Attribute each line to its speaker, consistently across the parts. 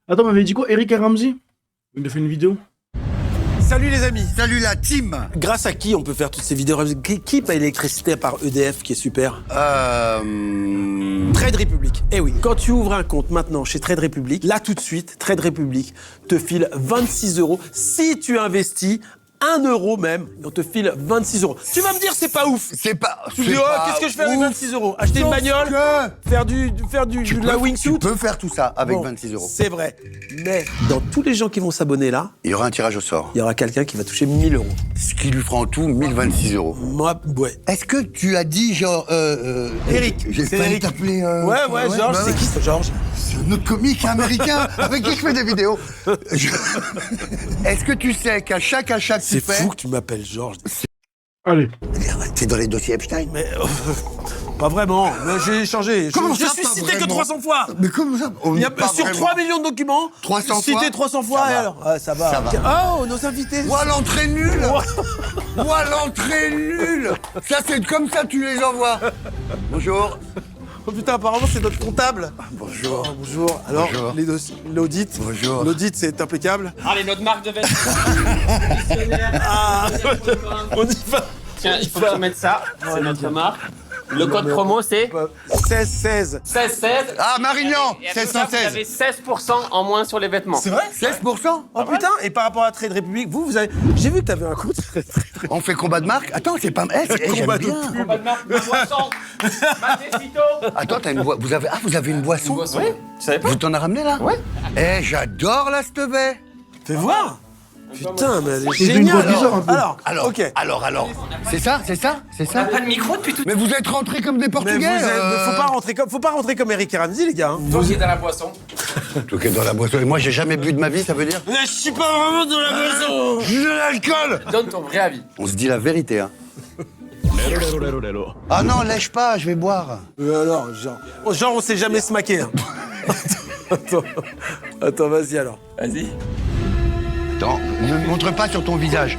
Speaker 1: Attends, m'avait dit quoi, Eric et Ramsey? Il a fait une vidéo.
Speaker 2: Salut les amis.
Speaker 3: Salut la team.
Speaker 2: Grâce à qui on peut faire toutes ces vidéos? Qui paye l'électricité à part EDF qui est super? Trade Republic. Eh oui, quand tu ouvres un compte maintenant chez Trade Republic, là tout de suite, Trade Republic te file 26 € si tu investis 1 € même, on te file 26 €. Tu vas me dire, c'est pas ouf.
Speaker 3: C'est pas.
Speaker 2: Tu me dis, oh, qu'est-ce que je fais avec 26 €? Acheter une bagnole, faire de la wingsuit.
Speaker 3: Tu peux faire tout ça avec
Speaker 2: Bon,
Speaker 3: 26 €.
Speaker 2: C'est vrai. Mais dans tous les gens qui vont s'abonner là,
Speaker 3: Il y aura un tirage au sort.
Speaker 2: il y aura quelqu'un qui va toucher 1000 €.
Speaker 3: Ce qui lui fera en tout 1026 €.
Speaker 2: Moi, ouais.
Speaker 3: Est-ce que tu as dit genre.
Speaker 2: Eric,
Speaker 3: J'ai
Speaker 2: c'est
Speaker 3: failli
Speaker 2: Eric.
Speaker 3: t'appeler.
Speaker 2: Ouais, Georges, c'est qui ce Georges?
Speaker 3: C'est un autre comique américain avec qui je fais des vidéos. Est-ce que tu sais qu'à chaque achat que tu
Speaker 2: C'est
Speaker 3: fais.
Speaker 2: fou que tu m'appelles Georges.
Speaker 1: Allez.
Speaker 3: T'es dans les dossiers Epstein.
Speaker 2: Mais pas vraiment. Mais j'ai changé.
Speaker 3: Comment
Speaker 2: je
Speaker 3: ça,
Speaker 2: suis
Speaker 3: pas
Speaker 2: cité que
Speaker 3: vraiment
Speaker 2: 300 fois.
Speaker 3: Mais comment ça?
Speaker 2: Il y a sur 3 millions de documents,
Speaker 3: 300
Speaker 2: cité
Speaker 3: fois
Speaker 2: 300 fois.
Speaker 3: Ça
Speaker 2: et
Speaker 3: va.
Speaker 2: alors ça va.
Speaker 3: Ça va.
Speaker 2: Oh, nos invités.
Speaker 3: Ouah, l'entrée nulle. Ouah, l'entrée nulle. Ça, c'est comme ça que tu les envoies. Bonjour.
Speaker 2: Oh putain, apparemment c'est notre comptable.
Speaker 3: Bonjour.
Speaker 2: Oh, bonjour. Alors,
Speaker 3: Bonjour.
Speaker 2: l'audit.
Speaker 3: Bonjour.
Speaker 2: L'audit, c'est impeccable.
Speaker 4: Allez, notre marque de vêtements.
Speaker 2: Ah, on y va.
Speaker 4: Tiens, il faut que tu mettes ça. C'est notre marque. Le code promo, c'est
Speaker 2: 16.
Speaker 4: 1616.
Speaker 3: Ah, Marignan,
Speaker 4: Et avec ça,
Speaker 3: 1616.
Speaker 4: Vous avez 16% en moins sur les vêtements.
Speaker 2: C'est vrai?
Speaker 3: 16%.
Speaker 2: Oh putain, et par rapport à Trade Republic, vous avez. J'ai vu que t'avais un compte.
Speaker 3: On fait combat de marque. Attends, c'est pas. J'aime
Speaker 2: Combat de
Speaker 3: bien.
Speaker 4: Combat de marque, ma boisson. Matecito.
Speaker 3: Attends, t'as une vous avez une boisson.
Speaker 4: Oui, tu savais pas?
Speaker 3: Vous t'en as ramené là?
Speaker 4: Ouais.
Speaker 3: Eh, j'adore la Stevie.
Speaker 2: Fais voir. Putain, mais elle est
Speaker 1: C'est une voix
Speaker 2: géniale.
Speaker 1: bizarre un peu.
Speaker 2: Alors, ok.
Speaker 3: Alors. C'est ça?
Speaker 4: T'as pas de micro depuis tout.
Speaker 3: Mais vous êtes rentrés comme des
Speaker 2: Mais vous
Speaker 3: Portugais.
Speaker 2: êtes- faut pas rentrer comme Eric et Ramsey, les gars.
Speaker 4: Toi qui es dans la boisson.
Speaker 3: Tout est dans la boisson. Et moi, j'ai jamais bu de ma vie, ça veut dire?
Speaker 2: Mais je suis pas vraiment dans la maison.
Speaker 3: J'ai de l'alcool.
Speaker 4: Donne ton vrai avis.
Speaker 3: On se dit la vérité, hein. Ah non, lèche pas, je vais boire.
Speaker 2: Alors, genre, on sait jamais se maquer. Hein. Attends, vas-y alors.
Speaker 4: Vas-y.
Speaker 3: Attends, ne me montre pas sur ton visage.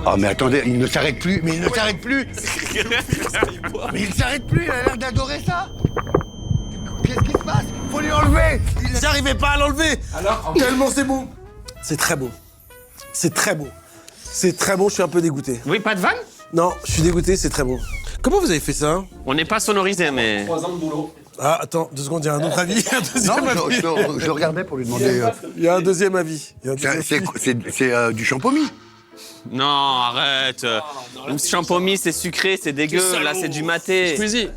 Speaker 3: Oh, mais attendez, il ne s'arrête plus. Mais il ne s'arrête plus. Mais il s'arrête plus, il a l'air d'adorer ça. Qu'est-ce qui se passe? Faut lui enlever.
Speaker 2: J'arrivais pas à l'enlever.
Speaker 4: Alors,
Speaker 2: Tellement c'est beau. C'est très beau. C'est très beau. C'est très bon, je suis un peu dégoûté.
Speaker 4: oui, pas de vanne?
Speaker 2: Non, je suis dégoûté, c'est très beau. Comment vous avez fait ça?
Speaker 4: On n'est pas sonorisé, mais.
Speaker 5: 3 ans de boulot.
Speaker 2: Ah, attends, 2 secondes, il y a un autre avis. Un
Speaker 3: Non,
Speaker 2: deuxième avis.
Speaker 3: je regardais pour lui demander.
Speaker 2: Il y a un deuxième avis. Il y a un deuxième avis.
Speaker 3: C'est du champomis.
Speaker 4: Non, arrête. Le champomis, c'est sucré, c'est dégueu. Là, c'est du maté.
Speaker 5: Squeezie,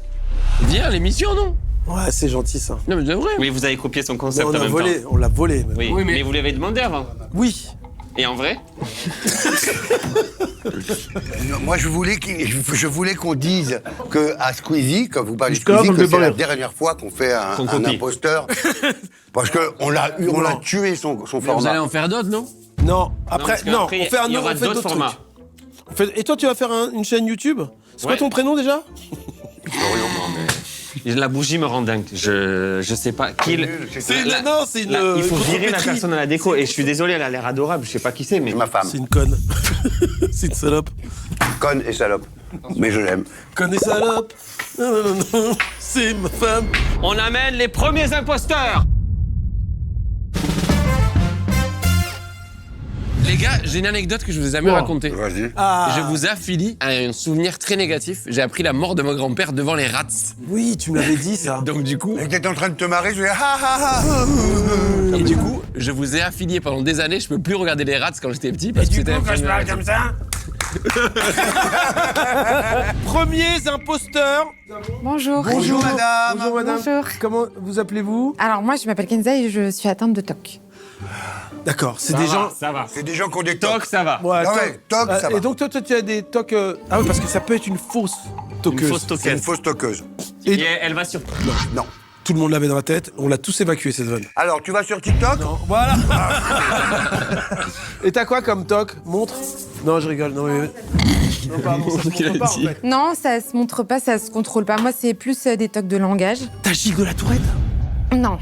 Speaker 5: viens à l'émission, non?
Speaker 2: Ouais, c'est gentil ça.
Speaker 5: Non, mais de vrai.
Speaker 4: Oui, vous avez copié son
Speaker 2: Mais
Speaker 4: concept
Speaker 2: on
Speaker 4: en
Speaker 2: a
Speaker 4: même
Speaker 2: volé,
Speaker 4: temps.
Speaker 2: on l'a volé. Même.
Speaker 4: Oui,
Speaker 5: Oui, mais-
Speaker 4: mais vous l'avez demandé avant.
Speaker 2: Oui.
Speaker 4: Et en vrai?
Speaker 3: Non, moi, je voulais qu'on dise que à Squeezie, quand vous parlez de
Speaker 1: Jusque-là,
Speaker 3: Squeezie,
Speaker 1: ça me
Speaker 3: que c'est la
Speaker 1: débarrasse.
Speaker 3: dernière fois qu'on fait
Speaker 4: Qu'on
Speaker 3: un
Speaker 4: copie.
Speaker 3: imposteur. Parce qu'on l'a tué son
Speaker 5: Mais vous allez
Speaker 3: format.
Speaker 5: en faire d'autres, non?
Speaker 2: Non, après,
Speaker 4: parce
Speaker 2: non,
Speaker 4: qu'après,
Speaker 2: on fait un
Speaker 4: il y aura
Speaker 2: on fait
Speaker 4: d'autres formats.
Speaker 2: trucs. Et toi, tu vas faire une chaîne YouTube? C'est quoi
Speaker 4: Ouais.
Speaker 2: ton prénom déjà?
Speaker 4: La bougie me rend dingue. Je sais pas qui.
Speaker 2: C'est
Speaker 4: La-
Speaker 2: non, c'est une.
Speaker 4: il faut
Speaker 2: une
Speaker 4: virer la
Speaker 2: contrepétrie.
Speaker 4: personne à la déco. Et je suis désolé, elle a l'air adorable. Je sais pas qui c'est, mais.
Speaker 3: C'est ma femme.
Speaker 2: C'est une conne. C'est une salope.
Speaker 3: Conne et salope. Mais je l'aime.
Speaker 2: Conne et salope. Non, c'est ma femme.
Speaker 4: On amène les premiers imposteurs.
Speaker 5: Les gars, j'ai une anecdote que je vous ai jamais
Speaker 1: Wow.
Speaker 5: racontée.
Speaker 3: Vas-y.
Speaker 2: Ah.
Speaker 5: Je vous affilie à un souvenir très négatif. J'ai appris la mort de mon grand-père devant les rats.
Speaker 2: Oui, tu me l'avais dit ça.
Speaker 5: Donc du coup,
Speaker 3: Et t'étais en train de te marrer, je vais ha ha ha.
Speaker 5: et du coup, je vous ai affilié pendant des années. Je peux plus regarder les rats quand j'étais petit parce que c'était un film négatif.
Speaker 2: ça. Premiers imposteurs.
Speaker 6: Bonjour.
Speaker 3: Bonjour madame.
Speaker 2: Bonjour madame.
Speaker 6: Bonjour.
Speaker 2: Comment vous appelez-vous?
Speaker 6: Alors moi je m'appelle Kenza et je suis atteinte de TOC.
Speaker 2: D'accord, c'est des gens.
Speaker 4: Ça va.
Speaker 3: C'est des gens qui ont des
Speaker 4: Toc,
Speaker 3: tocs.
Speaker 4: ça va.
Speaker 2: Ouais,
Speaker 3: Ah ouais, toc, ça va.
Speaker 2: Et donc toi, tu as des tocs. Ah oui, parce que ça peut être une fausse toqueuse.
Speaker 4: Une fausse
Speaker 3: C'est une
Speaker 4: toquette.
Speaker 3: fausse toqueuse.
Speaker 4: Et elle va sur.
Speaker 3: Non.
Speaker 2: Tout le monde l'avait dans la tête. On l'a tous évacué cette vanne.
Speaker 3: Alors, tu vas sur TikTok?
Speaker 2: Non, voilà. Et t'as quoi comme toc? Montre. Non, je rigole. Non, mais... non pardon, ça se montre pas, en fait.
Speaker 6: Non, ça se montre pas, ça se contrôle pas. Moi c'est plus des TOC de langage.
Speaker 2: T'as Gilles de la Tourette?
Speaker 6: Non,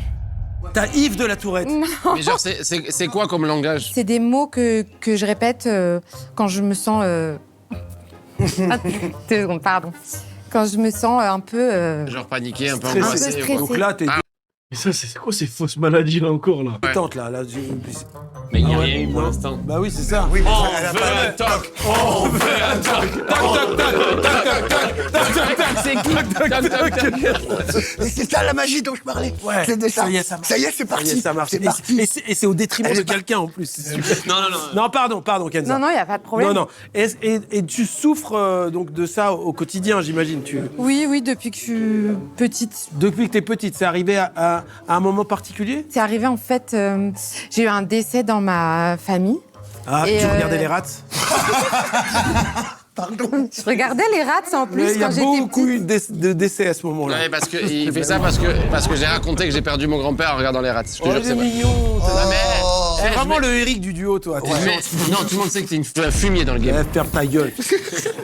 Speaker 2: T'as Yves de la Tourette?
Speaker 5: Mais genre, c'est quoi comme langage?
Speaker 6: c'est des mots que je répète quand je me sens... Ah, 2 secondes, pardon. Quand je me sens un peu...
Speaker 5: Genre paniqué, un peu
Speaker 2: Stressé.
Speaker 5: angoissé.
Speaker 6: stressé.
Speaker 2: Donc là, t'es
Speaker 5: Ah.
Speaker 1: Mais ça, c'est quoi ces fausses maladies là encore là?
Speaker 2: Tente là,
Speaker 5: Mais il n'y a
Speaker 2: Ah ouais,
Speaker 5: rien eu pour
Speaker 2: non.
Speaker 5: l'instant.
Speaker 2: Bah oui, c'est ça.
Speaker 3: Oui, mais
Speaker 5: On
Speaker 3: elle a
Speaker 5: veut
Speaker 3: pas-
Speaker 5: un toc. On veut un toc. Toc, toc, toc. Toc, toc, toc. Toc, toc, toc. C'est qui? Toc, toc, toc.
Speaker 3: Et c'est ça la magie dont je parlais.
Speaker 2: Ouais,
Speaker 3: C'est de ça.
Speaker 2: ça y est, ça marche.
Speaker 3: Ça y est, c'est
Speaker 2: Ça y
Speaker 3: parti.
Speaker 2: est, ça marche.
Speaker 3: C'est parti.
Speaker 2: Et c'est au détriment
Speaker 3: Elle
Speaker 2: de
Speaker 3: est
Speaker 2: quelqu'un en plus. c'est super.
Speaker 4: Non.
Speaker 2: Non, pardon, Kenza.
Speaker 6: Non, non, il n'y a pas de problème.
Speaker 2: Non, non. Et tu souffres donc de ça au quotidien, j'imagine.
Speaker 6: Oui, oui, depuis que je suis petite.
Speaker 2: Depuis que t'es petite, c'est arrivé à un moment particulier?
Speaker 6: C'est arrivé en fait, j'ai eu un décès dans ma famille.
Speaker 2: Ah,
Speaker 6: Et
Speaker 2: tu regardais les rats?
Speaker 6: Je regardais les rats en plus
Speaker 2: Il y a
Speaker 6: quand j'étais
Speaker 2: beaucoup
Speaker 6: petite.
Speaker 2: eu de décès à ce moment-là.
Speaker 5: Ouais, parce qu'il fait ça parce que j'ai raconté que j'ai perdu mon grand-père en regardant les rats. Je te
Speaker 2: Oh,
Speaker 5: jure que
Speaker 2: il
Speaker 5: c'est
Speaker 2: est
Speaker 5: vrai.
Speaker 2: mignon.
Speaker 3: Oh.
Speaker 2: C'est vraiment le Eric du duo, toi. T'es gentil.
Speaker 5: Non, tout le monde sait que t'es un fumier dans le game.
Speaker 2: Ferme ta gueule.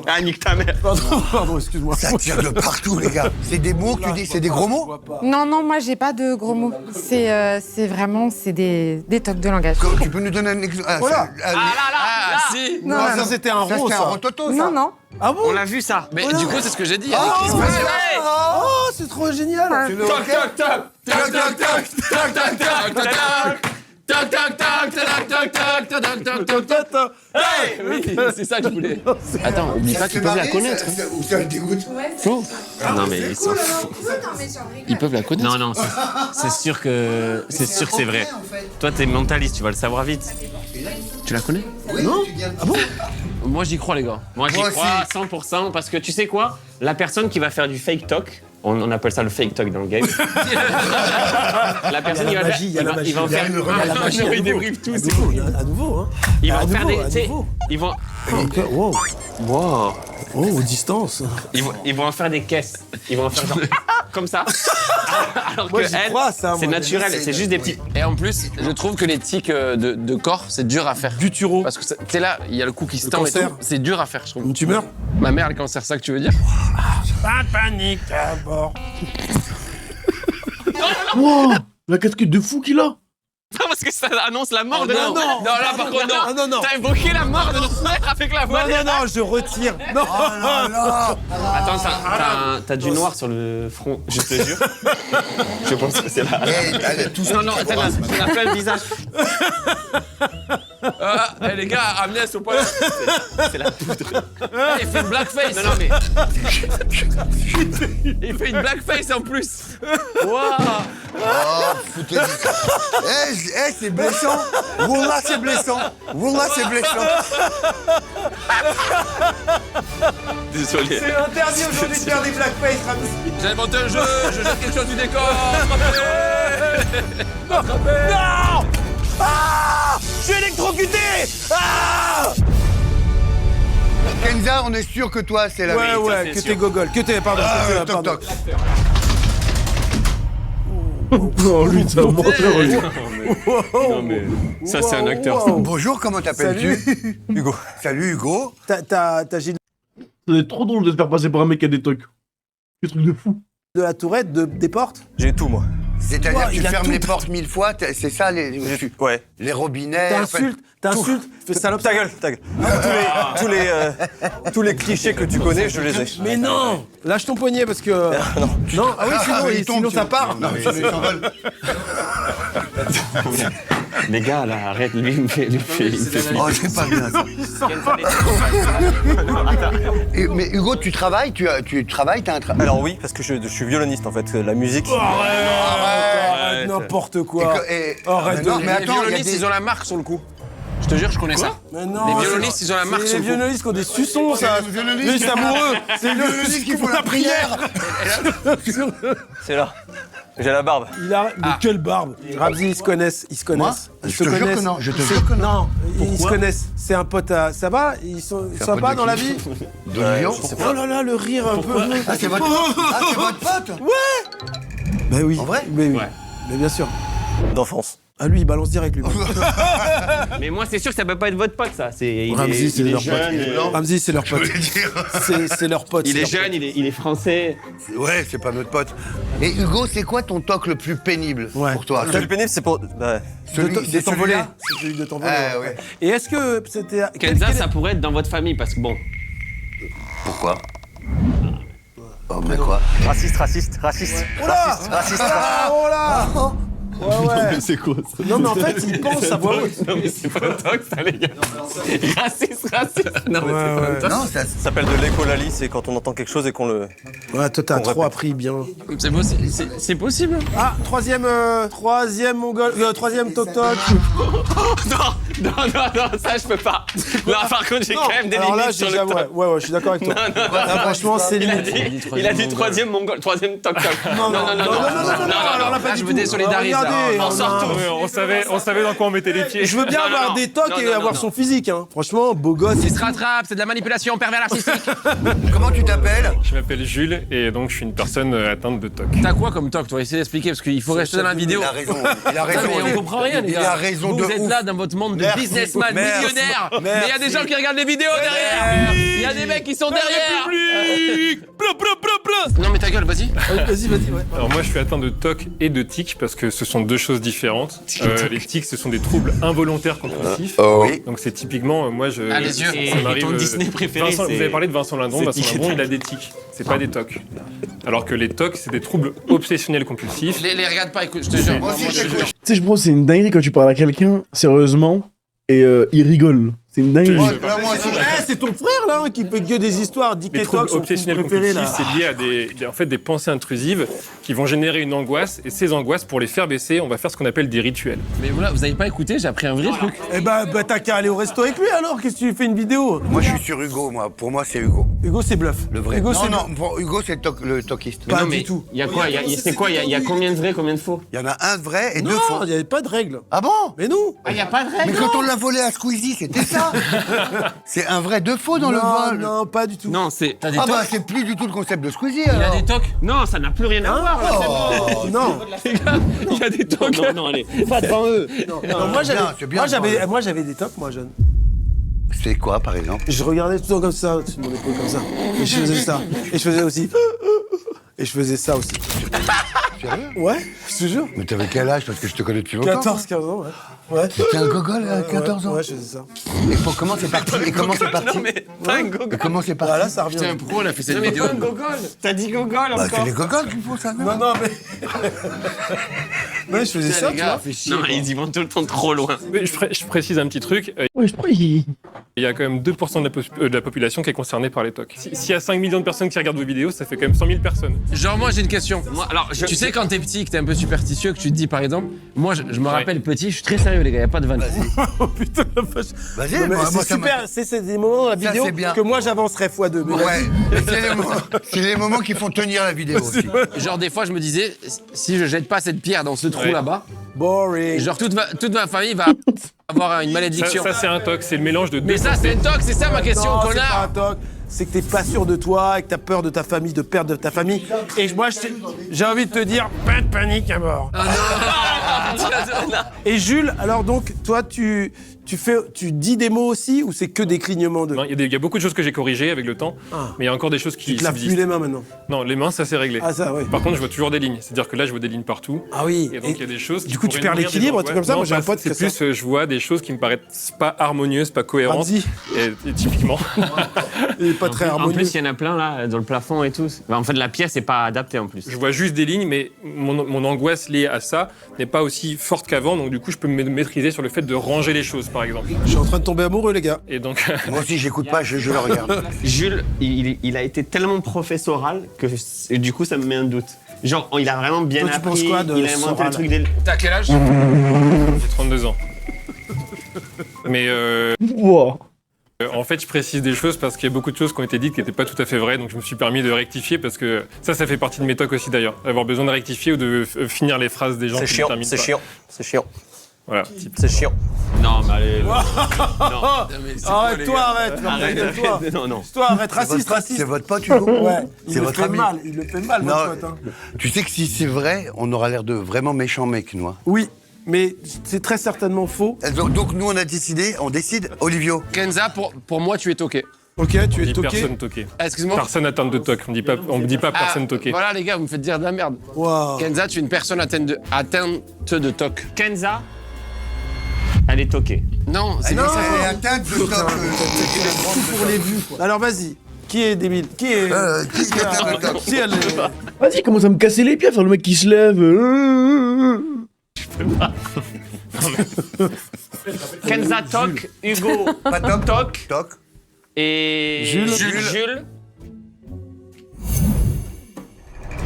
Speaker 4: Ah, nique ta mère.
Speaker 2: Pardon, excuse-moi.
Speaker 3: Ça tire de partout, les gars. C'est des mots que tu dis, c'est des gros mots.
Speaker 6: Non, non, moi j'ai pas de gros mots. C'est vraiment, c'est des tocs de langage.
Speaker 3: Tu peux nous donner un exemple?
Speaker 2: Voilà.
Speaker 5: Ah, si.
Speaker 6: Non,
Speaker 2: ça c'était un
Speaker 3: Ça,
Speaker 2: rond,
Speaker 3: c'est un
Speaker 2: ça.
Speaker 3: rototo, ça.
Speaker 6: non, non.
Speaker 2: Ah bon?
Speaker 4: On l'a vu ça.
Speaker 5: Mais du coup, c'est ce que j'ai dit.
Speaker 2: Oh,
Speaker 5: Avec les expressions.
Speaker 2: oh, c'est trop génial.
Speaker 3: Tu le
Speaker 5: Toc,
Speaker 3: hockey
Speaker 5: toc, toc. Toc, toc, toc. Toc, toc, toc. Toc, toc. Toc, toc, toc. Toc, toc, toc. Toc, toc, toc, toc. Hey, oui, c'est ça que je voulais. Attends, oublie pas qu'ils peuvent la connaître.
Speaker 3: Ou ça le dégoûte.
Speaker 5: Faux.
Speaker 4: Non, mais ils s'en foutent.
Speaker 5: Ils peuvent la connaître.
Speaker 4: Non, c'est sûr que c'est vrai. Toi, t'es mentaliste, tu vas le savoir vite.
Speaker 5: Tu la connais?
Speaker 3: Non.
Speaker 5: Moi, j'y crois, les gars.
Speaker 4: Moi, j'y
Speaker 3: Moi
Speaker 4: crois à 100% parce que tu sais quoi? La personne qui va faire du fake talk, on appelle ça le fake talk dans le game. La personne,
Speaker 2: Il y a la magie,
Speaker 4: il va en faire.
Speaker 2: la magie, à
Speaker 4: Il
Speaker 2: nouveau.
Speaker 4: débriefe tout, c'est
Speaker 2: À
Speaker 4: cool.
Speaker 2: nouveau, à nouveau, hein.
Speaker 4: Ils vont
Speaker 2: À
Speaker 4: faire
Speaker 2: nouveau,
Speaker 4: des.
Speaker 2: à
Speaker 4: Tu sais,
Speaker 2: nouveau.
Speaker 4: ils vont.
Speaker 2: Wow.
Speaker 4: Wow.
Speaker 2: Oh, aux distances.
Speaker 4: Ils vont en faire des caisses. Ils vont en faire genre comme ça. Alors
Speaker 2: Moi,
Speaker 4: que
Speaker 2: j'y
Speaker 4: elle,
Speaker 2: crois, ça,
Speaker 4: c'est
Speaker 2: moi.
Speaker 4: naturel, c'est juste des petits.
Speaker 5: Et en plus, je trouve que les tics de corps, c'est dur à faire.
Speaker 2: Buturo.
Speaker 5: Parce que tu sais là, il y a le cou qui se
Speaker 2: Le
Speaker 5: tend et
Speaker 2: cancer.
Speaker 5: tout. C'est dur à faire, je trouve.
Speaker 2: Une tumeur.
Speaker 5: Ma mère a le cancer, ça que tu veux dire?
Speaker 2: Pas de panique, d'abord.
Speaker 1: Wow, la casquette de fou qu'il a.
Speaker 4: Non, parce que ça annonce la mort de
Speaker 2: non,
Speaker 4: notre
Speaker 2: non.
Speaker 4: mère.
Speaker 5: là, par contre, non.
Speaker 2: Ah non, non.
Speaker 4: T'as évoqué la mort de notre mère avec la voix.
Speaker 2: Non, non, non, je retire. Non.
Speaker 4: Attends, t'as du noir sur le front, je te jure. Je pense que c'est là.
Speaker 3: Tout
Speaker 4: Non, non, t'as plein le visage.
Speaker 5: Ah, les gars, Agnès au point.
Speaker 4: C'est la poudre.
Speaker 5: Il fait une blackface.
Speaker 4: Non, mais.
Speaker 5: Il fait une blackface en plus.
Speaker 3: foutez c'est blessant. Wallah, c'est blessant. Wallah, c'est blessant.
Speaker 4: Désolé.
Speaker 2: C'est interdit aujourd'hui de faire des blackface, Ramzi.
Speaker 5: J'ai inventé un jeu, je jette quelque chose du décor.
Speaker 2: Non. Ah, je suis électrocuté. Ah.
Speaker 3: Kenza, on est sûr que toi, c'est la
Speaker 2: Ouais,
Speaker 3: vérité.
Speaker 2: ouais,
Speaker 4: c'est
Speaker 2: que
Speaker 4: sûr.
Speaker 2: t'es gogol, que t'es, pardon.
Speaker 3: Ah,
Speaker 2: que t'es,
Speaker 3: toc,
Speaker 2: pardon.
Speaker 3: toc.
Speaker 1: Non, lui, c'est un menteur. lui.
Speaker 4: Non, mais. Ça, c'est un acteur. ça.
Speaker 3: Bonjour, comment t'appelles-tu? Hugo. Salut, Hugo.
Speaker 2: T'as Gilles
Speaker 1: Ça va être trop drôle de se faire passer pour un mec qui a des tocs. Des trucs de fou.
Speaker 2: de la Tourette, des portes.
Speaker 7: J'ai tout, moi.
Speaker 3: C'est-à-dire que tu
Speaker 2: il a
Speaker 3: fermes
Speaker 2: tout.
Speaker 3: les portes 1000 fois, c'est ça,
Speaker 7: Ouais.
Speaker 3: les robinets. en fait.
Speaker 2: T'insultes, fais salope.
Speaker 7: Ta gueule, ta gueule. Tous les clichés que tu connais, je les ai.
Speaker 2: Mais non, lâche ton poignet parce que. Non, ah oui,
Speaker 3: il tombe,
Speaker 2: sinon
Speaker 3: tu
Speaker 2: ça
Speaker 3: vois.
Speaker 2: part.
Speaker 3: Non, mais il s'envole.
Speaker 4: Les gars, là, arrête, lui, il me fait flipper.
Speaker 3: Oh, c'est pas bien ça. Mais Hugo, tu travailles, tu travailles, t'as un travail.
Speaker 7: Alors oui, parce que je suis violoniste en fait. La musique.
Speaker 2: Arrête, n'importe quoi. Arrête de-
Speaker 3: non, mais
Speaker 5: Les
Speaker 3: attends, il y a
Speaker 5: violonistes,
Speaker 3: des...
Speaker 5: ils ont la marque sur le cou. Je te jure, je connais ça.
Speaker 2: Mais non,
Speaker 5: Les violonistes, ils ont la marque
Speaker 2: c'est
Speaker 5: sur
Speaker 2: les
Speaker 5: le cou.
Speaker 2: violonistes qui ont des suçons, ça.
Speaker 3: les violonistes
Speaker 2: Oui, c'est amoureux. C'est les
Speaker 3: violonistes qui font la prière.
Speaker 7: C'est là. J'ai la barbe.
Speaker 2: Il a. Mais quelle barbe. Ramzi, ils se connaissent.
Speaker 3: Moi
Speaker 2: Ils
Speaker 3: Je
Speaker 2: se
Speaker 3: te jure
Speaker 2: connaissent.
Speaker 3: que non, je te jure que non.
Speaker 2: Non, ils se connaissent. C'est un pote à. Ça va? Ils sont
Speaker 3: un
Speaker 2: sympas
Speaker 3: pote
Speaker 2: dans
Speaker 3: de
Speaker 2: la
Speaker 3: qui
Speaker 2: vie?
Speaker 3: De Lyon.
Speaker 2: Oh là là, le rire un peu.
Speaker 3: Ah, c'est votre pote.
Speaker 2: Bah oui.
Speaker 3: En vrai
Speaker 2: Mais oui.
Speaker 4: Ouais.
Speaker 2: Mais bien sûr.
Speaker 7: D'enfance.
Speaker 2: Ah lui, il balance direct lui.
Speaker 4: Mais moi, c'est sûr que ça peut pas être votre pote, ça. Il
Speaker 2: Ramzi, c'est
Speaker 4: est
Speaker 2: leur pote.
Speaker 4: jeune.
Speaker 2: Ramzi, c'est leur
Speaker 3: Je
Speaker 2: pote.
Speaker 3: voulais dire.
Speaker 2: C'est leur pote.
Speaker 4: Il
Speaker 2: c'est
Speaker 4: est
Speaker 2: leur
Speaker 4: jeune, il est français.
Speaker 3: Ouais, c'est pas notre pote. Et Hugo, c'est quoi ton toc le plus pénible
Speaker 2: Ouais.
Speaker 3: pour toi?
Speaker 7: Le plus pénible, c'est pour. Bah,
Speaker 2: pote. De
Speaker 3: c'est
Speaker 2: t'envoler.
Speaker 3: celui-là
Speaker 2: C'est celui de t'envoler.
Speaker 3: Ah, ouais.
Speaker 2: Et est-ce que c'était.
Speaker 4: Kenza, ça pourrait être dans votre famille, parce que bon.
Speaker 3: Pourquoi? Oh, mais quoi?
Speaker 7: Raciste.
Speaker 2: Oh là Ouais.
Speaker 1: C'est quoi ça?
Speaker 2: Non, mais en fait, il pense à voix haute.
Speaker 4: Non, mais c'est pas un toc, ça, les gars. Raciste. Non, mais c'est pas un toc.
Speaker 3: Non, ça...
Speaker 7: Ça s'appelle de l'écolalie, c'est quand on entend quelque chose et qu'on le...
Speaker 2: Ouais, toi, t'as trop appris bien.
Speaker 4: C'est possible.
Speaker 2: Ah, troisième mongol, troisième toc-toc.
Speaker 4: Non, ça, je peux pas. Là, par contre, j'ai quand même des
Speaker 2: Alors là,
Speaker 4: limites sur le
Speaker 2: déjà,
Speaker 4: toc.
Speaker 2: ouais, je suis d'accord avec toi. Là, franchement, c'est limite.
Speaker 4: Il a dit troisième mongol, troisième toc-toc.
Speaker 2: Non,
Speaker 4: alors là, pas du tout. Je me désolidarise.
Speaker 2: Regardez,
Speaker 4: On sort tout.
Speaker 8: On savait dans quoi on mettait les pieds.
Speaker 2: Je veux bien avoir des tocs et avoir son physique, hein. Franchement, beau gosse.
Speaker 5: Il se rattrape, c'est de la manipulation pervers narcissique.
Speaker 3: Comment tu t'appelles?
Speaker 8: Je m'appelle Jules et donc je suis une personne atteinte de TOC.
Speaker 5: T'as quoi comme toc, toi? Essaye d'expliquer, parce qu'il faut rester dans la vidéo.
Speaker 3: Il a raison.
Speaker 5: Non, mais on comprend rien, les gars.
Speaker 3: Il a raison
Speaker 5: vous
Speaker 3: de
Speaker 5: êtes
Speaker 3: ouf.
Speaker 5: là dans votre monde de
Speaker 3: Merci.
Speaker 5: businessman
Speaker 3: Merci.
Speaker 5: millionnaire.
Speaker 3: Merci.
Speaker 5: Mais il y a des gens qui regardent les vidéos derrière. Il y a des mecs qui sont derrière. Non, mais ta gueule, vas-y.
Speaker 2: Vas-y, ouais.
Speaker 8: Alors moi je suis atteint de TOC et de TIC parce que ce sont deux choses différentes. Les TIC ce sont des troubles involontaires compulsifs.
Speaker 3: Oui.
Speaker 8: Donc c'est typiquement moi je.
Speaker 5: Ah, les yeux.
Speaker 8: ça m'arrive,
Speaker 4: ton Disney préféré,
Speaker 8: Vincent,
Speaker 4: c'est-
Speaker 8: vous avez parlé de Vincent Lindon.
Speaker 4: c'est
Speaker 8: Vincent
Speaker 4: tic et
Speaker 8: Lindon
Speaker 4: tac.
Speaker 8: il a des TIC. C'est pas des TOC. Alors que les TOC c'est des troubles obsessionnels compulsifs.
Speaker 5: Les regarde pas, écoute, je te jure.
Speaker 3: Moi aussi, je t'écoute.
Speaker 1: Tu sais, je pense que c'est une dinguerie quand tu parles à quelqu'un, sérieusement, et il rigole. C'est une dinguerie.
Speaker 3: Ouais, là, moi aussi,
Speaker 2: Eh, c'est ton frère, là, qui fait que des histoires. Dick
Speaker 8: Les
Speaker 2: et
Speaker 8: troubles
Speaker 2: Toc, son
Speaker 8: obsessionnels
Speaker 2: film préféré,
Speaker 8: compulsifs,
Speaker 2: là.
Speaker 8: c'est lié à en fait, des pensées intrusives qui vont générer une angoisse. Et ces angoisses, pour les faire baisser, on va faire ce qu'on appelle des rituels.
Speaker 5: Mais voilà, vous avez pas écouté, j'ai appris un vrai truc.
Speaker 2: Eh bah, t'as qu'à aller au resto avec lui, alors. Qu'est-ce que tu fais une vidéo?
Speaker 3: Moi, je suis sur Hugo, moi. Pour moi, c'est Hugo.
Speaker 2: Hugo, c'est bluff.
Speaker 3: Le vrai.
Speaker 2: Hugo,
Speaker 3: non,
Speaker 2: c'est
Speaker 3: non, pour Hugo, c'est le toquiste.
Speaker 2: Pas
Speaker 4: Non,
Speaker 2: du
Speaker 4: mais
Speaker 2: tout.
Speaker 4: il y a quoi? C'est quoi? Il y a combien de vrais, combien de faux?
Speaker 3: Il y en a un vrai et deux
Speaker 2: Non,
Speaker 3: faux.
Speaker 2: il n'y avait pas de règle.
Speaker 3: Ah bon?
Speaker 2: Mais non.
Speaker 4: Ah, il y a pas de
Speaker 3: Mais
Speaker 4: règle?
Speaker 3: quand on l'a volé à Squeezie, c'était ça. C'est un vrai deux faux dans le vol.
Speaker 2: Non, pas du tout.
Speaker 4: Non, c'est.
Speaker 5: T'as des
Speaker 3: Ah
Speaker 5: tocs?
Speaker 3: bah, c'est plus du tout le concept de Squeezie,
Speaker 5: Il a
Speaker 3: alors.
Speaker 5: des tocs?
Speaker 4: Non, ça n'a plus rien à voir, là, c'est bon.
Speaker 2: Oh, non.
Speaker 5: Il y a des tocs.
Speaker 4: Non, allez. Pas devant eux.
Speaker 2: Non,
Speaker 3: c'est bien,
Speaker 2: moi, j'avais des tocs, moi, jeune.
Speaker 3: C'est quoi, par exemple?
Speaker 2: Je regardais tout le temps comme ça, sur mon épaule comme ça. Et je faisais ça. Et je faisais aussi. Et je faisais ça aussi.
Speaker 3: Sérieux?
Speaker 2: Ouais, je te jure.
Speaker 3: Mais t'avais quel âge? Parce que je te connais depuis longtemps.
Speaker 2: 14, 15 ans, ouais. Ouais.
Speaker 3: T'es un gogol à 14 ans?
Speaker 2: Ouais, je faisais ça.
Speaker 3: Et comment c'est parti? Et comment c'est parti?
Speaker 4: Non, mais pas un gogol.
Speaker 3: Et comment c'est parti?
Speaker 2: Voilà, ça revient.
Speaker 5: Putain, pourquoi on a fait cette
Speaker 4: Non, mais
Speaker 5: vidéo?
Speaker 4: pas un gogol. T'as dit gogol
Speaker 3: Bah, c'est
Speaker 4: encore.
Speaker 3: les gogols qu'il faut, ça, non?
Speaker 2: Non, mais. Ouais, je faisais ça, tu vois.
Speaker 5: fait chier.
Speaker 4: Non, ils y vont tout le temps trop loin.
Speaker 8: Mais je précise un petit truc.
Speaker 1: Ouais, je crois qu'il...
Speaker 8: Il y a quand même 2% de la population qui est concernée par les TOC. S'il y a 5 millions de personnes qui regardent vos vidéos, ça fait quand même 100 000 personnes.
Speaker 5: Genre, moi, j'ai une question.
Speaker 4: Moi, alors,
Speaker 5: Tu sais, quand t'es petit, que t'es un peu superstitieux, que tu te dis, par exemple, moi, je me rappelle petit, je suis très sérieux, les gars, y a pas de vanne.
Speaker 2: Oh putain, la vache.
Speaker 3: Vas-y,
Speaker 2: Non, mais
Speaker 3: moi,
Speaker 2: c'est
Speaker 3: ça m'a-
Speaker 2: super, c'est des moments dans la vidéo
Speaker 3: c'est bien.
Speaker 2: que moi j'avancerais x2. Mais
Speaker 3: Ouais, mais c'est les moments qui font tenir la vidéo aussi.
Speaker 5: Genre, des fois, je me disais, si je jette pas cette pierre dans ce trou
Speaker 8: Ouais.
Speaker 5: là-bas,
Speaker 2: boring.
Speaker 5: genre, toute ma famille va avoir une malédiction.
Speaker 8: Ça c'est un TOC, c'est le mélange de deux.
Speaker 5: Mais ça, c'est un toc, c'est ça ma question,
Speaker 2: Non, c'est pas un
Speaker 5: connard.
Speaker 2: toc. C'est que t'es pas sûr de toi et que t'as peur de ta famille, de perdre de ta famille. Et moi, j'ai envie de te dire, pas de panique à mort. Et Jules, alors donc, toi, tu dis des mots aussi ou c'est que des clignements de...
Speaker 8: Non, il y a beaucoup de choses que j'ai corrigées avec le temps, mais il y a encore des choses qui
Speaker 2: Tu te laves plus
Speaker 8: subsistent.
Speaker 2: les mains maintenant.
Speaker 8: Non, les mains, ça c'est réglé.
Speaker 2: Ah ça, oui.
Speaker 8: Par contre, je vois toujours des lignes. C'est-à-dire que là, je vois des lignes partout.
Speaker 2: Ah oui.
Speaker 8: Et donc, il y a des choses qui
Speaker 2: du coup, tu
Speaker 8: pourraient
Speaker 2: perds
Speaker 8: nourrir des
Speaker 2: l'équilibre, un truc comme ça.
Speaker 8: Non,
Speaker 2: Moi, j'ai un
Speaker 8: pas-
Speaker 2: pote qui
Speaker 8: c'est
Speaker 2: fait ça.
Speaker 8: plus, je vois des choses qui me paraissent pas harmonieuses, pas cohérentes.
Speaker 2: Ramsey.
Speaker 8: Et typiquement.
Speaker 2: Il est pas très
Speaker 4: En
Speaker 2: harmonieux.
Speaker 4: plus, il y en a plein là, dans le plafond et tout. Bah, en fait, la pièce n'est pas adaptée en plus.
Speaker 8: Je vois juste des lignes, mais mon angoisse liée à ça n'est pas aussi forte qu'avant. Donc, du coup, je peux me maîtriser sur le fait de ranger les choses, par exemple.
Speaker 2: Je suis en train de tomber amoureux, les gars.
Speaker 8: Et donc,
Speaker 3: Moi aussi, j'écoute pas, je le regarde.
Speaker 4: Jules, il a été tellement professoral que du coup, ça me met un doute. Genre, il a vraiment bien
Speaker 2: Toi, tu
Speaker 4: appris.
Speaker 2: penses quoi de
Speaker 4: il a inventé
Speaker 2: Soral
Speaker 4: le truc des.
Speaker 5: T'as quel âge?
Speaker 8: j'ai 32 ans. Mais
Speaker 1: Wow.
Speaker 8: en fait, je précise des choses parce qu'il y a beaucoup de choses qui ont été dites qui n'étaient pas tout à fait vraies. Donc, je me suis permis de rectifier parce que ça fait partie de mes tocs aussi d'ailleurs. Avoir besoin de rectifier ou de finir les phrases des gens
Speaker 7: C'est
Speaker 8: qui ne
Speaker 7: chiant,
Speaker 8: terminent
Speaker 7: c'est
Speaker 8: pas.
Speaker 7: chiant, c'est chiant,
Speaker 8: Voilà.
Speaker 7: c'est chiant.
Speaker 4: Non, mais allez.
Speaker 2: Arrête-toi, arrête. Arrête-toi.
Speaker 4: Non.
Speaker 2: Toi, arrête,
Speaker 3: C'est
Speaker 2: raciste,
Speaker 3: votre
Speaker 2: raciste.
Speaker 3: pote, Hugo?
Speaker 2: Ouais, il
Speaker 3: C'est
Speaker 2: le
Speaker 3: votre
Speaker 2: fait
Speaker 3: ami.
Speaker 2: mal, il le fait mal,
Speaker 3: Non,
Speaker 2: votre pote. Hein.
Speaker 3: tu sais que si c'est vrai, on aura l'air de vraiment méchants mecs, nous. hein.
Speaker 2: Oui, mais c'est très certainement faux.
Speaker 3: Donc nous, on a décidé, on décide, Olivio.
Speaker 5: Kenza, pour moi, tu es toqué.
Speaker 2: Ok, tu
Speaker 8: On
Speaker 2: es
Speaker 8: dit
Speaker 2: toqué.
Speaker 8: personne toquée.
Speaker 5: Ah, excuse-moi.
Speaker 8: Personne atteinte de TOC. On ne dit pas
Speaker 5: Ah,
Speaker 8: personne toquée.
Speaker 5: Voilà, les gars, vous me faites dire de la merde.
Speaker 2: Waouh.
Speaker 5: Kenza, tu es une personne atteinte de toc.
Speaker 4: Kenza, elle est toquée.
Speaker 5: Non, c'est
Speaker 3: Non,
Speaker 5: pas ça.
Speaker 3: elle est atteinte de toc.
Speaker 2: Pour les vues, quoi. Alors vas-y. Qui est débile? Qui est...
Speaker 3: Qui est atteint de TOC?
Speaker 2: Qui a le-
Speaker 1: Vas-y, commence à me casser les pieds, faire le mec qui se lève.
Speaker 4: Kenza Tok, Hugo
Speaker 3: Pas TOC.
Speaker 4: Tok
Speaker 3: TOC.
Speaker 4: et
Speaker 2: Jules.
Speaker 4: Jules.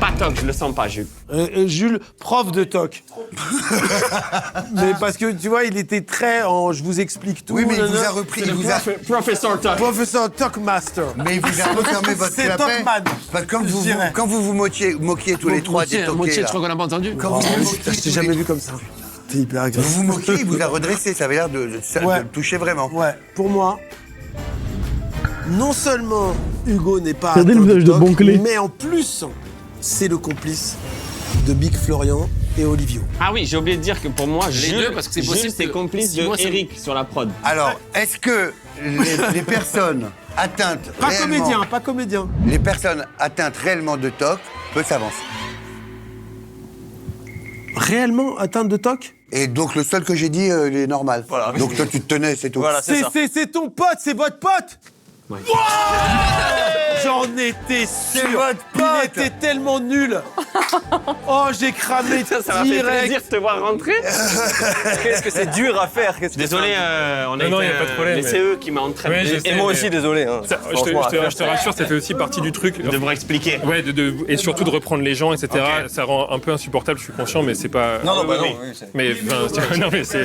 Speaker 4: Pas Tok, je le sens pas, Jules.
Speaker 2: Jules, prof de TOC. Mais parce que, tu vois, il était très en... Je vous explique tout.
Speaker 3: Oui, mais il vous
Speaker 2: nanana.
Speaker 3: a repris, il vous a...
Speaker 4: Professeur Tok.
Speaker 2: Professeur TOC Master.
Speaker 3: Mais il vous a refermé votre
Speaker 2: C'est
Speaker 3: clapet.
Speaker 2: Tocman.
Speaker 3: Parce que
Speaker 2: Je dirais.
Speaker 3: quand vous moquiez tous les trois des toqués,
Speaker 5: Moitié,
Speaker 3: là.
Speaker 5: je crois qu'on n'a pas entendu.
Speaker 3: Quand vous vous moquiez
Speaker 2: Je t'ai
Speaker 3: tous
Speaker 2: jamais
Speaker 3: les-
Speaker 2: vu comme ça. T'es hyper
Speaker 3: Vous
Speaker 2: agressif.
Speaker 3: vous moquiez, il vous a redressé. Ça avait l'air de
Speaker 2: Ouais.
Speaker 3: le toucher vraiment.
Speaker 2: Ouais, pour moi, non seulement Hugo n'est pas
Speaker 1: Regardez
Speaker 2: atteint
Speaker 1: le visage de
Speaker 2: TOC,
Speaker 1: Bonclé.
Speaker 2: mais en plus, c'est le complice de Big Florian et Olivio.
Speaker 4: Ah oui, j'ai oublié de dire que pour moi, Jules,
Speaker 5: deux, parce que c'est possible
Speaker 4: c'est
Speaker 5: que
Speaker 4: complice
Speaker 5: si
Speaker 4: de
Speaker 5: moi, c'est-
Speaker 4: Eric sur la prod.
Speaker 3: Alors, est-ce que les personnes atteintes
Speaker 2: Pas
Speaker 3: réellement,
Speaker 2: comédien, pas comédien.
Speaker 3: les personnes atteintes réellement de TOC peuvent s'avancer?
Speaker 2: Réellement atteinte de TOC?
Speaker 3: Et donc le seul que j'ai dit, il est normal.
Speaker 7: Voilà.
Speaker 3: Donc toi tu te tenais, c'est tout.
Speaker 7: Voilà, c'est ça.
Speaker 2: C'est ton pote, c'est votre pote.
Speaker 4: Ouais.
Speaker 2: J'en étais sûr.
Speaker 3: votre
Speaker 2: Il
Speaker 3: pote.
Speaker 2: était tellement nul. Oh, j'ai cramé
Speaker 4: Ça m'a fait
Speaker 2: direct.
Speaker 4: plaisir de te voir rentrer.
Speaker 7: Qu'est-ce que c'est dur à faire. Qu'est-ce que
Speaker 4: Désolé, on a
Speaker 8: Non,
Speaker 4: été,
Speaker 8: y a pas de problème,
Speaker 4: mais
Speaker 8: mais-
Speaker 4: c'est eux qui m'ont entraîné.
Speaker 8: Ouais, je
Speaker 7: Et
Speaker 8: sais,
Speaker 7: moi
Speaker 8: mais-
Speaker 7: aussi, désolé. Hein.
Speaker 8: Ça, je
Speaker 7: Franchement,
Speaker 8: te rassure, ça fait aussi partie du truc.
Speaker 4: De devoir expliquer.
Speaker 8: Ouais, et surtout de reprendre les gens, etc. Ça rend un peu insupportable, je suis conscient, mais c'est pas.
Speaker 7: Non, non, bah
Speaker 8: Oui,
Speaker 7: non.
Speaker 8: oui.
Speaker 7: oui, c'est-
Speaker 8: Mais enfin, non, mais c'est.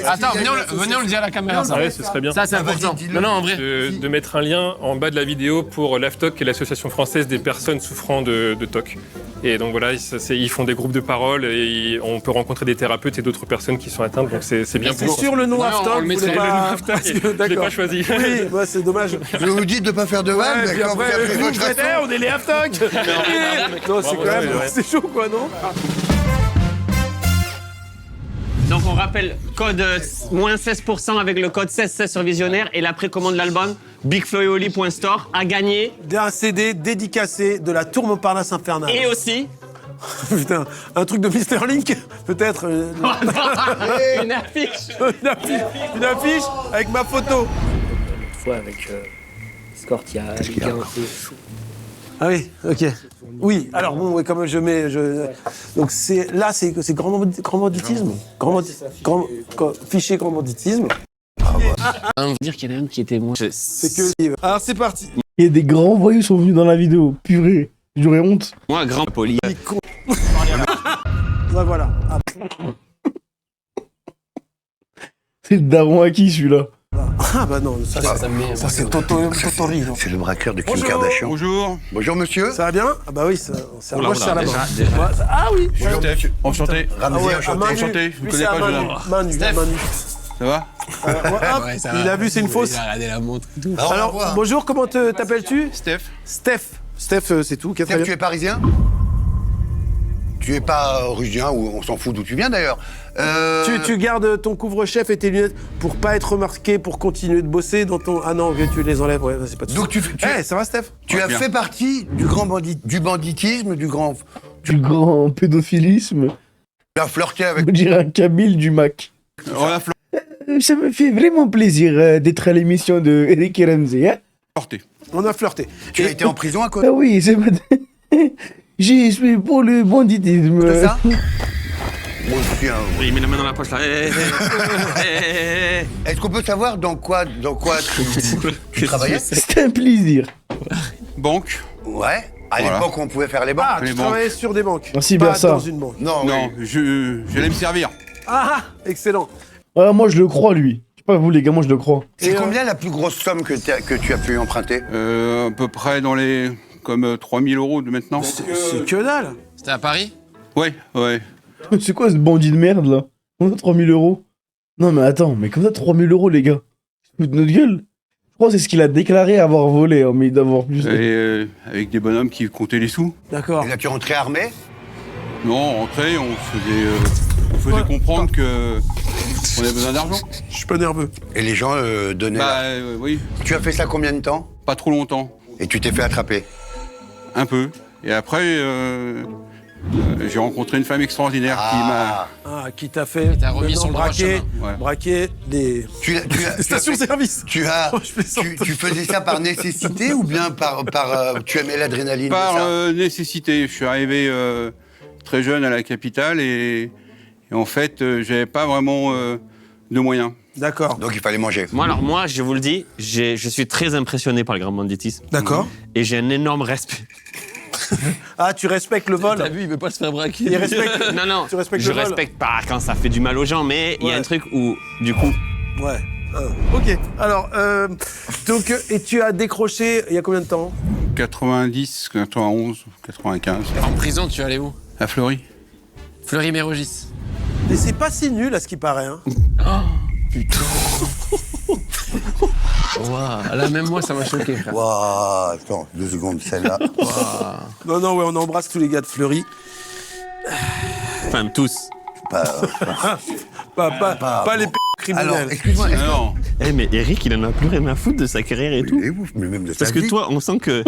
Speaker 5: Attends, venez on le dire à la caméra, ça.
Speaker 8: Ouais, ce serait bien.
Speaker 5: Ça, c'est
Speaker 3: vas-y,
Speaker 5: important.
Speaker 3: dis-le.
Speaker 5: Non, non, en vrai.
Speaker 8: De mettre un lien en bas de la vidéo pour l'AFTOC, qui est l'association française des personnes souffrant de TOC. Et donc voilà, ils font des groupes de parole et on peut rencontrer des thérapeutes et d'autres personnes qui sont atteintes, donc c'est bien
Speaker 2: C'est
Speaker 8: pour
Speaker 2: sûr le nom
Speaker 5: Ouais,
Speaker 2: After,
Speaker 5: on le mettrait.
Speaker 2: parce que
Speaker 8: Je l'ai
Speaker 2: d'accord.
Speaker 8: pas choisi.
Speaker 2: Oui, bah, c'est dommage.
Speaker 3: Je vous dis de ne pas faire de vannes,
Speaker 2: Ouais,
Speaker 3: mais
Speaker 2: puis
Speaker 3: quand vous
Speaker 2: après,
Speaker 3: appelez
Speaker 2: vous
Speaker 3: votre
Speaker 2: faites,
Speaker 3: façon...
Speaker 2: on est les Aftoc. Non, c'est quand même,
Speaker 8: ouais.
Speaker 2: c'est chaud quoi, non?
Speaker 4: Donc on rappelle, code moins 16% avec le code 1616 sur Visionnaire et la précommande de l'album bigfloyoli.store a gagné.
Speaker 2: Un CD dédicacé de la Tour Montparnasse Infernale.
Speaker 4: Et aussi
Speaker 2: Putain, un truc de Mr. Link, peut-être.
Speaker 4: une affiche.
Speaker 2: Une affiche avec ma photo.
Speaker 9: Fois avec Scortia, Ligue 1 et
Speaker 2: Ah oui, ok. Oui, alors bon, ouais, comme je mets. Donc c'est là, c'est grand banditisme. Fichier grand banditisme.
Speaker 5: On va dire qu'il y en a un qui était moins.
Speaker 2: C'est que. Alors c'est parti.
Speaker 1: Et des grands voyous sont venus dans la vidéo. Purée, j'aurais honte.
Speaker 4: Moi, grand poli.
Speaker 2: Ouais, voilà. Ah,
Speaker 1: C'est le daron à qui celui-là?
Speaker 2: ah, bah non, ça c'est Totori. non.
Speaker 3: C'est le braqueur de Kim Kardashian.
Speaker 10: Bonjour.
Speaker 3: Bonjour monsieur.
Speaker 2: Ça va bien? Ah bah oui, moi je serre la main.
Speaker 4: déjà.
Speaker 2: Ah oui.
Speaker 10: Steph, enchanté.
Speaker 3: Ramsey,
Speaker 2: Ah ouais,
Speaker 3: enchanté.
Speaker 2: à main nue.
Speaker 10: Enchanté, je vous
Speaker 2: Lui,
Speaker 10: connais
Speaker 2: c'est à
Speaker 10: pas,
Speaker 2: main
Speaker 10: je-
Speaker 2: nue. Main nue,
Speaker 5: Steph.
Speaker 2: main nue.
Speaker 10: Ça va
Speaker 2: Ouais, hop,
Speaker 5: Ouais, ça va.
Speaker 2: il a vu, c'est une fausse.
Speaker 5: Il a regardé la montre et tout.
Speaker 3: Alors, on va
Speaker 2: Alors,
Speaker 3: voir.
Speaker 2: bonjour, comment t'appelles-tu?
Speaker 10: Steph.
Speaker 2: Steph. Steph, c'est tout. Qu'est-ce
Speaker 3: Steph,
Speaker 2: que
Speaker 3: tu es parisien? Tu es pas originaire, ou on s'en fout d'où tu viens d'ailleurs.
Speaker 2: tu gardes ton couvre-chef et tes lunettes pour pas être remarqué, pour continuer de bosser dans ton... Ah non, tu les enlèves, ouais, c'est pas de
Speaker 3: Donc
Speaker 2: souci. Eh, ça va, Steph?
Speaker 3: tu as
Speaker 10: bien.
Speaker 3: fait partie du du banditisme, du grand...
Speaker 1: Du grand pédophilisme.
Speaker 3: Tu as flirté avec...
Speaker 1: On dirait un Kabyle du Mac.
Speaker 10: On a
Speaker 1: Ça me fait vraiment plaisir d'être à l'émission de Eric et Ramsey. Hein.
Speaker 10: flirté.
Speaker 2: On a flirté.
Speaker 3: Tu as été en prison à cause
Speaker 1: Ah oui, c'est pas... J'ai suis pour le banditisme.
Speaker 3: de ça? Moi, je suis un...
Speaker 4: Il met la main dans la poche là.
Speaker 3: Est-ce qu'on peut savoir dans quoi tu travaillais?
Speaker 1: C'était un plaisir.
Speaker 10: Banque.
Speaker 3: Ouais. À
Speaker 10: Voilà.
Speaker 3: l'époque, on pouvait faire les banques.
Speaker 2: Ah,
Speaker 10: Les
Speaker 2: tu
Speaker 10: banques.
Speaker 2: travaillais sur des banques.
Speaker 1: Merci,
Speaker 2: pas
Speaker 1: Bersa.
Speaker 2: dans une banque.
Speaker 3: Non,
Speaker 10: Non,
Speaker 3: oui.
Speaker 10: j'allais me servir.
Speaker 2: Ah, excellent.
Speaker 1: Ouais, moi, je le crois, lui. Je sais pas vous, les gars, moi, je le crois.
Speaker 3: C'est
Speaker 2: Et,
Speaker 3: combien la plus grosse somme que tu as pu emprunter?
Speaker 10: À peu près dans les... comme 3000 euros de maintenant.
Speaker 2: C'est que dalle.
Speaker 5: C'était à Paris?
Speaker 10: Ouais, ouais.
Speaker 1: C'est quoi ce bandit de merde, là? On a 3000 euros. Non, mais attends, mais comme ça, 3000 euros, les gars. Ils se foutent de notre gueule. Je crois que c'est ce qu'il a déclaré avoir volé, hein, mais d'avoir plus.
Speaker 10: Et avec des bonhommes qui comptaient les sous.
Speaker 2: D'accord.
Speaker 3: Et là, tu es rentré armé?
Speaker 10: Non, on rentrait, on faisait
Speaker 2: Ouais.
Speaker 10: comprendre que on avait besoin d'argent.
Speaker 2: Je suis pas nerveux.
Speaker 3: Et les gens donnaient...
Speaker 10: Bah oui,
Speaker 3: Tu as fait ça combien de temps?
Speaker 10: pas trop longtemps.
Speaker 3: Et tu t'es fait attraper?
Speaker 10: Un peu. Et après, J'ai rencontré une femme extraordinaire
Speaker 2: Qui t'a fait
Speaker 5: t'a remis sur le droit
Speaker 2: braquer,
Speaker 10: chemin. Ouais.
Speaker 2: braquer des stations-service.
Speaker 3: Tu faisais ça par nécessité ou bien tu aimais l'adrénaline de ça
Speaker 10: Par nécessité. Je suis arrivé très jeune à la capitale et en fait, j'avais pas vraiment de moyens.
Speaker 2: D'accord.
Speaker 3: Donc il fallait manger.
Speaker 4: Moi, je vous le dis, je suis très impressionné par le grand banditisme.
Speaker 2: D'accord.
Speaker 4: Et j'ai un énorme respect.
Speaker 2: Ah, tu respectes le vol.
Speaker 5: T'as vu, il veut pas se faire braquer.
Speaker 2: Il respecte.
Speaker 4: Non,
Speaker 2: Tu respectes
Speaker 4: je
Speaker 2: le vol.
Speaker 4: respecte pas quand ça fait du mal aux gens, mais il y a
Speaker 2: Ouais.
Speaker 4: un truc où, du coup,
Speaker 2: Ouais. Ok. Alors, donc, et tu as décroché il y a combien de temps?
Speaker 10: 90, 91, 95.
Speaker 5: En prison, tu es allé où?
Speaker 10: À Fleury.
Speaker 5: Fleury-Mérogis.
Speaker 2: Et c'est pas si nul à ce qui paraît. Hein.
Speaker 5: Waouh, là, même moi, ça m'a choqué, frère.
Speaker 3: Waouh, attends, 2 secondes, celle-là.
Speaker 2: Non, ouais, on embrasse tous les gars de Fleury.
Speaker 4: enfin tous.
Speaker 2: Pas les criminels.
Speaker 3: Alors, excuse-moi,
Speaker 10: Non.
Speaker 4: Eh mais Eric, il en a plus rien à foutre de sa carrière et tout.
Speaker 3: mais même de
Speaker 4: Parce
Speaker 3: sa
Speaker 4: que
Speaker 3: vie.
Speaker 4: toi, on sent que,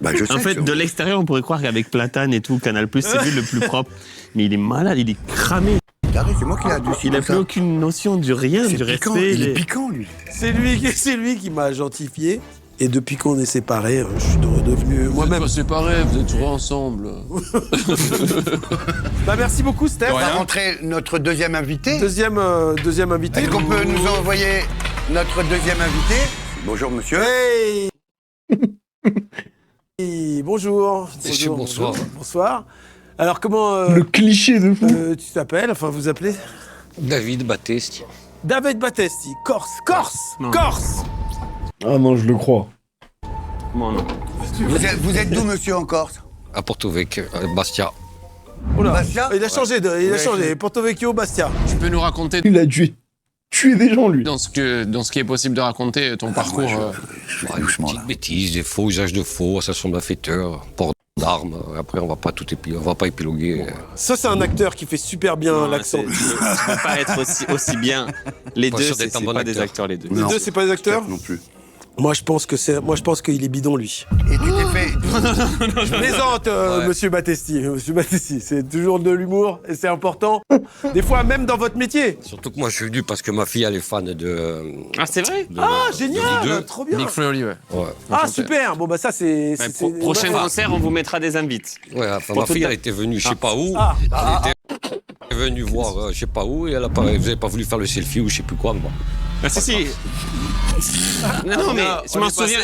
Speaker 3: Bah, je sais,
Speaker 4: en fait,
Speaker 3: tu vois.
Speaker 4: de l'extérieur, on pourrait croire qu'avec Platane et tout, Canal+, c'est lui le plus propre. Mais il est malade, il est cramé.
Speaker 3: Arrête, c'est moi qui l'ai adouci
Speaker 4: Il a
Speaker 3: comme
Speaker 4: plus
Speaker 3: ça.
Speaker 4: aucune notion du rien,
Speaker 3: C'est
Speaker 4: du
Speaker 3: piquant,
Speaker 4: respect.
Speaker 3: il est piquant, lui.
Speaker 2: C'est lui qui m'a gentifié. Et depuis qu'on est séparés, je suis redevenu
Speaker 5: Vous
Speaker 2: moi-même.
Speaker 5: êtes pas séparés, vous êtes toujours ensemble.
Speaker 2: Bah, merci beaucoup, Steph.
Speaker 3: On va rentrer notre deuxième invité.
Speaker 2: Deuxième invité.
Speaker 3: Est-ce qu'on peut nous envoyer notre deuxième invité? Bonjour, monsieur.
Speaker 2: Hey Hey, bonjour.
Speaker 7: Monsieur, bonsoir.
Speaker 2: Bonsoir. Alors, comment
Speaker 1: Le cliché de fou.
Speaker 2: tu t'appelles? Enfin, vous appelez?
Speaker 7: David Battesti.
Speaker 2: David Battesti, Corse.
Speaker 4: Non.
Speaker 2: Corse.
Speaker 1: Ah non, je le crois.
Speaker 4: Bon, non.
Speaker 3: Vous êtes d'où, monsieur, en Corse?
Speaker 7: À Porto Vecchio, Bastia.
Speaker 2: Oula.
Speaker 3: Bastia
Speaker 2: Il a changé, il a changé. Porto Vecchio, Bastia.
Speaker 5: Tu peux nous raconter,
Speaker 1: Il a tué des gens, lui.
Speaker 5: dans ce qui est possible de raconter, ton parcours
Speaker 3: Doucement, là.
Speaker 7: Petites bêtises, des faux usages de faux, association de malfaiteurs, port d'armes. Après, on va pas tout on va pas épiloguer.
Speaker 2: Ça, c'est un acteur qui fait super bien
Speaker 4: Non,
Speaker 2: l'accent.
Speaker 4: Tu peux pas être aussi bien. Les
Speaker 7: Pas
Speaker 4: deux,
Speaker 7: sûr
Speaker 4: c'est
Speaker 7: d'être un
Speaker 4: c'est
Speaker 7: bon
Speaker 4: pas des
Speaker 7: acteur.
Speaker 4: acteurs, les deux.
Speaker 2: Les deux, c'est pas des acteurs?
Speaker 3: Non plus.
Speaker 2: Moi, je pense qu'il est bidon, lui.
Speaker 3: Et tu t'es fait...
Speaker 2: Je plaisante,
Speaker 7: Ouais.
Speaker 2: monsieur Battesti. Monsieur Battesti, c'est toujours de l'humour et c'est important. Des fois, même dans votre métier.
Speaker 7: Surtout que moi, je suis venu parce que ma fille, elle est fan de...
Speaker 4: Ah, c'est vrai
Speaker 7: de-
Speaker 2: Ah,
Speaker 7: de
Speaker 2: génial,
Speaker 7: vous deux.
Speaker 2: trop bien.
Speaker 5: Nick Fleury, ouais.
Speaker 7: Ouais.
Speaker 2: Ah, super. Bon, bah ça, c'est...
Speaker 4: Ouais,
Speaker 2: c'est-
Speaker 4: prochain
Speaker 2: Ah,
Speaker 4: concert, on vous mettra des invites.
Speaker 7: Ouais, enfin,
Speaker 4: Pour
Speaker 7: ma
Speaker 4: toute
Speaker 7: fille,
Speaker 4: la-
Speaker 7: elle était venue, je sais pas où.
Speaker 2: Ah,
Speaker 7: Elle était venue voir, je sais pas où, et elle a pas, vous avez pas voulu faire le selfie ou je sais plus quoi, moi.
Speaker 4: Ah, si. Non, mais je m'en souviens.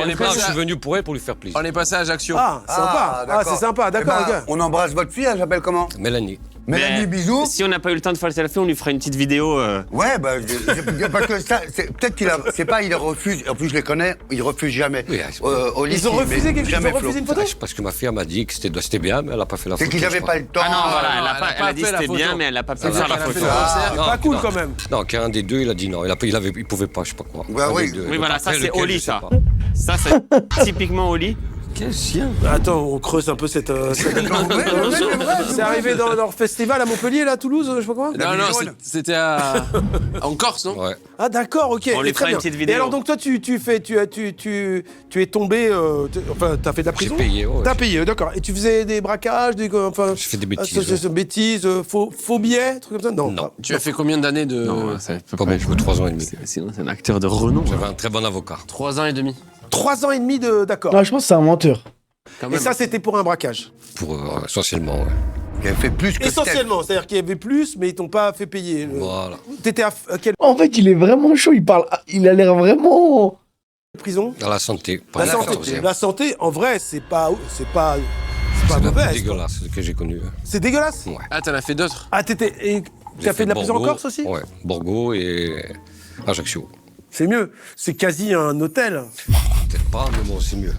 Speaker 5: on est
Speaker 7: Là,
Speaker 5: passé
Speaker 7: je
Speaker 5: à-
Speaker 7: suis venu pour elle pour lui faire plaisir.
Speaker 5: On est passé à Ajaccio.
Speaker 2: Ah, sympa. Ah, c'est sympa, d'accord,
Speaker 3: Eh ben,
Speaker 2: ok.
Speaker 3: on embrasse votre fille, elle s'appelle comment?
Speaker 7: Mélanie.
Speaker 3: Mélanie,
Speaker 4: Mais
Speaker 3: bisous.
Speaker 4: Si on n'a pas eu le temps de faire le selfie, on lui fera une petite vidéo.
Speaker 3: Ouais, bah, parce que ça, peut-être qu'il a, c'est pas, il refuse, en plus je les connais, il refuse jamais.
Speaker 7: Oui,
Speaker 3: Au lycée,
Speaker 2: Ils ont refusé
Speaker 3: mais
Speaker 2: quelque chose, ils
Speaker 3: jamais
Speaker 2: ont refusé
Speaker 3: Flo.
Speaker 2: une photo?
Speaker 7: Parce que ma fille, elle m'a dit que c'était bien, mais elle a pas fait la
Speaker 3: C'est
Speaker 7: photo.
Speaker 3: qu'ils
Speaker 7: je
Speaker 3: n'avaient
Speaker 7: crois.
Speaker 3: pas le temps.
Speaker 4: Ah non, voilà,
Speaker 5: non,
Speaker 4: elle a dit
Speaker 5: fait la
Speaker 4: c'était bien,
Speaker 5: photo.
Speaker 4: mais elle a pas pu
Speaker 5: Elle a
Speaker 4: faire la
Speaker 5: fait
Speaker 4: photo.
Speaker 5: le concert.
Speaker 7: Non,
Speaker 2: Pas cool,
Speaker 7: non.
Speaker 2: quand même.
Speaker 7: Non, qu'un des deux, il a dit non. Il pouvait pas, je sais pas quoi.
Speaker 3: Ouais,
Speaker 7: Un
Speaker 3: oui.
Speaker 7: des deux.
Speaker 4: Oui, voilà, ça
Speaker 7: Après,
Speaker 4: c'est
Speaker 7: lequel,
Speaker 4: Oli,
Speaker 7: je sais
Speaker 4: ça.
Speaker 7: pas.
Speaker 4: Ça, c'est typiquement Oli.
Speaker 7: Quel chien.
Speaker 2: Attends, on creuse un peu cette... C'est arrivé dans leur festival à Montpellier, là, à Toulouse, je sais pas quoi.
Speaker 5: Non, c'était en Corse, non?
Speaker 7: Ouais.
Speaker 2: Ah, d'accord, ok.
Speaker 4: On lui
Speaker 2: très
Speaker 4: fera une
Speaker 2: bien.
Speaker 4: petite
Speaker 2: Et
Speaker 4: vidéo.
Speaker 2: alors, donc, toi, tu es tombé... enfin, t'as fait de la
Speaker 7: J'ai
Speaker 2: prison?
Speaker 7: payé, ouais.
Speaker 2: T'as payé, d'accord. Et tu faisais des braquages, enfin...
Speaker 7: J'ai fait des bêtises.
Speaker 2: associations de bêtises, faux billets, trucs comme ça? Non.
Speaker 7: Non.
Speaker 5: Tu as fait combien d'années de...
Speaker 4: Non, ça peut
Speaker 7: Pas beaucoup, 3 ans et demi.
Speaker 4: Sinon, c'est un acteur de renom.
Speaker 7: J'avais un très bon avocat.
Speaker 5: 3 ans et demi.
Speaker 2: 3 ans et demi d'accord.
Speaker 1: Ah, je pense que c'est un menteur.
Speaker 5: Quand
Speaker 2: Et
Speaker 5: même.
Speaker 2: ça, c'était pour un braquage.
Speaker 7: Pour, essentiellement, ouais.
Speaker 3: Il a fait plus que
Speaker 2: Essentiellement, c'est-à-dire qu'il y avait plus, mais ils t'ont pas fait payer.
Speaker 7: Voilà.
Speaker 2: T'étais à quelle
Speaker 1: En fait, il est vraiment chaud. Il a l'air vraiment.
Speaker 2: prison?
Speaker 7: Dans la santé. Pas
Speaker 2: La
Speaker 7: la
Speaker 2: santé.
Speaker 7: 14e.
Speaker 2: La santé, en vrai, c'est pas
Speaker 7: C'est la
Speaker 2: mauvais.
Speaker 7: plus
Speaker 2: quoi.
Speaker 7: dégueulasse que j'ai connue.
Speaker 2: C'est dégueulasse.
Speaker 7: Ouais.
Speaker 5: Ah, t'en as fait d'autres?
Speaker 2: Ah, t'as fait de la prison en
Speaker 7: Borgo,
Speaker 2: Corse aussi?
Speaker 7: Ouais. Borgo et Ajaccio.
Speaker 2: C'est mieux. C'est quasi un hôtel.
Speaker 7: Peut-être pas, mais bon, c'est mieux.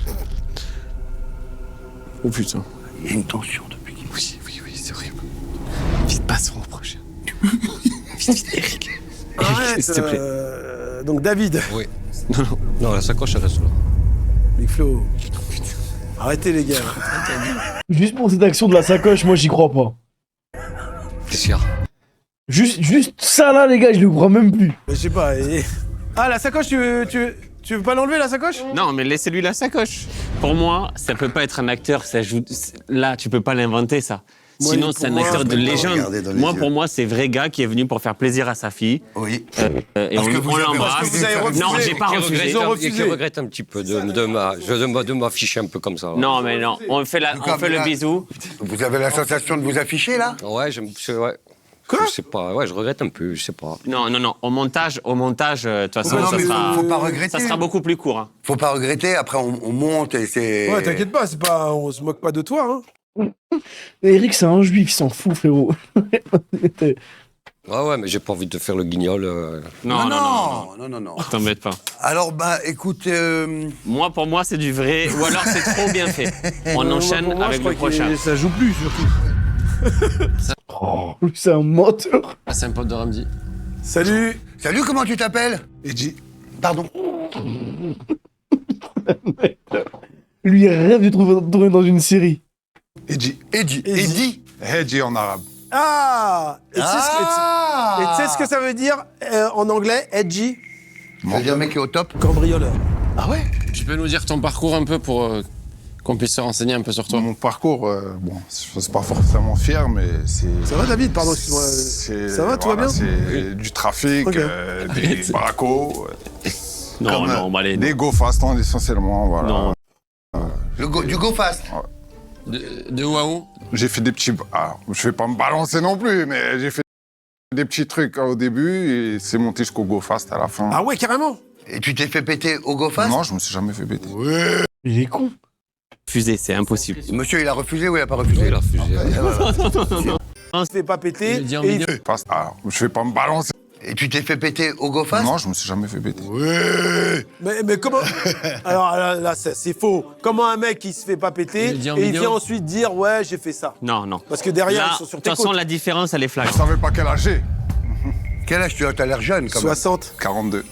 Speaker 5: Oh putain.
Speaker 3: Il y a une tension depuis.
Speaker 5: Oui, c'est horrible. Vite, passons au prochain. Eric.
Speaker 2: Arrête,
Speaker 5: s'il te plaît.
Speaker 2: donc David,
Speaker 7: Oui. Non, la sacoche, elle reste là.
Speaker 2: Big Flo. Arrêtez les gars.
Speaker 1: Juste pour cette action de la sacoche, moi, j'y crois pas.
Speaker 7: Qu'est-ce qu'il y a?
Speaker 1: Juste ça là, les gars, je le crois même plus.
Speaker 2: Je sais pas. Ah, la sacoche, tu veux pas l'enlever la sacoche?
Speaker 4: Non, mais laissez-lui la sacoche. Pour moi, ça peut pas être un acteur. Là, tu peux pas l'inventer, ça. Sinon, c'est un acteur de légende. Moi, pour moi, c'est vrai gars qui est venu pour faire plaisir à sa fille.
Speaker 3: Oui.
Speaker 4: Et on l'embrasse. Non, j'ai pas refusé.
Speaker 7: Et qui regrette un petit peu de m'afficher un peu comme ça. Là.
Speaker 4: Non, mais non. On fait le bisou.
Speaker 3: Vous avez la sensation de vous afficher, là?
Speaker 7: Ouais, ouais. Quoi? Je sais pas, ouais, je regrette un peu, je sais pas.
Speaker 4: Non. Au montage, de toute façon,
Speaker 3: faut pas regretter.
Speaker 4: Ça sera beaucoup plus court. Hein.
Speaker 3: Faut pas regretter, après on monte et c'est...
Speaker 2: Ouais, t'inquiète pas, on se moque pas de toi. Hein.
Speaker 1: Eric, c'est un juif, il s'en fout, frérot.
Speaker 7: Ouais, mais j'ai pas envie de faire le guignol.
Speaker 4: Non. T'embête pas.
Speaker 3: Alors, écoute...
Speaker 4: Pour moi, c'est du vrai, ou alors c'est trop bien fait. On enchaîne avec le prochain.
Speaker 2: Ça joue plus, surtout.
Speaker 1: Oh, lui, c'est un menteur.
Speaker 5: Ah, c'est un pote de Ramdi.
Speaker 2: Salut.
Speaker 3: Salut, comment tu t'appelles?
Speaker 11: Edgy.
Speaker 3: Pardon.
Speaker 1: Lui, il rêve de tourner dans une série.
Speaker 11: Edgy.
Speaker 3: Eddy.
Speaker 11: Edgy en arabe.
Speaker 2: Ah. Et tu sais ce que ça veut dire en anglais, edgy?
Speaker 3: Ça veut dire mec qui est au top.
Speaker 2: Cambrioleur.
Speaker 3: Ah ouais?
Speaker 5: Tu peux nous dire ton parcours un peu pour qu'on puisse se renseigner un peu sur toi?
Speaker 11: Mon parcours, bon, je suis pas forcément fier, mais c'est...
Speaker 2: Ça va, David? Pardon, excuse-moi. Ça va, tout va bien?
Speaker 11: C'est du trafic, des bracos.
Speaker 4: Non, allez.
Speaker 11: Des go fast, essentiellement, voilà.
Speaker 4: Non.
Speaker 3: Du go fast.
Speaker 5: De où à où?
Speaker 11: J'ai fait des petits... Alors, je vais pas me balancer non plus, mais j'ai fait des petits trucs au début et c'est monté jusqu'au go fast à la fin.
Speaker 2: Ah ouais, carrément?
Speaker 3: Et tu t'es fait péter au go fast?
Speaker 11: Non, je me suis jamais fait péter.
Speaker 3: Ouais.
Speaker 1: Il est con.
Speaker 4: Refusé, c'est impossible.
Speaker 3: Monsieur, il a refusé ou il a pas refusé?
Speaker 7: Il a refusé.
Speaker 2: On se fait pas péter.
Speaker 11: Alors, je vais pas me balancer.
Speaker 3: Et tu t'es fait péter au go fast?
Speaker 11: Non, je me suis jamais fait péter.
Speaker 3: Ouais.
Speaker 2: Mais comment? Alors là, c'est faux. Comment un mec qui se fait pas péter et il vient ensuite dire ouais, j'ai fait ça?
Speaker 4: Non.
Speaker 2: Parce que derrière,
Speaker 4: Là,
Speaker 2: ils sont sur
Speaker 4: de
Speaker 2: tes
Speaker 4: toute façon,
Speaker 2: côtes.
Speaker 4: la différence, elle est
Speaker 11: Je
Speaker 4: flagrante.
Speaker 11: savais pas quel âge j'ai.
Speaker 3: Quel âge tu as? T'as l'air jeune quand même.
Speaker 2: 60.
Speaker 11: 42.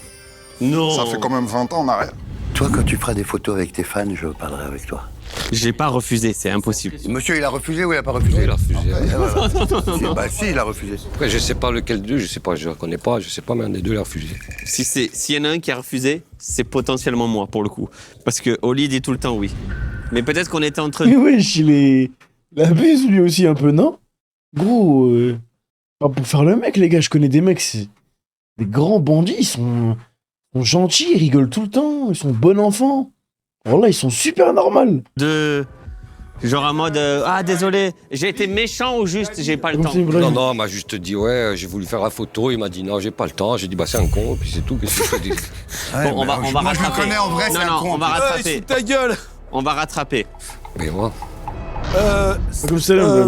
Speaker 4: Non.
Speaker 11: Ça fait quand même 20 ans en arrière.
Speaker 3: Toi, quand tu feras des photos avec tes fans, je parlerai avec toi.
Speaker 4: J'ai pas refusé, c'est impossible.
Speaker 3: Monsieur, il a refusé ou il a pas refusé?
Speaker 7: Il a refusé.
Speaker 3: Bah si, il a refusé.
Speaker 7: Après, je sais pas lequel d'eux, je sais pas, je la connais pas, je sais pas, mais un des deux l'a refusé.
Speaker 4: S'il y en a un qui a refusé, c'est potentiellement moi, pour le coup. Parce que Oli dit tout le temps oui. Mais peut-être qu'on était entre...
Speaker 1: Mais wesh, il abuse lui aussi un peu, non? Gros, pas pour faire le mec, les gars, je connais des mecs, c'est des grands bandits, ils sont gentils, ils rigolent tout le temps, ils sont bons enfants. Alors là, ils sont super normaux.
Speaker 4: Genre en mode ah désolé, j'ai été méchant ou juste j'ai pas le temps.
Speaker 7: Non, il m'a juste dit ouais, j'ai voulu faire la photo, il m'a dit non, j'ai pas le temps, j'ai dit bah c'est un con, puis c'est tout, qu'est-ce que je te dis?
Speaker 4: Bon, on va
Speaker 3: moi,
Speaker 4: rattraper.
Speaker 3: je le connais en vrai, c'est un con.
Speaker 4: On va rattraper.
Speaker 2: Ta gueule.
Speaker 4: On va rattraper.
Speaker 7: Mais moi.
Speaker 1: Comme ça, là,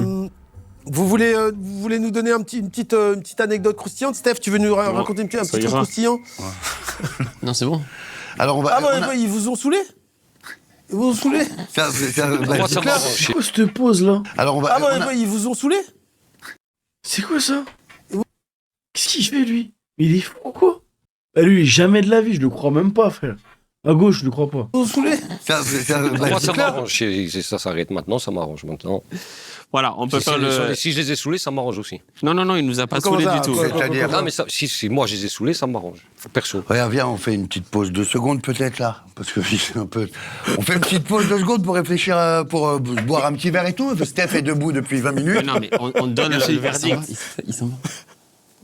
Speaker 2: Vous voulez nous donner une petite anecdote croustillante? Steph, tu veux nous raconter un petit truc croustillant?
Speaker 5: Non, c'est bon.
Speaker 3: Alors on va...
Speaker 2: Ils vous ont saoulé? Ils vous ont saoulé?
Speaker 7: Moi, ça m'a arrangé.
Speaker 1: c'est quoi cette pause là?
Speaker 3: Alors on va...
Speaker 2: Ils vous ont saoulé?
Speaker 1: C'est quoi ça? Qu'est-ce qu'il fait lui? Il est fou ou quoi? Bah lui, jamais de la vie, je le crois même pas, frère. À gauche, je le crois pas.
Speaker 2: Ils vous ont saoulé?
Speaker 7: Moi, ça m'arrange. Si ça s'arrête maintenant, ça m'arrange maintenant.
Speaker 4: Voilà, on peut faire le...
Speaker 7: Si je les ai saoulés, ça m'arrange aussi.
Speaker 4: Non, il nous a pas saoulé du tout.
Speaker 3: C'est-à-dire...
Speaker 7: Non, mais si moi je les ai saoulés, ça m'arrange. Perso.
Speaker 3: Regarde, viens, on fait une petite pause 2 secondes peut-être là. Parce que c'est un peu... On fait une petite pause 2 secondes pour réfléchir, pour boire un petit verre et tout. Steph est debout depuis 20 minutes.
Speaker 4: Non, mais on donne le verdict.
Speaker 5: Il s'en va.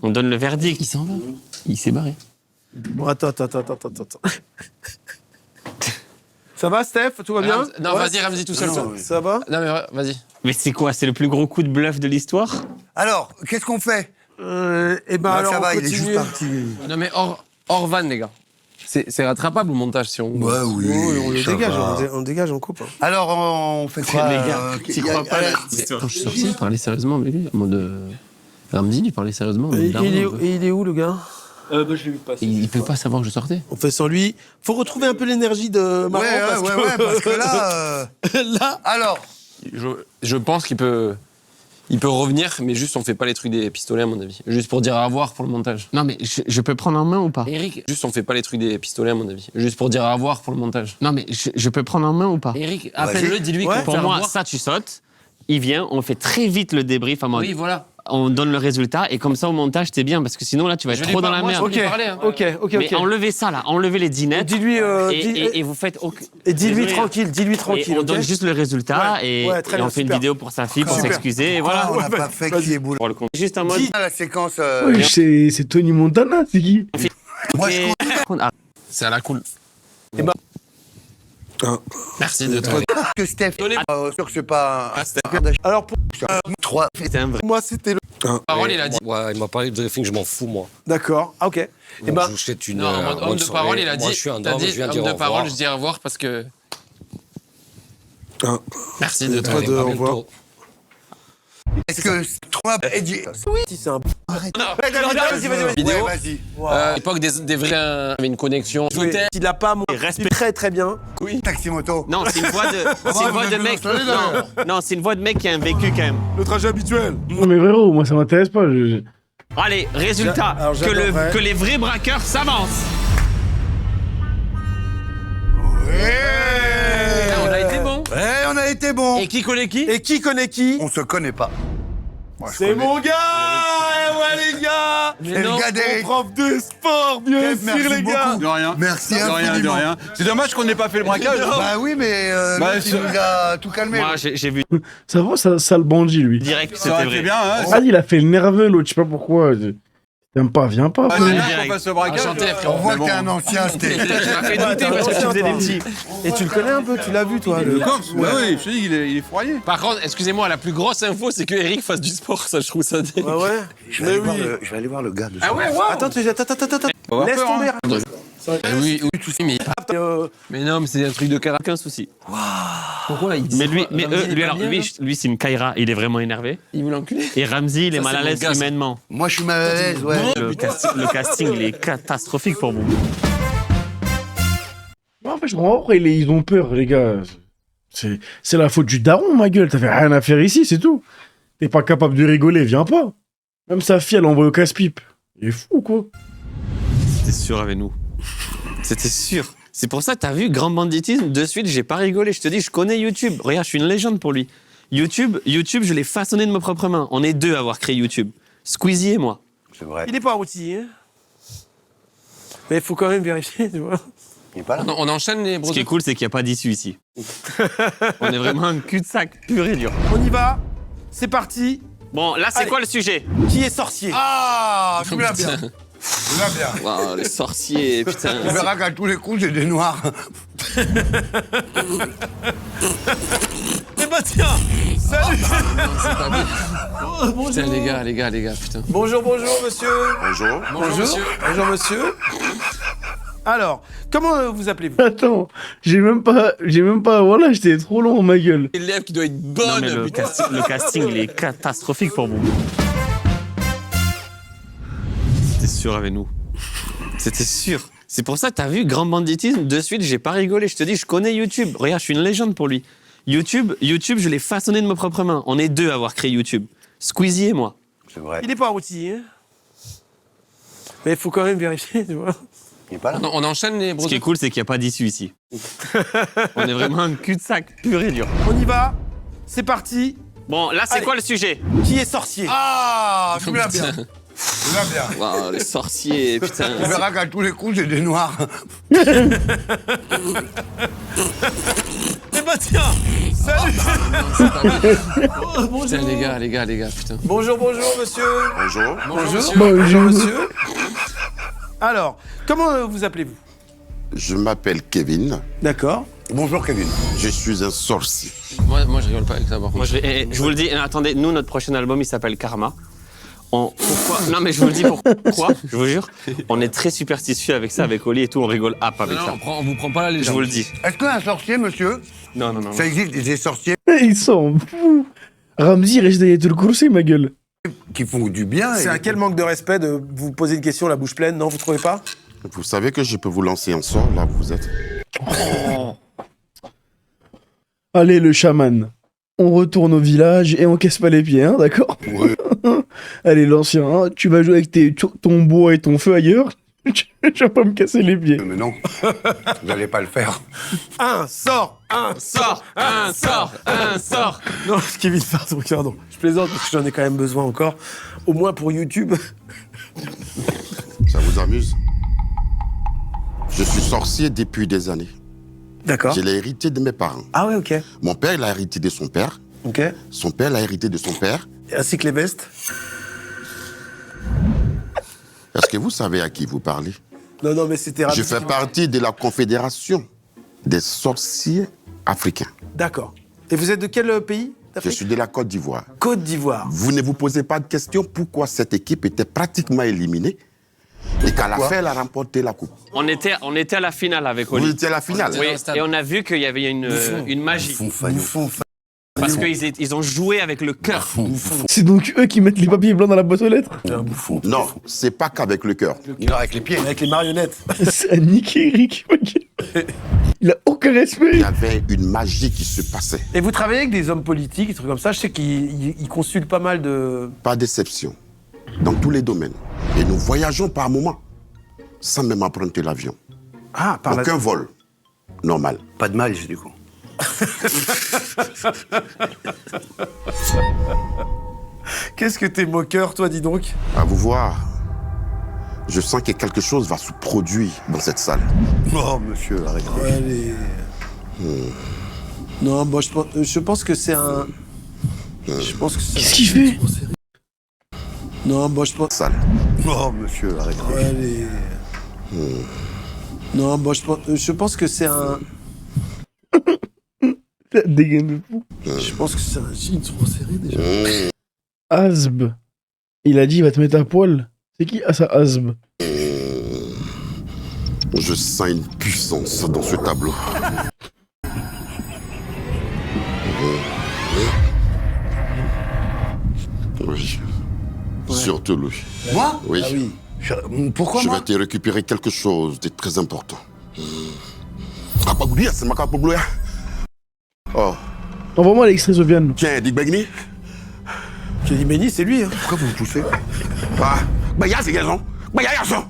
Speaker 4: On donne le verdict.
Speaker 5: Il s'en va. Il s'est barré.
Speaker 2: Bon, attends. Ça va, Steph? Tout va bien?
Speaker 5: Non, vas-y, Ramzi tout seul.
Speaker 2: Ça va?
Speaker 5: Non, mais vas-y.
Speaker 4: Mais c'est quoi? C'est le plus gros coup de bluff de l'histoire?
Speaker 3: Alors, qu'est-ce qu'on fait?
Speaker 2: Eh ben
Speaker 3: Bah,
Speaker 2: alors,
Speaker 3: ça va,
Speaker 2: on
Speaker 3: il est juste
Speaker 2: continue.
Speaker 3: parti.
Speaker 5: Non, mais hors van, les gars. C'est rattrapable au montage si on...
Speaker 3: Ouais, oui,
Speaker 2: On le
Speaker 3: ça
Speaker 2: dégage,
Speaker 3: va.
Speaker 2: on dégage, on coupe.
Speaker 3: Alors, on fait quoi?
Speaker 4: Les gars, t'y crois pas, là, cette histoire.
Speaker 5: Quand je suis sorti, il parlait sérieusement avec lui, en mode... Ramzi, il parlait sérieusement. en mode daron, un peu.
Speaker 2: Et il est où, le gars?
Speaker 9: Je l'ai vu passer.
Speaker 5: Et il peut pas savoir que je sortais.
Speaker 2: On fait sans lui. Faut retrouver un peu l'énergie de Marrant.
Speaker 3: Ouais, parce que là...
Speaker 2: Là...
Speaker 3: Alors,
Speaker 5: Je pense qu'il peut revenir, mais juste on fait pas les trucs des pistolets à mon avis. Juste pour dire au revoir pour le montage.
Speaker 4: Non, mais je peux prendre en main ou pas?
Speaker 5: Eric, juste on fait pas les trucs des pistolets à mon avis. Juste pour dire au revoir pour le montage.
Speaker 4: Non, mais je peux prendre en main ou pas?
Speaker 5: Eric, appelle-le, dis-lui qu'on
Speaker 4: Pour
Speaker 5: fait au
Speaker 4: moi,
Speaker 5: revoir.
Speaker 4: ça, tu sautes. Il vient, on fait très vite le débrief à mode.
Speaker 5: Oui, voilà.
Speaker 4: on donne le résultat et comme ça au montage t'es bien parce que sinon là tu vas être trop dans la merde. Mais enlevez ça là, enlevez les dinettes.
Speaker 2: Dis-lui.
Speaker 4: Et vous faites.
Speaker 2: Et dis-lui tranquille,
Speaker 4: Et on donne juste le résultat et on fait une vidéo pour sa fille pour s'excuser et voilà.
Speaker 3: On n'a pas fait qui est boulot.
Speaker 4: Juste en mode.
Speaker 3: La séquence.
Speaker 1: Oui, c'est Tony Montana, c'est qui?
Speaker 3: Moi, je
Speaker 5: C'est à la cool.
Speaker 2: Eh ben-
Speaker 5: Merci de toi.
Speaker 3: que Steph. Sûr que c'est pas.
Speaker 2: Alors pour
Speaker 3: 3.
Speaker 4: C'est un vrai.
Speaker 2: moi, c'était le.
Speaker 5: Parole, il a dit.
Speaker 7: Ouais, il m'a parlé de drifting, je m'en fous, moi.
Speaker 2: D'accord. Ah, ok. Et
Speaker 7: Donc,
Speaker 2: ben.
Speaker 7: je vous souhaite une
Speaker 5: Non, en mode
Speaker 7: bonne
Speaker 5: homme de
Speaker 7: soirée.
Speaker 5: parole, il a dit.
Speaker 7: Moi, je suis un
Speaker 5: T'as
Speaker 7: homme,
Speaker 5: dit
Speaker 7: je viens
Speaker 5: homme
Speaker 7: dire
Speaker 5: de
Speaker 7: au
Speaker 5: parole,
Speaker 7: revoir.
Speaker 5: je dis au revoir parce que. Merci de toi.
Speaker 7: Allez, à bientôt.
Speaker 3: Est-ce que 3 Edgy.
Speaker 2: Oui, si c'est un.
Speaker 3: Vas-y.
Speaker 5: Vidéo.
Speaker 3: Ouais, vas-y.
Speaker 5: À l'époque des vrais. Il y avait une connexion.
Speaker 2: Il a pas mon respect très très bien.
Speaker 3: Taxi moto.
Speaker 4: Non, c'est une voix de. C'est une voix de mec. Non, c'est une voix de mec qui a un vécu quand même.
Speaker 2: Le trajet habituel.
Speaker 1: Non mais frérot, moi ça m'intéresse pas.
Speaker 4: Allez, résultat,
Speaker 2: Alors, j'adorerais.
Speaker 4: que les vrais braqueurs s'avancent. On a été bon.
Speaker 3: Ouais, on a été bon.
Speaker 4: Et qui connaît qui?
Speaker 2: Et qui connaît qui?
Speaker 3: On se connaît pas. Moi, je
Speaker 2: C'est
Speaker 3: connais.
Speaker 2: mon gars. Ouais les gars.
Speaker 3: C'est le gars d'Eric.
Speaker 2: Prof de sport, bien
Speaker 3: Kev,
Speaker 2: sûr
Speaker 3: merci
Speaker 2: les gars.
Speaker 3: beaucoup.
Speaker 10: De rien.
Speaker 3: Merci
Speaker 10: De rien, de
Speaker 3: infiniment.
Speaker 10: rien. C'est dommage qu'on n'ait pas fait le braquage.
Speaker 3: Bah oui, mais
Speaker 10: Bah,
Speaker 3: l'autre, il nous a tout calmé.
Speaker 4: Moi, j'ai vu
Speaker 1: Ça va, ça le bandit lui.
Speaker 4: direct que
Speaker 10: Ça
Speaker 4: c'était
Speaker 10: aurait été
Speaker 4: vrai.
Speaker 10: bien, hein.
Speaker 1: Ah, il a fait le nerveux l'autre, je sais pas pourquoi. Viens pas, viens pas.
Speaker 10: Ah,
Speaker 1: frère.
Speaker 10: c'est bien qu'on fasse le braquage.
Speaker 5: Enchanté,
Speaker 3: On
Speaker 5: frérot.
Speaker 3: voit
Speaker 10: Mais
Speaker 3: que t'es
Speaker 10: bon.
Speaker 3: un ancien, c'était.
Speaker 4: Tu m'as fait douter parce que tu faisais des petits.
Speaker 2: Et tu le connais un peu, tu l'as vu toi
Speaker 10: Le Corse, bah oui, je te dis, il est fourrié.
Speaker 5: Par contre, excusez-moi, la plus grosse info, c'est que Eric fasse du sport. Ça, je trouve ça dingue.
Speaker 2: Ouais ouais.
Speaker 3: Je vais aller voir le gars de
Speaker 5: Ah ouais, wow.
Speaker 2: Attends, attends.
Speaker 10: On va
Speaker 2: Laisse
Speaker 10: avoir peur,
Speaker 2: tomber.
Speaker 5: Oui, tout ça, mais. Mais non, mais c'est un truc de caractère.
Speaker 4: Aucun souci.
Speaker 5: Pourquoi il dit
Speaker 4: Mais
Speaker 5: ça
Speaker 4: lui,
Speaker 5: Ramzi, il est pas bien, là
Speaker 4: lui c'est une Kaira, il est vraiment énervé.
Speaker 5: Il veut l'enculer.
Speaker 4: Et Ramzi, il est
Speaker 5: Ça,
Speaker 4: mal à
Speaker 5: c'est
Speaker 4: l'aise
Speaker 5: mon gars, ça.
Speaker 4: humainement.
Speaker 3: Moi, je suis mal à l'aise, ouais.
Speaker 4: Le casting, il est catastrophique pour vous.
Speaker 1: En fait, je comprends pas pourquoi ils ont peur, les gars. C'est la faute du daron, ma gueule. T'as fait rien à faire ici, c'est tout. T'es pas capable de rigoler, viens pas. Même sa fille, elle envoie au casse-pipe. Il est fou, quoi.
Speaker 4: C'était sûr avec nous. C'était sûr. C'est pour ça que t'as vu Grand Banditisme, de suite, j'ai pas rigolé. Je te dis, je connais YouTube. Regarde, je suis une légende pour lui. YouTube, je l'ai façonné de mes propres mains. On est deux à avoir créé YouTube. Squeezie et moi.
Speaker 3: C'est vrai.
Speaker 2: Il est pas outillé. Hein. Mais il faut quand même vérifier, tu vois.
Speaker 3: Il est pas là.
Speaker 5: On enchaîne les
Speaker 4: Ce qui
Speaker 5: bros.
Speaker 4: est cool, c'est qu'il n'y a pas d'issue ici. On est vraiment un cul-de-sac pur et dur.
Speaker 2: On y va. C'est parti.
Speaker 4: Bon, là, c'est
Speaker 2: Allez.
Speaker 4: quoi le sujet?
Speaker 2: Qui est sorcier?
Speaker 3: Ah, tu l'as bien. Tu l'as bien.
Speaker 4: Wow, les sorciers, putain.
Speaker 3: On verra qu'à tous les coups, j'ai des noirs.
Speaker 2: Eh bah tiens. Salut.
Speaker 5: Putain, les gars, putain.
Speaker 2: Bonjour monsieur.
Speaker 3: Bonjour.
Speaker 2: Bonjour monsieur. Alors, comment vous appelez-vous?
Speaker 1: Attends, j'ai même pas. Voilà, j'étais trop long, ma gueule.
Speaker 5: L'élève qui doit être
Speaker 4: Non,
Speaker 5: bonne.
Speaker 4: mais le casting, il est catastrophique pour vous. C'était sûr avec nous. C'était sûr. C'est pour ça que t'as vu Grand Banditisme, de suite, j'ai pas rigolé. Je te dis, je connais YouTube. Regarde, je suis une légende pour lui. YouTube, je l'ai façonné de mes propres mains. On est deux à avoir créé YouTube. Squeezie et moi.
Speaker 3: C'est vrai.
Speaker 2: Il est pas outillé. Hein. Mais il faut quand même vérifier, tu vois.
Speaker 3: Il est pas là.
Speaker 5: On enchaîne les bros.
Speaker 4: Ce qui est cool, c'est qu'il n'y a pas d'issue ici. On est vraiment un cul-de-sac pur et dur.
Speaker 2: On y va. C'est parti.
Speaker 4: Bon, là, c'est
Speaker 2: Allez.
Speaker 4: quoi le sujet?
Speaker 2: Qui est sorcier?
Speaker 3: Ah, tu l'as bien.
Speaker 5: Putain.
Speaker 3: Tu l'as bien.
Speaker 4: Wow, les sorciers, putain.
Speaker 3: On verra qu'à tous les coups, j'ai des noirs.
Speaker 2: Eh bah tiens. Salut.
Speaker 5: Putain, les gars, putain.
Speaker 2: Bonjour monsieur.
Speaker 3: Bonjour.
Speaker 2: Bonjour monsieur. Alors, comment vous appelez-vous?
Speaker 12: Je m'appelle Kevin.
Speaker 2: D'accord.
Speaker 3: Bonjour, Kevin.
Speaker 12: Je suis un sorcier.
Speaker 5: Moi, je rigole pas avec ça, par contre.
Speaker 4: Moi, je vous le dis, attendez, nous, notre prochain album, il s'appelle Karma. Pourquoi? Non, mais je vous le dis pourquoi, je vous jure. On est très superstitieux avec ça, avec Oli et tout, on rigole avec ça.
Speaker 5: On vous prend pas la légende.
Speaker 4: Je vous le dis.
Speaker 3: Est-ce qu'un sorcier, monsieur?
Speaker 4: Non.
Speaker 3: Ça existe, des sorciers
Speaker 1: Ils sont fous. Ramzi reste derrière tout le coursier, ma gueule.
Speaker 3: qui font du bien.
Speaker 2: C'est
Speaker 3: et-
Speaker 2: à quel manque de respect de vous poser une question la bouche pleine, non, vous trouvez pas?
Speaker 12: Vous savez que je peux vous lancer un sort, là où vous êtes.
Speaker 1: Allez, le chaman. On retourne au village et on casse pas les pieds, hein, d'accord?
Speaker 12: Ouais.
Speaker 1: Allez, l'ancien, hein, tu vas jouer avec ton bois et ton feu ailleurs. Je vais pas me casser les pieds.
Speaker 3: Mais non, vous n'allez pas le faire.
Speaker 2: Un sort. Non, Kevin, pardon. Je plaisante parce que j'en ai quand même besoin encore. Au moins pour YouTube.
Speaker 12: Ça vous amuse? Je suis sorcier depuis des années.
Speaker 2: D'accord.
Speaker 12: Je l'ai hérité de mes parents.
Speaker 2: Ah ouais, ok.
Speaker 12: Mon père l'a hérité de son père.
Speaker 2: Ok.
Speaker 12: Son père l'a hérité de son père.
Speaker 2: Ainsi que les vestes.
Speaker 12: Est-ce que vous savez à qui vous parlez?
Speaker 2: Non, mais c'était
Speaker 12: Je fais partie de la Confédération des sorciers africains.
Speaker 2: D'accord. Et vous êtes de quel pays
Speaker 12: Je
Speaker 2: d'Afrique?
Speaker 12: suis de la Côte d'Ivoire.
Speaker 2: Côte d'Ivoire.
Speaker 12: Vous ne vous posez pas de question pourquoi cette équipe était pratiquement éliminée et qu'à la fin, elle a remporté la coupe.
Speaker 4: On était à la finale avec Oli.
Speaker 12: Vous étiez à la finale?
Speaker 4: Oui, et on a vu qu'il y avait une magie. Parce qu'ils ont joué avec le cœur.
Speaker 1: C'est donc eux qui mettent les papiers blancs dans la boîte aux lettres?
Speaker 12: Non, c'est pas qu'avec le cœur.
Speaker 3: Non, avec les pieds.
Speaker 2: Avec les marionnettes.
Speaker 1: C'est à niquer Eric. Il a aucun
Speaker 12: Il
Speaker 1: respect.
Speaker 12: y avait une magie qui se passait.
Speaker 2: Et vous travaillez avec des hommes politiques, des trucs comme ça. Je sais qu'ils consultent pas mal de...
Speaker 12: Pas d'exception. Dans tous les domaines. Et nous voyageons par moments sans même emprunter l'avion.
Speaker 2: Ah, par
Speaker 12: Aucun vol. Normal.
Speaker 3: Pas de mal, du coup.
Speaker 2: Qu'est-ce que t'es moqueur, toi, dis donc.
Speaker 12: À vous voir, je sens que quelque chose va se produire dans cette salle.
Speaker 3: Oh, monsieur, arrêtez.
Speaker 2: Allez. Non, moi, je pense que c'est un... Je pense que c'est...
Speaker 1: Qu'est-ce qu'il fait?
Speaker 2: Non, moi, je pense...
Speaker 12: Salle.
Speaker 3: Oh, monsieur, arrêtez.
Speaker 2: Allez. Non, moi, je pense que c'est un...
Speaker 1: Dégaine de fou.
Speaker 2: Je pense que c'est un jean trop serré, déjà.
Speaker 1: Asb. Il a dit, il va te mettre à poil. C'est qui? Ah, ça, Asb.
Speaker 12: Je sens une puissance dans ce tableau. Oui. Surtout lui.
Speaker 3: Moi?
Speaker 12: Oui.
Speaker 2: Ah oui.
Speaker 3: Pourquoi
Speaker 12: Je
Speaker 3: moi?
Speaker 12: vais te récupérer quelque chose de très important. Ah, pas oublier, c'est ma carte pour bleu. Oh.
Speaker 1: Envoie-moi l'extrait, Sofiane.
Speaker 12: Tiens, Dick Begni.
Speaker 2: J'ai dit Benny, c'est lui. Hein.
Speaker 3: Pourquoi vous me poussez?
Speaker 12: Ah, bah, y'a, c'est garçon. Bah, y'a, garçon.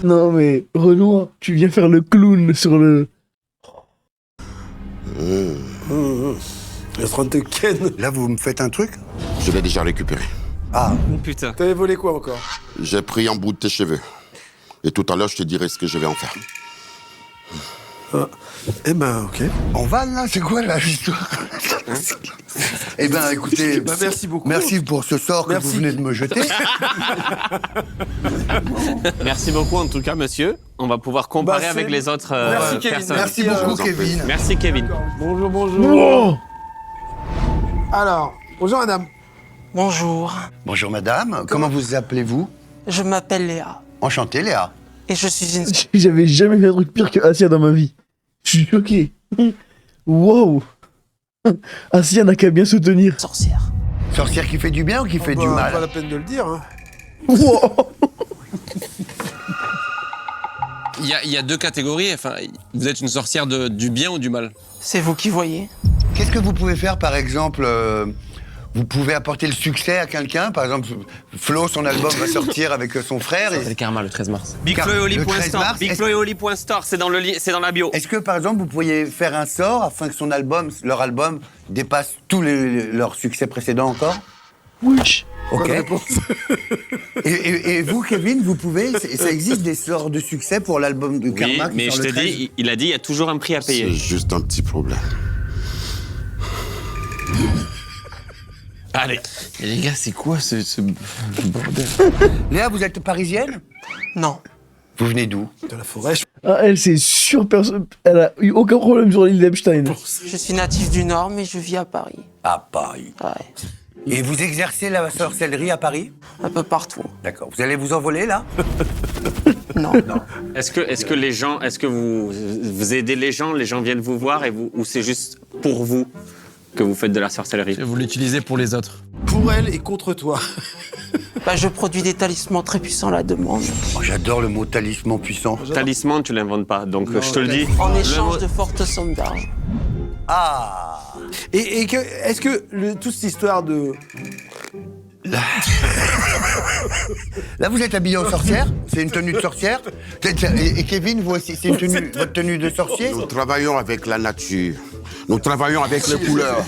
Speaker 1: Non, mais Renoir, tu viens faire le clown sur le...
Speaker 2: Il est en train de te ken.
Speaker 3: Là, vous me faites un truc?
Speaker 12: Je l'ai déjà récupéré.
Speaker 3: Ah,
Speaker 4: Putain.
Speaker 2: T'avais volé quoi encore?
Speaker 12: J'ai pris un bout de tes cheveux. Et tout à l'heure, je te dirai ce que je vais en faire.
Speaker 2: Eh ben, ok.
Speaker 3: on va là, c'est quoi là l'histoire? Eh ben, écoutez,
Speaker 2: Bah, merci beaucoup.
Speaker 3: merci pour ce sort que
Speaker 2: Merci.
Speaker 3: vous venez de me jeter.
Speaker 4: Merci beaucoup en tout cas, monsieur. On va pouvoir comparer
Speaker 2: Bah,
Speaker 4: avec les autres
Speaker 2: Merci, Kevin.
Speaker 4: personnes.
Speaker 3: Merci beaucoup, Kevin.
Speaker 4: Merci Kevin.
Speaker 2: Bonjour, bonjour.
Speaker 1: Wow.
Speaker 2: Alors, bonjour madame.
Speaker 13: Bonjour,
Speaker 3: Bonjour madame, comment vous appelez-vous?
Speaker 13: je m'appelle Léa
Speaker 3: Enchanté, Léa.
Speaker 13: et je suis une
Speaker 1: J'avais jamais fait un truc pire que Asia dans ma vie. Je suis choqué. Wow. Asia n'a qu'à bien se tenir.
Speaker 13: sorcière.
Speaker 3: Sorcière qui fait du bien ou qui fait du
Speaker 2: Pas
Speaker 3: mal?
Speaker 2: la peine de le dire. Hein.
Speaker 1: Wow.
Speaker 5: Il y a deux catégories. Enfin, vous êtes une sorcière du bien ou du mal?
Speaker 13: C'est vous qui voyez.
Speaker 3: Qu'est-ce que vous pouvez faire, par exemple vous pouvez apporter le succès à quelqu'un? Par exemple, Flo, son album va sortir avec son frère.
Speaker 4: C'est le karma le 13 mars.
Speaker 3: Le 13
Speaker 4: BigFloEoli.store.
Speaker 3: mars,
Speaker 4: BigFloEoli.store, c'est dans la bio.
Speaker 3: Est-ce que, par exemple, vous pourriez faire un sort afin que leur album dépasse tous leurs succès précédents encore?
Speaker 1: Wesh.
Speaker 3: Ok. Et vous, Kevin, vous pouvez... Ça existe des sorts de succès pour l'album de
Speaker 4: Oui,
Speaker 3: Karma qui
Speaker 4: mais
Speaker 3: sort
Speaker 4: je
Speaker 3: le
Speaker 4: te
Speaker 3: 13?
Speaker 4: dis, il a dit, il y a toujours un prix à
Speaker 12: C'est
Speaker 4: payer.
Speaker 12: juste un petit problème.
Speaker 4: Allez.
Speaker 5: Mais les gars, c'est quoi ce bordel?
Speaker 3: Léa, vous êtes parisienne?
Speaker 13: Non,
Speaker 3: Vous venez d'où?
Speaker 2: De la forêt.
Speaker 1: Ah, elle, c'est sûr, elle a eu aucun problème sur l'île d'Epstein.
Speaker 13: je suis natif du Nord, mais je vis à Paris.
Speaker 3: À Paris.
Speaker 13: Ouais,
Speaker 3: Et vous exercez la sorcellerie à Paris?
Speaker 13: un peu partout.
Speaker 3: D'accord. Vous allez vous envoler, là?
Speaker 13: Non.
Speaker 4: Est-ce que les gens, est-ce que vous aidez les gens viennent vous voir ou c'est juste pour vous que vous faites de la sorcellerie?
Speaker 5: Vous l'utilisez pour les autres.
Speaker 2: Pour elle et contre toi.
Speaker 13: Bah, je produis des talismans très puissants à la demande.
Speaker 3: Oh, j'adore le mot talisman puissant.
Speaker 4: Talisman, tu l'inventes pas, donc je te le dis.
Speaker 13: En échange de fortes sommes d'argent.
Speaker 3: Ah!
Speaker 2: Et est-ce que toute cette histoire de
Speaker 3: Là, vous êtes habillé en sorcière. C'est une tenue de sorcière. Et Kevin, vous aussi, c'est votre tenue de sorcier.
Speaker 12: Nous travaillons avec la nature. Nous travaillons avec les couleurs.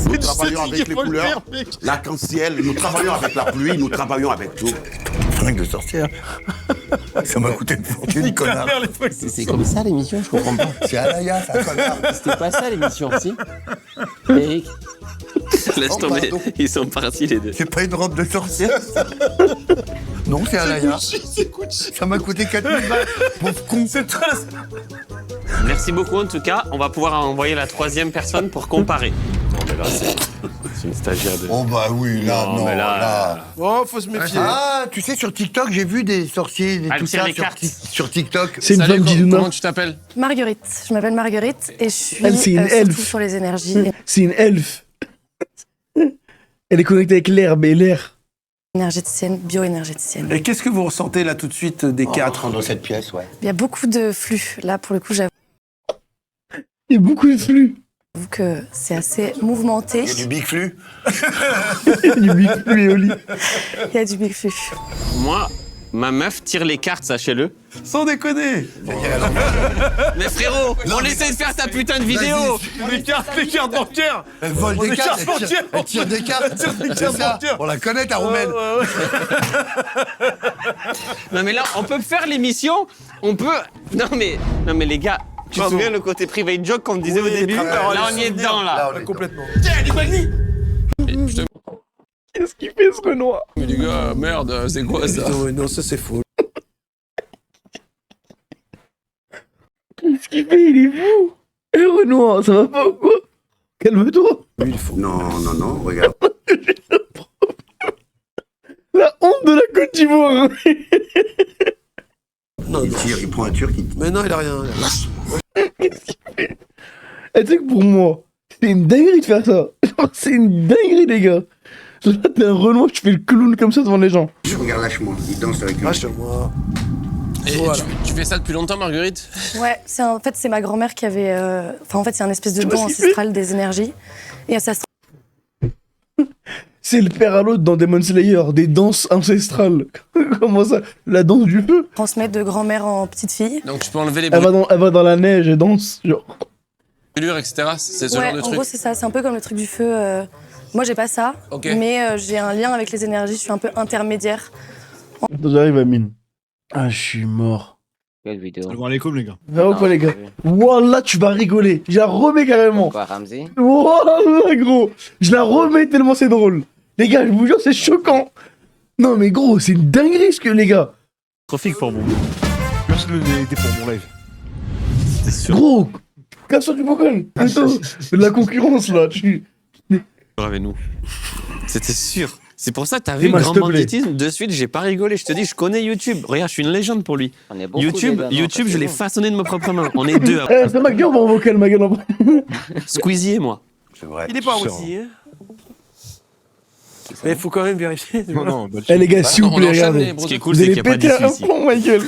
Speaker 12: Nous travaillons avec les couleurs. L'arc-en-ciel. Nous travaillons avec la pluie. Nous travaillons avec tout.
Speaker 3: Fringue de sorcière. Ça m'a coûté une fortune, connard.
Speaker 13: C'est comme ça l'émission, je comprends pas.
Speaker 3: C'est Alaya, ça, connard.
Speaker 13: C'était pas ça l'émission, si. Eric.
Speaker 4: Laisse tomber, ils sont partis les deux.
Speaker 3: C'est pas une robe de sorcière, ça. Non, c'est Alaya. Ça m'a coûté 4000 balles. Pauvre con.
Speaker 4: Merci beaucoup en tout cas. On va pouvoir envoyer la troisième personne pour comparer. Non mais là c'est une stagiaire de...
Speaker 3: Oh bah oui, là, non,
Speaker 4: mais là...
Speaker 2: Oh, faut se méfier.
Speaker 3: Ah, tu sais, sur TikTok, j'ai vu des sorciers et tout
Speaker 4: tire
Speaker 3: ça
Speaker 4: les cartes.
Speaker 3: sur TikTok.
Speaker 1: C'est une femme d'Iduna.
Speaker 5: Comment tu t'appelles?
Speaker 6: Marguerite. Je m'appelle Marguerite et je suis
Speaker 1: Elle, c'est une
Speaker 6: surtout
Speaker 1: elfe.
Speaker 6: sur les énergies.
Speaker 1: C'est une elfe. Elle est connectée avec l'herbe et l'air.
Speaker 6: Énergéticienne, bioénergéticienne.
Speaker 2: Et qu'est-ce que vous ressentez là tout de suite des quatre
Speaker 3: dans cette pièce, ouais.
Speaker 6: Il y a beaucoup de flux. Là, pour le coup, j'avoue
Speaker 1: Il y a beaucoup de flux.
Speaker 6: que c'est assez mouvementé.
Speaker 3: Il y a du big flux.
Speaker 1: Il y a du big flux et au lit.
Speaker 6: Il y a du big flux.
Speaker 4: Moi, ma meuf tire les cartes, sachez-le.
Speaker 2: Sans déconner.
Speaker 4: Mais frérot, on essaie de faire ta putain de vidéo.
Speaker 2: Les cartes bancaires.
Speaker 3: Elle vole des cartes, elle tire des cartes. C'est ça. On la connaît, ta roumaine.
Speaker 4: Non mais là, on peut faire l'émission, on peut... Non mais les gars, tu te souviens le côté private joke qu'on disait au début? Là, on y est dedans, là.
Speaker 2: Complètement.
Speaker 5: Tiens, du magni.
Speaker 1: Qu'est-ce qu'il fait ce Renoir?
Speaker 5: Mais les gars, merde, c'est quoi ça?
Speaker 2: Non, ça c'est faux.
Speaker 1: Qu'est-ce qu'il fait? Il est fou. Eh Renoir, ça va pas ou quoi? Calme-toi.
Speaker 3: Non, regarde.
Speaker 1: La honte de la Côte d'Ivoire.
Speaker 2: Non,
Speaker 3: Il tire, il prend un turc, il tire.
Speaker 2: mais non, il a rien.
Speaker 1: Qu'est-ce qu'il fait? Et tu sais que pour moi, c'est une dinguerie de faire ça. Genre, c'est une dinguerie, les gars. Là, t'es un Renoir, tu fais le clown comme ça devant les gens.
Speaker 3: Je regarde, lâche-moi. Il danse avec lui.
Speaker 2: Lâche-moi.
Speaker 5: Et
Speaker 2: Voilà.
Speaker 5: tu fais ça depuis longtemps, Marguerite?
Speaker 6: Ouais, en fait, c'est ma grand-mère qui avait... Enfin, en fait, c'est un espèce de don ancestral des énergies. Et ça se
Speaker 1: C'est le père à l'autre dans Demon Slayer, des danses ancestrales. Comment ça? La danse du feu.
Speaker 6: transmet de grand-mère en petite fille.
Speaker 5: Donc tu peux enlever les
Speaker 1: Elle va dans la neige et danse. Genre.
Speaker 5: brûlures, etc. C'est ce
Speaker 6: Ouais,
Speaker 5: genre de
Speaker 6: en
Speaker 5: truc?
Speaker 6: gros, c'est ça. C'est un peu comme le truc du feu. Moi, j'ai pas ça.
Speaker 5: Ok.
Speaker 6: Mais j'ai un lien avec les énergies. Je suis un peu intermédiaire.
Speaker 1: Attends, j'arrive à mine. Ah, je suis mort.
Speaker 13: Quelle vidéo?
Speaker 14: Salam alaikum, les gars.
Speaker 1: Va ou pas, les gars? Wallah, tu vas rigoler. Je la remets carrément.
Speaker 13: Quoi, Ramsey?
Speaker 1: Wallah, gros. Je la remets tellement c'est drôle. Les gars, je vous jure, c'est choquant. Non, mais gros, c'est une dinguerie ce que les gars.
Speaker 4: Trophique pour vous.
Speaker 14: Merci de m'aider pour mon live.
Speaker 4: C'est sûr.
Speaker 1: Gros, casse-toi du vocal. Attends, c'est de la concurrence là.
Speaker 4: Avec nous. C'était sûr. C'est pour ça que t'as vu
Speaker 1: Dis-moi,
Speaker 4: grand
Speaker 1: s'il te plaît.
Speaker 4: banditisme, de suite, j'ai pas rigolé. Je te dis, je connais YouTube. Regarde, je suis une légende pour lui.
Speaker 13: On est beaucoup
Speaker 4: YouTube,
Speaker 13: des
Speaker 4: YouTube,
Speaker 13: c'est
Speaker 4: je l'ai
Speaker 13: bon.
Speaker 4: façonné de mes propres mains. On est deux.
Speaker 1: Eh, c'est ma gueule, on va en vocal, ma gueule.
Speaker 4: Squeezie et moi.
Speaker 3: C'est vrai.
Speaker 2: Il est pas aussi, hein. Mais il faut quand même vérifier.
Speaker 14: Non, non, bah,
Speaker 1: Eh les gars, s'il vous
Speaker 5: on
Speaker 1: plaît,
Speaker 5: enchaîne
Speaker 1: regardez.
Speaker 5: les
Speaker 4: Ce qui est cool,
Speaker 1: Vous
Speaker 4: c'est
Speaker 1: allez
Speaker 4: qu'il n'y a pas
Speaker 1: péter un
Speaker 4: d'issue ici.
Speaker 1: plomb, ma gueule.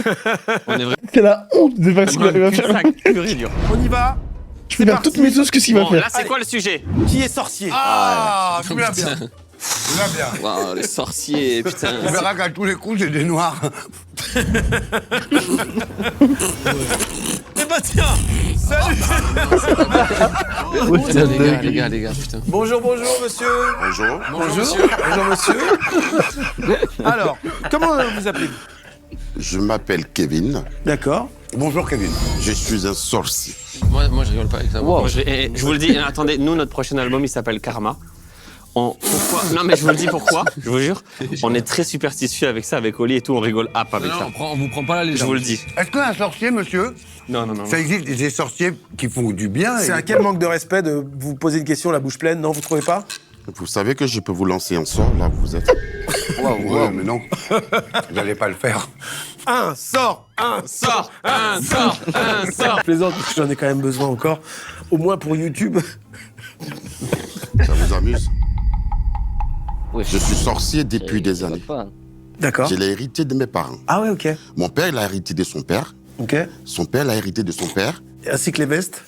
Speaker 4: On est vraiment
Speaker 1: C'est la honte de faire ce qu'il va faire.
Speaker 4: un cul-de-sac pur et dur.
Speaker 2: On y va.
Speaker 1: Je peux faire toutes mes sauces que ce qu'il va
Speaker 4: Bon,
Speaker 1: faire.
Speaker 4: là, c'est quoi le sujet?
Speaker 2: Qui est sorcier?
Speaker 3: Ah, tu l'as bien. Tu l'as bien.
Speaker 4: Wow, les sorciers, putain.
Speaker 3: Tu verras qu'à tous les coups, j'ai des noirs.
Speaker 2: Eh bah tiens. Salut.
Speaker 5: Putain, les gars, putain.
Speaker 2: Bonjour, monsieur.
Speaker 12: Bonjour.
Speaker 2: Bonjour, monsieur. Alors, comment vous appelez-vous?
Speaker 12: Je m'appelle Kevin.
Speaker 2: D'accord.
Speaker 3: Bonjour, Kevin.
Speaker 12: Je suis un sorcier.
Speaker 5: Moi, je rigole pas avec ça.
Speaker 4: Moi, je vous le dis, attendez, nous, notre prochain album, il s'appelle Karma. Pourquoi? Non, mais je vous le dis pourquoi, je vous jure. On est très superstitieux avec ça, avec Oli et tout, on rigole up avec ça.
Speaker 5: On vous prend pas la légende.
Speaker 4: Je vous le dis.
Speaker 3: Est-ce qu'un sorcier, monsieur?
Speaker 4: Non.
Speaker 3: Ça existe des sorciers qui font du bien.
Speaker 2: C'est un quel manque de respect de vous poser une question la bouche pleine, non, vous trouvez pas?
Speaker 12: Vous savez que je peux vous lancer un sort, là, vous êtes.
Speaker 3: Ouais, mais non. Vous n'allez pas le faire.
Speaker 2: Un sort.
Speaker 4: Sors.
Speaker 2: Je plaisante parce que j'en ai quand même besoin encore, au moins pour YouTube.
Speaker 12: Ça vous amuse?
Speaker 13: Oui,
Speaker 12: Je suis sorcier depuis des années.
Speaker 2: D'accord.
Speaker 12: Je l'ai hérité de mes parents.
Speaker 2: Ah ouais, ok.
Speaker 12: Mon père, il a hérité de son père.
Speaker 2: Ok.
Speaker 12: Son père l'a hérité de son père.
Speaker 2: Ainsi que les vestes.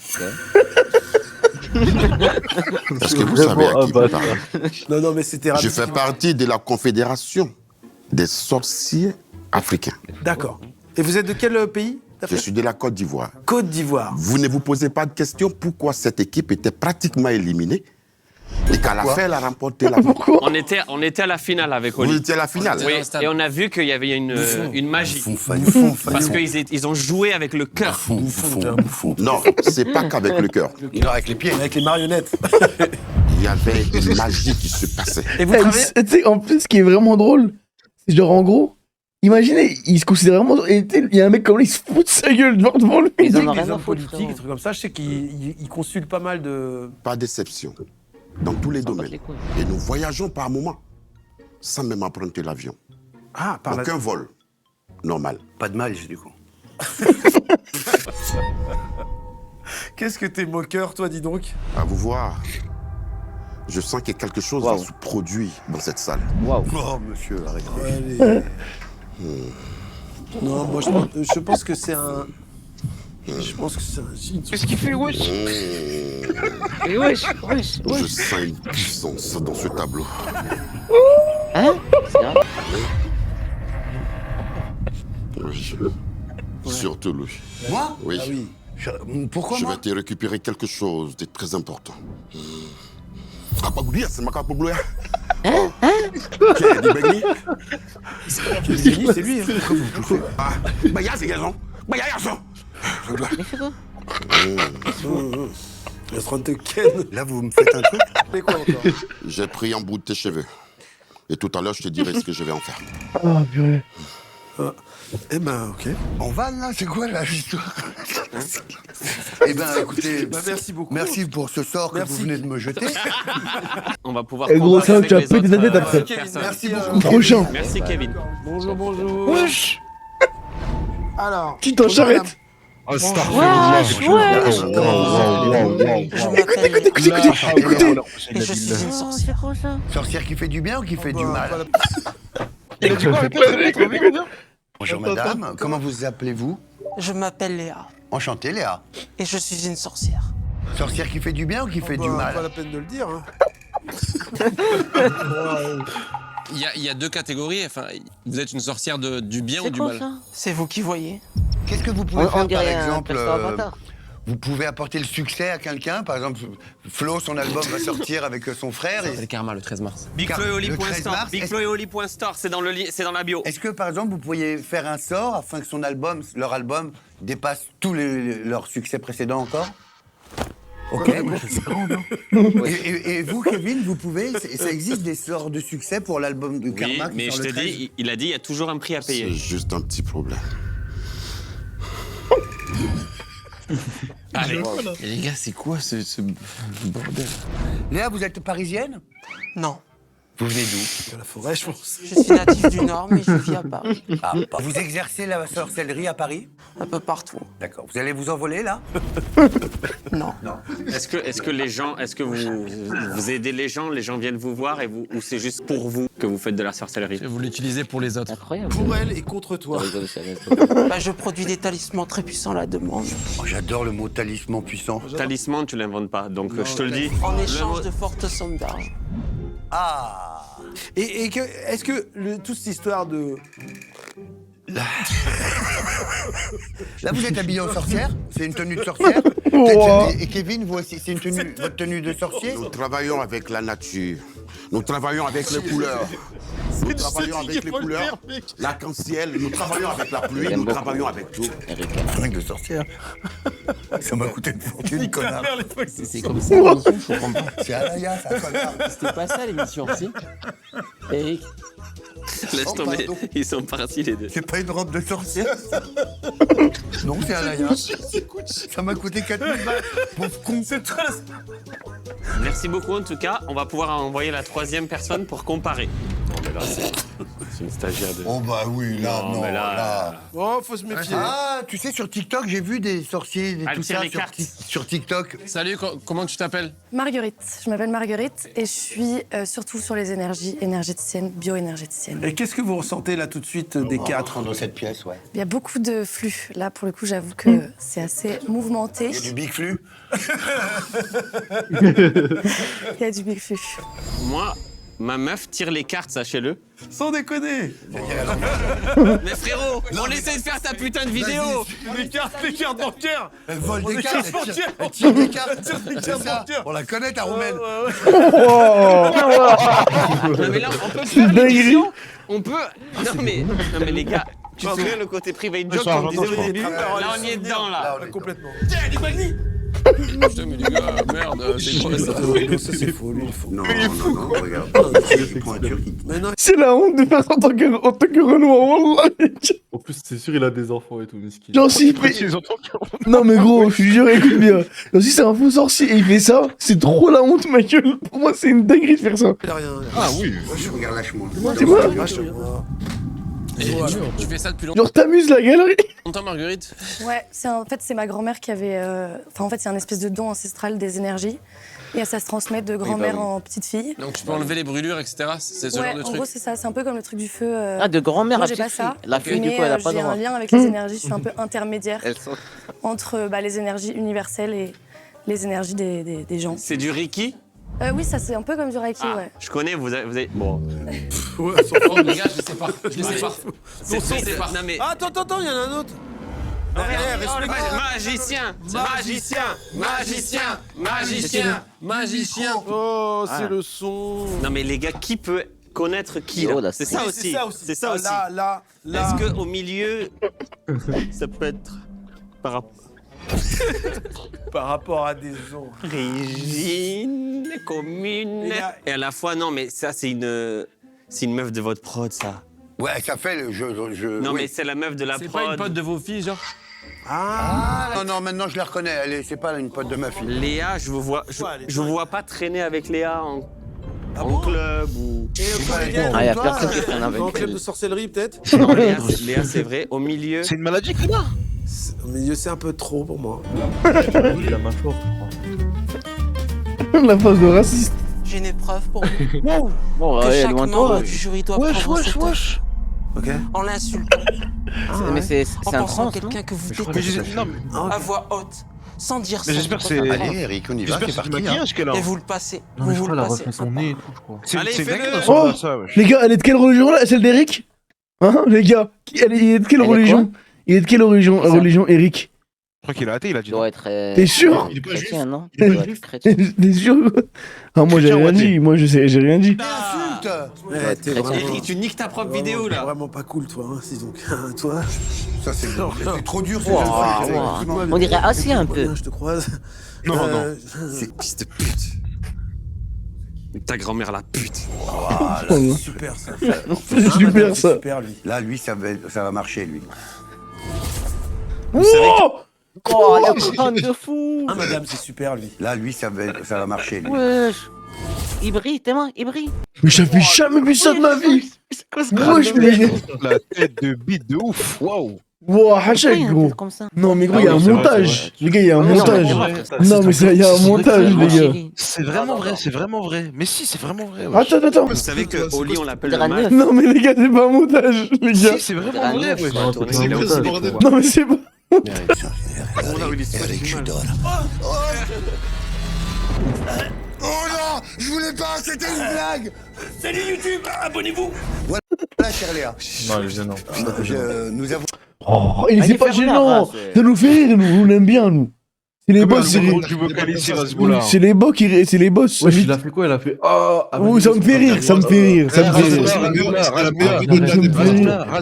Speaker 12: Est-ce que vous savez à qui vous parlez?
Speaker 2: Non, mais c'était
Speaker 12: Je fais partie de la Confédération des sorciers africains.
Speaker 2: D'accord. Et vous êtes de quel pays?
Speaker 12: Je suis de la Côte d'Ivoire.
Speaker 2: Côte d'Ivoire.
Speaker 12: Vous ne vous posez pas de question pourquoi cette équipe était pratiquement éliminée et qu'à la fin, elle a remporté la victoire.
Speaker 4: On était à la finale avec Oli.
Speaker 12: Vous étiez à la finale.
Speaker 4: Oui, et on a vu qu'il y avait une magie. Parce qu'ils ont joué avec le cœur.
Speaker 12: Non, c'est pas qu'avec le cœur.
Speaker 3: Non, avec les pieds.
Speaker 2: Avec les marionnettes.
Speaker 12: Il y avait une magie qui se passait.
Speaker 2: Et vous travaillez...
Speaker 1: Tu sais, en plus, ce qui est vraiment drôle, c'est genre, en gros, imaginez, il se considère vraiment... et il y a un mec comme lui, il se fout de sa gueule devant lui.
Speaker 2: Ils ont des hommes politiques, des trucs comme ça. Je sais qu'ils consultent pas mal de...
Speaker 12: Pas d'exception. Dans tous les domaines. Et nous voyageons par moments, sans même emprunter l'avion.
Speaker 2: Ah, par
Speaker 12: aucun vol. Normal.
Speaker 3: Pas de mal, du coup.
Speaker 2: Qu'est-ce que t'es moqueur, toi, dis donc?
Speaker 12: À vous voir. Je sens qu'il y a quelque chose qui se produit dans cette salle.
Speaker 3: Waouh. Oh, monsieur, arrêtez.
Speaker 2: Allez. Non, moi, je pense que c'est un... Je pense que c'est un signe.
Speaker 5: Qu'est-ce qu'il fait, wesh?
Speaker 12: Et wesh. Je sens une puissance dans ce tableau.
Speaker 5: Hein?
Speaker 12: Oui. Surtout lui.
Speaker 3: Moi?
Speaker 12: Oui.
Speaker 3: Ah oui. Pourquoi
Speaker 12: Je
Speaker 3: moi?
Speaker 12: vais te récupérer quelque chose de très important. Ah, pas oublier, c'est ma carte pour Bloya.
Speaker 5: Hein?
Speaker 2: C'est lui, hein.
Speaker 12: Ah, Baya, c'est garçon. Baya, garçon.
Speaker 5: Mais c'est quoi?
Speaker 2: Il est en train de te ken.
Speaker 3: Là, vous me faites un truc?
Speaker 2: Mais quoi encore?
Speaker 12: J'ai pris un bout de tes cheveux. Et tout à l'heure, je te dirai ce que je vais en faire.
Speaker 1: Ah, purée.
Speaker 2: Eh ben, ok.
Speaker 3: On va là, c'est quoi là l'histoire? Eh ben, écoutez,
Speaker 2: merci beaucoup.
Speaker 3: Merci pour ce sort que vous venez de me jeter.
Speaker 4: On va pouvoir.
Speaker 1: Eh, gros, ça,
Speaker 4: avec
Speaker 1: tu as
Speaker 4: les
Speaker 1: pété des
Speaker 4: autres,
Speaker 1: années après.
Speaker 2: Merci
Speaker 1: Ou
Speaker 2: beaucoup.
Speaker 1: prochain.
Speaker 4: Merci, Kevin.
Speaker 2: Bonjour, bonjour.
Speaker 1: Wesh.
Speaker 2: Alors.
Speaker 1: Tu t'en charrettes.
Speaker 13: Écoutez. Et je suis une sorcière.
Speaker 3: Sorcière qui fait du bien ou qui fait du mal? Bonjour madame, comment vous appelez-vous?
Speaker 13: Je m'appelle Léa.
Speaker 3: Enchanté Léa.
Speaker 13: Et je suis une sorcière.
Speaker 3: Sorcière qui fait du bien ou qui fait du mal?
Speaker 2: Pas la peine de le dire. Hein.
Speaker 4: Il y a deux catégories. Enfin, vous êtes une sorcière du bien ou du mal?
Speaker 13: C'est vous qui voyez.
Speaker 3: Qu'est-ce que vous pouvez faire par exemple
Speaker 5: Avatar.
Speaker 3: vous pouvez apporter le succès à quelqu'un? Par exemple, Flo, son album va sortir avec son frère.
Speaker 4: C'est le Karma, le 13 mars.
Speaker 3: Le 13 mars,
Speaker 4: BigFloEoli.store, c'est dans la bio.
Speaker 3: Est-ce que par exemple vous pourriez faire un sort afin que leur album dépasse tous leurs succès précédents encore? Ok. Et vous, Kevin, vous pouvez, ça existe des sorts de succès pour l'album de Karma?
Speaker 4: Oui, mais je te dis, il a dit, il y a toujours un prix à payer.
Speaker 12: C'est juste un petit problème.
Speaker 4: Allez, les gars, c'est quoi ce bordel?
Speaker 3: Léa, vous êtes parisienne?
Speaker 13: Non.
Speaker 3: Vous venez d'où?
Speaker 2: De la forêt, je pense.
Speaker 13: Je suis natif du Nord, mais je vis à Paris.
Speaker 3: Ah, vous exercez la sorcellerie à Paris?
Speaker 13: Un peu partout.
Speaker 3: D'accord. Vous allez vous envoler là?
Speaker 13: Non.
Speaker 4: Est-ce que les gens, est-ce que vous aidez les gens viennent vous voir ou c'est juste pour vous que vous faites de la sorcellerie?
Speaker 15: Vous l'utilisez pour les autres.
Speaker 5: Incroyable.
Speaker 2: Pour elle et contre toi.
Speaker 13: Je produis des talismans très puissants à la demande.
Speaker 3: Oh, j'adore le mot talisman puissant.
Speaker 4: Talisman, tu l'inventes pas, donc je te le dis.
Speaker 13: En échange de fortes sommes d'argent.
Speaker 3: Ah!
Speaker 2: Et est-ce que toute cette histoire de...
Speaker 3: Là, vous êtes habillé en sorcière? C'est une tenue de sorcière? Et Kevin, vous aussi, c'est votre tenue de sorcier?
Speaker 12: Nous travaillons avec la nature. Nous travaillons avec les couleurs. Nous travaillons avec les couleurs. L'arc-en-ciel. Nous travaillons avec la pluie. Nous travaillons avec tout.
Speaker 3: Un mec de sorcière. Ça m'a coûté une fortune, connard.
Speaker 5: C'est comme ça l'émission, je comprends pas.
Speaker 3: C'est Alaya, c'est un connard.
Speaker 5: C'était pas ça l'émission, si? Eric.
Speaker 4: Laisse tomber, ils sont partis les deux.
Speaker 3: C'est pas une robe de sorcière? Non, c'est Alaya. Ça m'a coûté 4000 balles. Pauvre con. C'est toi.
Speaker 4: Merci beaucoup en tout cas. On va pouvoir envoyer la troisième personne pour comparer. Non mais là c'est une stagiaire de...
Speaker 3: Oh bah oui, là,
Speaker 4: Non,
Speaker 3: non,
Speaker 4: mais
Speaker 3: là...
Speaker 2: Oh, faut se méfier.
Speaker 3: Ah, tu sais, sur TikTok, j'ai vu des sorciers et
Speaker 4: Elle
Speaker 3: tout
Speaker 4: tire
Speaker 3: ça
Speaker 4: les cartes.
Speaker 3: sur TikTok.
Speaker 5: Salut, comment tu t'appelles?
Speaker 15: Marguerite, je m'appelle Marguerite et je suis surtout sur les énergies énergéticiennes, bioénergéticiennes.
Speaker 2: Et qu'est-ce que vous ressentez là tout de suite des quatre
Speaker 3: dans cette pièce, ouais.
Speaker 15: Il y a beaucoup de flux. Là, pour le coup, j'avoue que c'est assez mouvementé.
Speaker 3: Il y a du big flux.
Speaker 15: Il y a du big flux.
Speaker 4: Moi, ma meuf tire les cartes, sachez-le.
Speaker 2: Sans déconner.
Speaker 4: Mais frérot, on essaie de faire ta putain de vidéo.
Speaker 2: Les cartes bancaires.
Speaker 3: Elle vole des
Speaker 2: Les
Speaker 3: cartes,
Speaker 2: cartes
Speaker 3: elle tire des cartes.
Speaker 2: Elle tire des
Speaker 3: C'est
Speaker 2: cartes
Speaker 3: ça.
Speaker 2: bancaires.
Speaker 3: On la connaît, ta roumaine.
Speaker 4: Non mais là, on peut faire l'émission. On peut. Non mais les gars, tu te souviens le côté private joke qu'on disait au début? Là, on y est dedans là.
Speaker 2: Complètement.
Speaker 5: Tiens, du magni. Putain, mais les gars, merde, c'est quoi ça?
Speaker 2: C'est faux, lui, il est faux.
Speaker 3: Non, regarde. Tu prends un turc,
Speaker 1: C'est la honte de faire ça en tant que Renoir, wallah.
Speaker 14: En plus, c'est sûr, il a des enfants et tout, miskin.
Speaker 1: Genre, s'il fait... Non, mais gros, je te jure, écoute bien. Genre, si c'est un faux sorcier et il fait ça, c'est trop la honte, ma gueule. Pour moi, c'est une dinguerie de faire ça.
Speaker 3: Ah oui. Je regarde, lâche-moi.
Speaker 1: C'est moi.
Speaker 5: Et tu fais ça depuis longtemps?
Speaker 1: Genre, t'amuses la galerie.
Speaker 5: Longtemps, Marguerite?
Speaker 15: Ouais, en fait, c'est ma grand-mère qui avait... Enfin, en fait, c'est un espèce de don ancestral des énergies. Et ça se transmet de grand-mère en petite fille.
Speaker 5: Donc tu peux enlever les brûlures, etc. C'est ce
Speaker 15: Ouais,
Speaker 5: genre de
Speaker 15: en
Speaker 5: truc?
Speaker 15: gros, c'est ça. C'est un peu comme le truc du feu.
Speaker 13: Ah, de grand-mère
Speaker 15: Moi,
Speaker 13: à
Speaker 15: j'ai pas
Speaker 13: petite
Speaker 15: ça.
Speaker 13: fille. La fille, du
Speaker 15: Mais
Speaker 13: coup, elle a pas
Speaker 15: j'ai
Speaker 13: droit.
Speaker 15: un lien avec les énergies. Je suis un peu intermédiaire entre les énergies universelles et les énergies des gens.
Speaker 4: C'est du Reiki?
Speaker 15: Oui, ça, c'est un peu comme du Reiki, ouais.
Speaker 4: Je connais, vous avez... Bon.
Speaker 5: Oh, les gars, je sais pas. Je sais pas. Je sais pas.
Speaker 4: Non mais...
Speaker 2: Attends, il y en a un autre.
Speaker 5: Magicien.
Speaker 2: Oh, c'est le son.
Speaker 4: Non mais les gars, qui peut connaître qui là? C'est ça aussi. C'est ça aussi.
Speaker 2: Là.
Speaker 4: Est-ce que au milieu, ça peut être
Speaker 2: par rapport à des
Speaker 4: origines communes et à la fois non mais ça c'est une meuf de votre prod ça.
Speaker 3: Ouais, ça fait le jeu.
Speaker 4: Non mais c'est la meuf de la prod.
Speaker 5: C'est pas une pote de vos filles genre?
Speaker 3: Non, maintenant je la reconnais. C'est pas une pote de ma fille.
Speaker 4: Léa, je vous vois pas traîner avec Léa en club ou.
Speaker 13: Il y a personne qui traîne avec
Speaker 2: En club
Speaker 13: elle.
Speaker 2: de sorcellerie peut-être.
Speaker 4: Non, Léa c'est vrai. Au milieu.
Speaker 14: C'est une maladie, Léa?
Speaker 2: Au milieu, c'est un peu trop pour moi.
Speaker 14: Il a main forte, je crois.
Speaker 1: La phase de raciste.
Speaker 13: J'ai une épreuve pour vous.
Speaker 1: Bon,
Speaker 13: Que
Speaker 1: ouais,
Speaker 13: chaque
Speaker 1: loin de
Speaker 13: membre
Speaker 1: toi.
Speaker 13: du jury doit prendre cette
Speaker 14: wesh.
Speaker 2: Ok.
Speaker 13: en l'insultant.
Speaker 1: Mais c'est
Speaker 13: En
Speaker 1: un
Speaker 13: pensant à
Speaker 1: trans,
Speaker 13: quelqu'un que vous
Speaker 14: Mais
Speaker 13: détestez.
Speaker 14: non, mais...
Speaker 13: À voix haute. Sans dire
Speaker 14: Mais
Speaker 13: son
Speaker 14: j'espère que
Speaker 13: nom.
Speaker 14: c'est...
Speaker 3: Allez, Eric, on y va.
Speaker 14: J'espère que
Speaker 3: C'est
Speaker 14: c'est du
Speaker 3: parti.
Speaker 14: maquillage qu'elle a.
Speaker 13: Et vous le passez.
Speaker 14: Non, mais je
Speaker 13: vous
Speaker 14: crois
Speaker 13: le
Speaker 14: qu'elle a
Speaker 13: passez.
Speaker 14: refait son nez et tout, je crois.
Speaker 4: Allez,
Speaker 14: C'est
Speaker 4: fais-le.
Speaker 14: dingue,
Speaker 1: Oh,
Speaker 14: ça, wesh.
Speaker 1: les gars, elle est de quelle religion là? Celle d'Eric? Hein, les gars? Il est de quelle
Speaker 13: Elle est
Speaker 1: religion? Il est de quelle religion, Eric?
Speaker 14: Je crois qu'il a athée, il a dit.
Speaker 13: Il doit être.
Speaker 1: T'es sûr?
Speaker 14: Il est pas
Speaker 13: chrétien, non?
Speaker 14: Il est
Speaker 13: Il
Speaker 14: pas
Speaker 13: doit être chrétien.
Speaker 1: T'es sûr? Ah, moi j'ai
Speaker 14: Chrétien ou
Speaker 1: rien
Speaker 14: athée?
Speaker 1: dit, moi j'ai rien dit.
Speaker 3: Insulte.
Speaker 2: Ouais, t'es
Speaker 13: Chrétien.
Speaker 2: vraiment,
Speaker 4: Eric, tu niques ta propre vidéo là.
Speaker 2: vraiment pas cool, toi. Hein, si donc, toi.
Speaker 3: Ça, c'est trop dur, ce
Speaker 13: Wow,
Speaker 3: jeu.
Speaker 13: wow. On dirait assis un peu.
Speaker 2: Je te croise.
Speaker 14: Non.
Speaker 4: C'est fils de pute. Ta grand-mère la pute.
Speaker 2: C'est super ça.
Speaker 1: C'est super ça.
Speaker 2: Super lui.
Speaker 3: Là, lui, ça va marcher, lui.
Speaker 1: Oh!
Speaker 13: Oh, la grande de fou!
Speaker 2: Ah madame, c'est super lui.
Speaker 3: Là, lui, ça va marcher, lui.
Speaker 13: Wesh! Il brille, tellement, il brille!
Speaker 1: Mais j'avais jamais vu ça de ma vie!
Speaker 13: C'est quoi ce
Speaker 1: Moi, je me
Speaker 14: La tête de bite de ouf, waouh.
Speaker 1: Wow, hachek, gros!
Speaker 13: comme ça?
Speaker 1: Non, mais gros,
Speaker 14: Ah
Speaker 1: il y a un
Speaker 14: oui, c'est vrai,
Speaker 1: montage!
Speaker 14: c'est
Speaker 1: Les gars, il y a un
Speaker 13: Non,
Speaker 1: montage!
Speaker 13: mais
Speaker 1: Non, mais il y a un montage, les gars!
Speaker 14: C'est vraiment vrai, c'est vraiment vrai. Mais si, c'est vraiment vrai. wesh.
Speaker 1: Attends!
Speaker 4: Vous savez que au lit on l'appelle
Speaker 13: Drap
Speaker 4: le mal.
Speaker 13: neuf.
Speaker 1: Non, mais les gars, c'est pas un montage, les gars!
Speaker 14: Si, c'est vraiment
Speaker 13: Ah,
Speaker 14: vrai,
Speaker 13: neuf,
Speaker 14: wesh.
Speaker 13: ouais.
Speaker 1: Non, mais c'est pas.
Speaker 3: Eric, je donne. Oh non, je voulais pas, c'était une blague.
Speaker 2: Salut YouTube, abonnez-vous.
Speaker 3: Voilà, chère Léa.
Speaker 14: Non, il est gênant.
Speaker 3: Nous avons...
Speaker 1: Oh, et c'est pas
Speaker 13: ferme la
Speaker 1: gênant!
Speaker 13: race, ouais.
Speaker 1: Ça nous fait rire, nous, on aime bien, nous! C'est les boss, c'est les...
Speaker 14: Du vocaliser à ce bout-là.
Speaker 1: C'est les boss qui... C'est les boss!
Speaker 14: Wesh, il a fait quoi? Il a fait. Oh,
Speaker 1: Oh, ça me fait rire, ça me fait rire, ça me fait rire!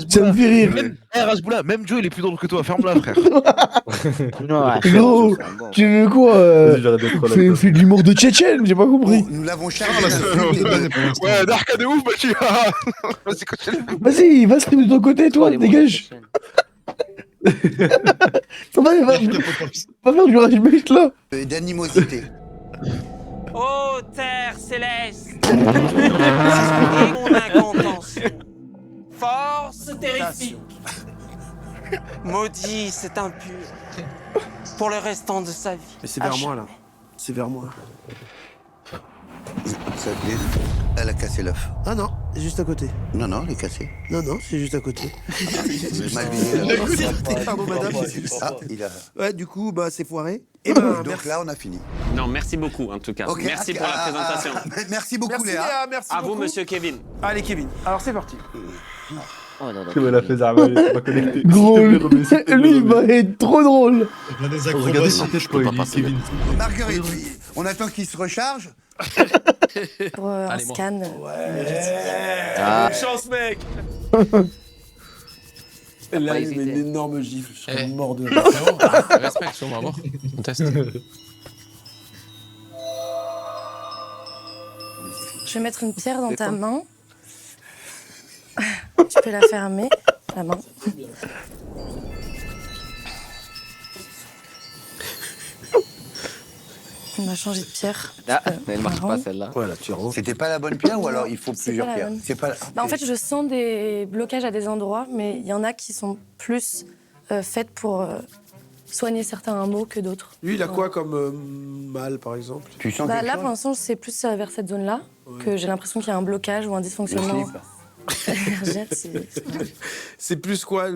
Speaker 1: Ça me fait rire!
Speaker 14: Rasboula, même Joe il est plus drôle que toi, ferme-la frère.
Speaker 1: Gros, tu veux quoi? Fais de l'humour de Tchétchène, j'ai pas compris!
Speaker 3: Nous l'avons chargé.
Speaker 14: Ouais, Darka de ouf, Mathieu. Vas-y, continue.
Speaker 1: Vas-y, va stream de ton côté, toi, dégage! Va faire du rage bait là!
Speaker 3: D'animosité.
Speaker 13: Ô terre céleste! Mon incontention! Force terrifique! Maudit, c'est impur. Pour le restant de sa vie.
Speaker 2: Mais c'est vers moi, là. C'est vers moi.
Speaker 3: Elle a cassé l'œuf.
Speaker 2: Ah non, c'est juste à côté.
Speaker 3: Non, non, elle est cassée.
Speaker 2: Non, non, c'est juste à côté.
Speaker 3: Mal visé, là.
Speaker 2: Pardon, madame.
Speaker 3: Ah, il a...
Speaker 2: Ouais, du coup, bah, c'est foiré. Et ben,
Speaker 3: Donc
Speaker 2: merci.
Speaker 3: là, on a fini.
Speaker 4: Non, merci beaucoup en tout cas.
Speaker 3: Ok,
Speaker 4: Merci pour la présentation.
Speaker 3: Merci beaucoup,
Speaker 2: Merci,
Speaker 3: Léa.
Speaker 2: Léa, merci
Speaker 4: À
Speaker 2: beaucoup.
Speaker 4: vous, monsieur Kevin.
Speaker 2: Allez, Kevin. Alors, c'est parti.
Speaker 1: Comme elle a fait ça, elle est pas connectée. Gros, lui, il va être trop drôle.
Speaker 3: Regardez son tête, je peux pas passer. Marguerite, on attend qu'il se recharge.
Speaker 15: Pour un scan.
Speaker 2: Bonne chance, mec. Là, il met une énorme gifle. Je serais mort de rire.
Speaker 5: Respect, bravo. On teste.
Speaker 15: Je vais mettre une pierre dans ta main. Tu peux la fermer, la main. On va changer de pierre.
Speaker 9: Ah, mais elle marche pas celle-là.
Speaker 2: Voilà, tu rentres.
Speaker 3: C'était pas la bonne pierre ou alors il faut
Speaker 15: C'est
Speaker 3: plusieurs
Speaker 15: pas la
Speaker 3: pierres?
Speaker 15: bonne.
Speaker 3: C'est pas.
Speaker 15: Bah, en fait, je sens des blocages à des endroits, mais il y en a qui sont plus faites pour soigner certains maux que d'autres.
Speaker 2: Lui, il a quoi comme mal, par exemple?
Speaker 3: Tu sens
Speaker 15: Bah,
Speaker 3: quelque
Speaker 15: là,
Speaker 3: chose
Speaker 15: pour l'instant, c'est plus vers cette zone-là que j'ai l'impression qu'il y a un blocage ou un dysfonctionnement.
Speaker 2: C'est plus quoi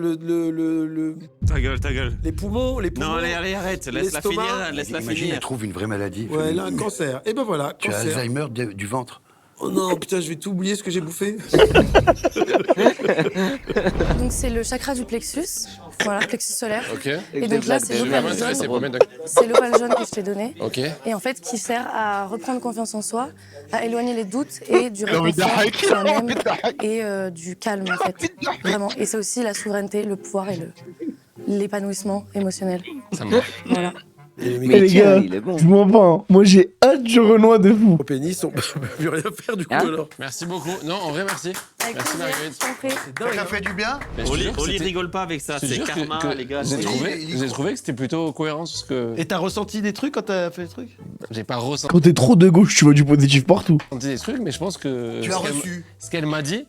Speaker 4: Ta gueule, ta gueule.
Speaker 2: Les poumons, les poumons.
Speaker 4: Non, allez, arrête, laisse-la
Speaker 2: l'estomac.
Speaker 4: finir, laisse-la
Speaker 3: Imagine,
Speaker 4: finir.
Speaker 3: elle trouve une vraie maladie.
Speaker 2: Ouais, elle a un cancer. Et ben voilà,
Speaker 3: Tu as
Speaker 2: cancer.
Speaker 3: Alzheimer du ventre.
Speaker 2: Oh non, putain, je vais tout oublier ce que j'ai bouffé.
Speaker 15: Donc, c'est le chakra du plexus, voilà, plexus solaire.
Speaker 5: Ok.
Speaker 15: Et donc là, c'est l'opale jaune. C'est l'opale jaune que je t'ai donné.
Speaker 5: Ok.
Speaker 15: Et en fait, qui sert à reprendre confiance en soi, à éloigner les doutes et du réconfort soi-même et du calme, en fait. Vraiment. Et c'est aussi la souveraineté, le pouvoir et l'épanouissement émotionnel.
Speaker 5: Ça marche.
Speaker 15: Voilà.
Speaker 1: Et les gars, je m'en pas. Hein. Moi, j'ai hâte du Renoir de fou.
Speaker 2: Au pénis, on peut plus rien faire du coup alors.
Speaker 5: Merci beaucoup. Non, en vrai, merci.
Speaker 15: Avec
Speaker 5: Merci
Speaker 15: plaisir,
Speaker 5: Marguerite.
Speaker 15: je t'en prie.
Speaker 3: Ça fait du bien.
Speaker 4: Oli rigole pas avec ça, c'est karma, les gars.
Speaker 5: J'ai trouvé que c'était plutôt cohérent sur ce que.
Speaker 2: Et t'as ressenti des trucs quand t'as fait le truc?
Speaker 5: J'ai pas ressenti
Speaker 1: Quand t'es trop de gauche, tu vois du positif partout.
Speaker 5: des trucs, mais je pense que.
Speaker 3: Tu as reçu.
Speaker 5: Ce qu'elle m'a dit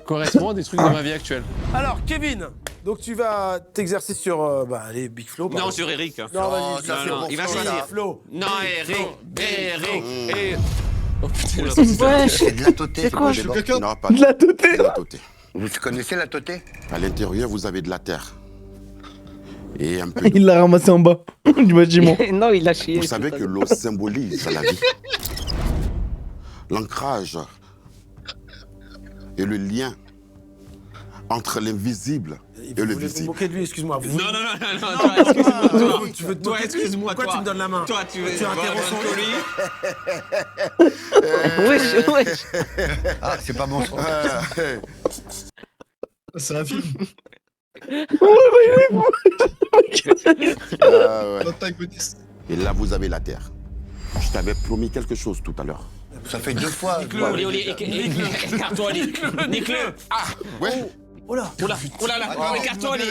Speaker 5: correspond à des trucs de ma vie actuelle.
Speaker 2: Alors, Kevin, donc tu vas t'exercer sur les Big Flo. par
Speaker 4: Non,
Speaker 2: exemple.
Speaker 4: sur Eric.
Speaker 2: Non, vas-y,
Speaker 3: ça fait bon
Speaker 4: il va
Speaker 3: Flo,
Speaker 4: choisir.
Speaker 3: là.
Speaker 2: Flo.
Speaker 4: Non, Eric. Eric.
Speaker 5: Oh putain,
Speaker 3: C'est de la totée.
Speaker 6: C'est quoi,
Speaker 3: je
Speaker 12: Non, pas
Speaker 1: De la totée.
Speaker 12: de la totée.
Speaker 3: Vous connaissez la totée?
Speaker 12: À l'intérieur, vous avez de la terre. Et un peu.
Speaker 1: Il l'a ramassé en bas du bâtiment.
Speaker 9: Non, il a chié.
Speaker 12: Vous savez que l'eau symbolise la vie. L'ancrage et le lien entre l'invisible et le
Speaker 2: Vous vous
Speaker 12: visible.
Speaker 2: moquez de lui, excuse-moi.
Speaker 4: Non, toi, excuse-moi, toi.
Speaker 2: Tu veux te
Speaker 4: Toi,
Speaker 2: moquer de lui?
Speaker 4: excuse-moi,
Speaker 2: Pourquoi
Speaker 4: toi.
Speaker 2: tu me donnes la main?
Speaker 4: Toi, tu veux
Speaker 2: Tu interromps son
Speaker 9: Wesh, wesh.
Speaker 3: Ah, c'est pas bon.
Speaker 14: C'est un film.
Speaker 12: Ah, ouais. Et là, vous avez la terre. Je t'avais promis quelque chose tout à l'heure.
Speaker 3: Ça fait 2 fois.
Speaker 4: Oli, écarte-toi, Oli. Nique-le. Ah,
Speaker 12: ouais.
Speaker 2: Oh là.
Speaker 4: Oh là là, écarte-toi, Oli.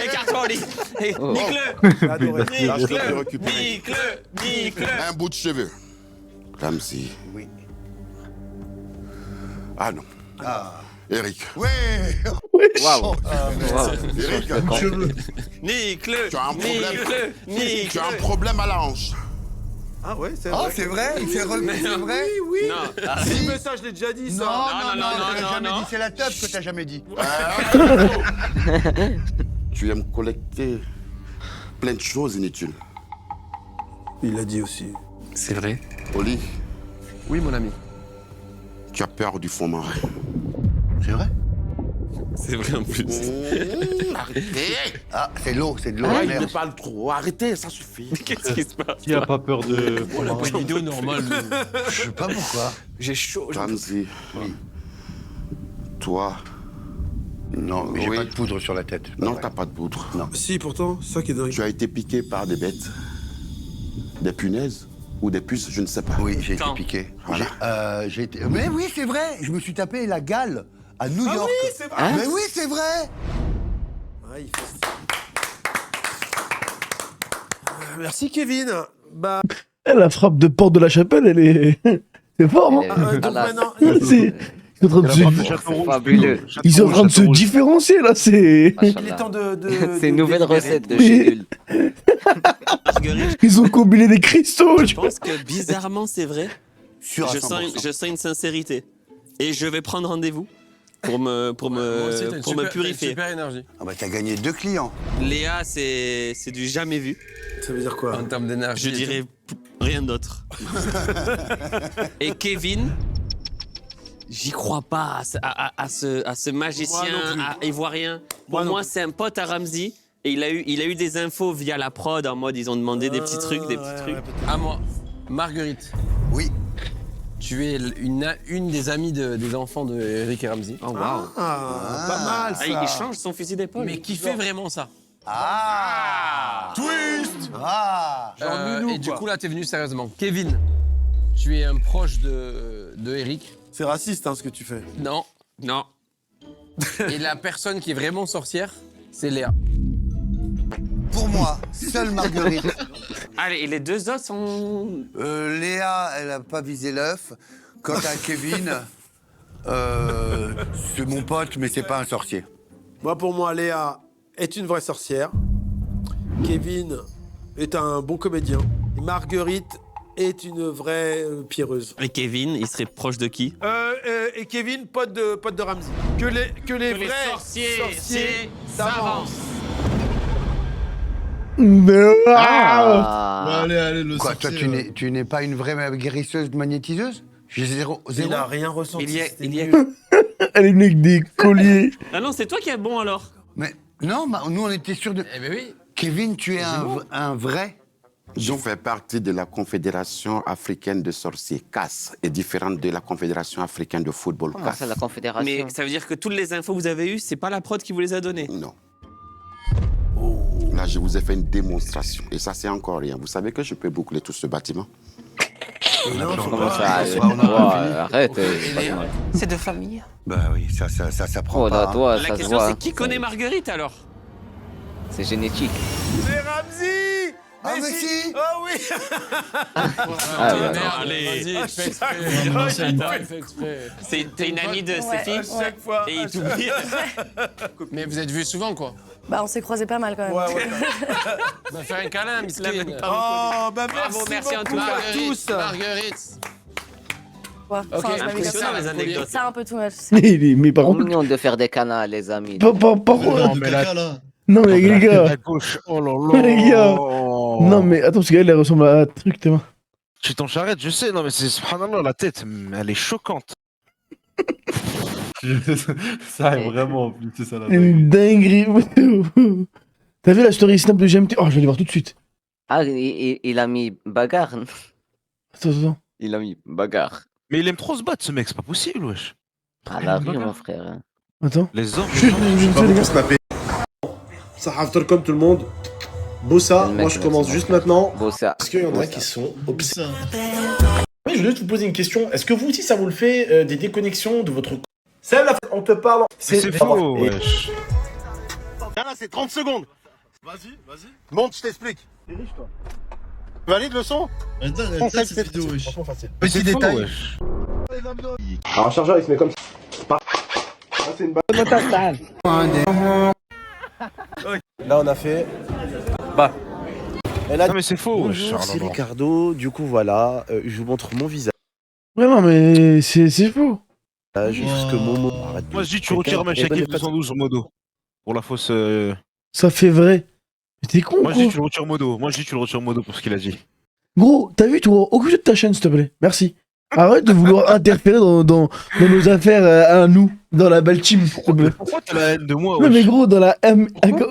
Speaker 4: Écarte-toi, Oli. Nique-le.
Speaker 2: J'ai adoré.
Speaker 12: Là, je te fais récupérer.
Speaker 4: Nique-le.
Speaker 12: Un bout de cheveux. Comme si.
Speaker 3: Oui.
Speaker 12: Ah non.
Speaker 3: Ah.
Speaker 12: Eric.
Speaker 3: Ouais.
Speaker 9: Waouh.
Speaker 12: Eric,
Speaker 4: Nique-le.
Speaker 12: tu as un problème.
Speaker 4: Nique-le.
Speaker 12: Tu as un problème à la hanche.
Speaker 2: Ah ouais, c'est
Speaker 3: Ah,
Speaker 2: vrai.
Speaker 3: c'est vrai? Il s'est remis, c'est vrai?
Speaker 2: Oui.
Speaker 4: Non.
Speaker 2: Si, mais ça, je l'ai déjà dit, ça.
Speaker 3: Non, t'as jamais dit. C'est la teuf que t'as jamais dit.
Speaker 12: Tu aimes collecter plein de choses inutiles.
Speaker 2: Il l'a dit aussi.
Speaker 5: C'est vrai.
Speaker 12: Oli,
Speaker 5: Oui, mon ami.
Speaker 12: tu as peur du fond marin.
Speaker 3: C'est vrai?
Speaker 4: C'est vrai en plus.
Speaker 12: Arrêtez.
Speaker 3: Ah, c'est l'eau, c'est de l'eau.
Speaker 12: Ouais, il
Speaker 3: Merde.
Speaker 12: ne parle trop. Arrêtez, ça suffit.
Speaker 4: Qu'est-ce qui se passe?
Speaker 1: Qui a pas peur de.
Speaker 5: On a pas une vidéo normale.
Speaker 3: Je sais pas pourquoi.
Speaker 5: J'ai chaud.
Speaker 12: Ramzi, toi,
Speaker 3: Non, mais j'ai
Speaker 12: Oui.
Speaker 3: pas de poudre sur la tête.
Speaker 12: non, t'as pas de poudre.
Speaker 3: Non.
Speaker 2: Si, pourtant, c'est ça qui est dingue.
Speaker 12: Tu as été piqué par des bêtes, des punaises ou des puces, je ne sais pas.
Speaker 3: Oui, j'ai été
Speaker 4: Attends.
Speaker 3: piqué.
Speaker 12: Voilà.
Speaker 3: J'ai été... Mais oui, c'est vrai. Je me suis tapé la gale à New York.
Speaker 2: oui, c'est vrai.
Speaker 3: Mais oui, c'est vrai.
Speaker 2: Ouais, il fait... Merci, Kevin. Bah,
Speaker 1: La frappe de porte de la chapelle, elle est. C'est fort, hein.
Speaker 2: donc
Speaker 9: Voilà.
Speaker 2: maintenant,
Speaker 1: Ils sont en train de
Speaker 16: Fabuleux.
Speaker 1: Ils sont en train de se différencier là, c'est.
Speaker 2: Il est temps de.
Speaker 16: C'est une nouvelle recette de
Speaker 1: Oui.
Speaker 16: chez Nul.
Speaker 1: Ils ont combiné des cristaux.
Speaker 4: Je pense que bizarrement, c'est vrai.
Speaker 3: Sûr à
Speaker 4: Je sens
Speaker 3: 100%.
Speaker 4: une sincérité. Et je vais prendre rendez-vous pour me purifier.
Speaker 8: Super énergie.
Speaker 3: Ah bah t'as gagné 2 clients.
Speaker 4: Léa, c'est du jamais vu.
Speaker 2: Ça veut dire quoi?
Speaker 8: En termes d'énergie.
Speaker 4: Je dirais rien d'autre. Et Kevin, j'y crois pas à ce magicien ivoirien. Pour moi, c'est un pote à Ramsey. Et il a eu des infos via la prod en mode ils ont demandé des petits trucs,
Speaker 8: À moi, Marguerite.
Speaker 3: Oui.
Speaker 8: Tu es une des amies des enfants de Eric et Ramsey.
Speaker 4: Oh waouh.
Speaker 2: Pas mal ça.
Speaker 4: Il change son fusil d'épaule.
Speaker 8: Mais qui fait vraiment ça?
Speaker 3: Twist.
Speaker 8: Et du coup, là, t'es venu sérieusement. Kevin, tu es un proche de Eric.
Speaker 2: C'est raciste hein, ce que tu fais.
Speaker 8: Non.
Speaker 4: Non.
Speaker 8: Et la personne qui est vraiment sorcière, c'est Léa.
Speaker 3: Pour moi, seule Marguerite.
Speaker 4: Allez, et les deux autres sont.
Speaker 3: Léa, elle a pas visé l'œuf. Quant à Kevin, c'est mon pote, mais c'est pas un sorcier.
Speaker 2: Pour moi, Léa est une vraie sorcière. Kevin est un bon comédien. Et Marguerite est une vraie pierreuse.
Speaker 4: Et Kevin, il serait proche de qui?
Speaker 2: Et Kevin, pote de Ramsey. Que les vrais sorciers s'avancent.
Speaker 3: Allez, le quoi, toi, tu n'es pas une vraie guérisseuse magnétiseuse? J'ai zéro.
Speaker 2: Il n'a rien ressenti.
Speaker 1: Elle est née avec des colliers.
Speaker 4: Ah non, c'est toi qui es bon alors.
Speaker 3: Mais non, nous on était sûrs de.
Speaker 8: Eh ben oui.
Speaker 3: Kevin, tu es un vrai.
Speaker 12: Je fais partie de la Confédération africaine de sorciers, CAS, est différente de la Confédération africaine de football,
Speaker 16: Comment
Speaker 12: CAS.
Speaker 16: ça, la confédération?
Speaker 4: Mais ça veut dire que toutes les infos que vous avez eues, c'est pas la prod qui vous les a données?
Speaker 12: Non. Là, je vous ai fait une démonstration. Et ça, c'est encore rien. Vous savez que je peux boucler tout ce bâtiment?
Speaker 16: Comment ça? Arrête.
Speaker 13: C'est de famille.
Speaker 3: Bah oui, ça prend
Speaker 16: Oh
Speaker 3: pas.
Speaker 16: là, toi,
Speaker 4: La
Speaker 16: ça se
Speaker 4: question,
Speaker 16: voit.
Speaker 4: c'est qui connaît Marguerite alors?
Speaker 16: C'est génétique.
Speaker 2: C'est Ramsey.
Speaker 3: Ah mais si.
Speaker 2: Oh oui.
Speaker 4: Allez. T'es une amie de Stéphie?
Speaker 2: Chaque fois.
Speaker 4: Et il t'oublie.
Speaker 8: Mais vous êtes vus souvent, quoi.
Speaker 15: Bah, on s'est croisés pas mal quand même.
Speaker 8: Va faire un câlin, Miskin.
Speaker 2: Oh, bah
Speaker 4: Bravo, merci en tout
Speaker 2: beaucoup
Speaker 4: cas.
Speaker 2: à tous.
Speaker 8: Marguerite.
Speaker 15: Ouais,
Speaker 8: Ok,
Speaker 15: enfin, je m'amuse
Speaker 8: impressionnant,
Speaker 15: comme ça.
Speaker 8: les anecdotes.
Speaker 15: C'est un peu tout much.
Speaker 1: Mais par
Speaker 16: C'est
Speaker 1: contre.
Speaker 16: mignon de faire des canards, les amis.
Speaker 1: Non, mais les gars.
Speaker 14: Oh là là.
Speaker 1: Les gars. Non, mais attends, parce qu'elle ressemble à un truc, tes mains.
Speaker 14: Tu t'en charrettes, je sais, non mais c'est subhanallah, la tête, elle est choquante.
Speaker 17: Ça est vraiment, c'est ça la
Speaker 1: Une dinguerie. T'as vu la story Snap de GMT? Oh, je vais aller voir tout de suite.
Speaker 16: Ah, il a mis bagarre.
Speaker 1: Attends.
Speaker 16: Il a mis bagarre.
Speaker 14: Mais il aime trop se battre, ce mec, c'est pas possible, wesh.
Speaker 16: À la rue, mon frère. Hein.
Speaker 1: Attends.
Speaker 14: Les hommes.
Speaker 18: Ça hafter comme tout le monde. Bossa, moi je commence juste maintenant.
Speaker 16: Bossa.
Speaker 18: Parce qu'il y en a qui sont obsédés. Oui, je voulais te poser une question. Est-ce que vous aussi ça vous le fait des déconnexions de votre. C'est la on te parle.
Speaker 14: C'est faux, wesh.
Speaker 18: Là, c'est 30 secondes. Vas-y. Monte, je t'explique. T'es riche, toi. Tu valides le son? Attends, cette vidéo, wesh. Franchement facile. Petit détail.
Speaker 14: Wesh.
Speaker 18: Alors, un chargeur, il se met comme ça. Ah, c'est une balle. Là, on a fait. Bah.
Speaker 14: Non, mais c'est faux, wesh.
Speaker 18: Bonjour, c'est Ricardo. Du coup, voilà, je vous montre mon visage.
Speaker 1: Ouais, non, mais c'est faux.
Speaker 18: Jusque Momo.
Speaker 14: Moi, je dis, tu retires ma chèque 212 modo. Pour la fausse.
Speaker 1: Ça fait vrai. Mais t'es con,
Speaker 14: Moi, je dis,
Speaker 1: gros.
Speaker 14: tu le retires modo. Moi, je dis, tu le retires modo pour ce qu'il a dit.
Speaker 1: Gros, t'as vu, toi, occupe de ta chaîne, s'il te plaît. Merci. Arrête de vouloir interférer dans nos affaires à nous, dans la belle team, s'il te plaît.
Speaker 14: Pourquoi t'as la haine de moi,
Speaker 1: Non mais gros, dans la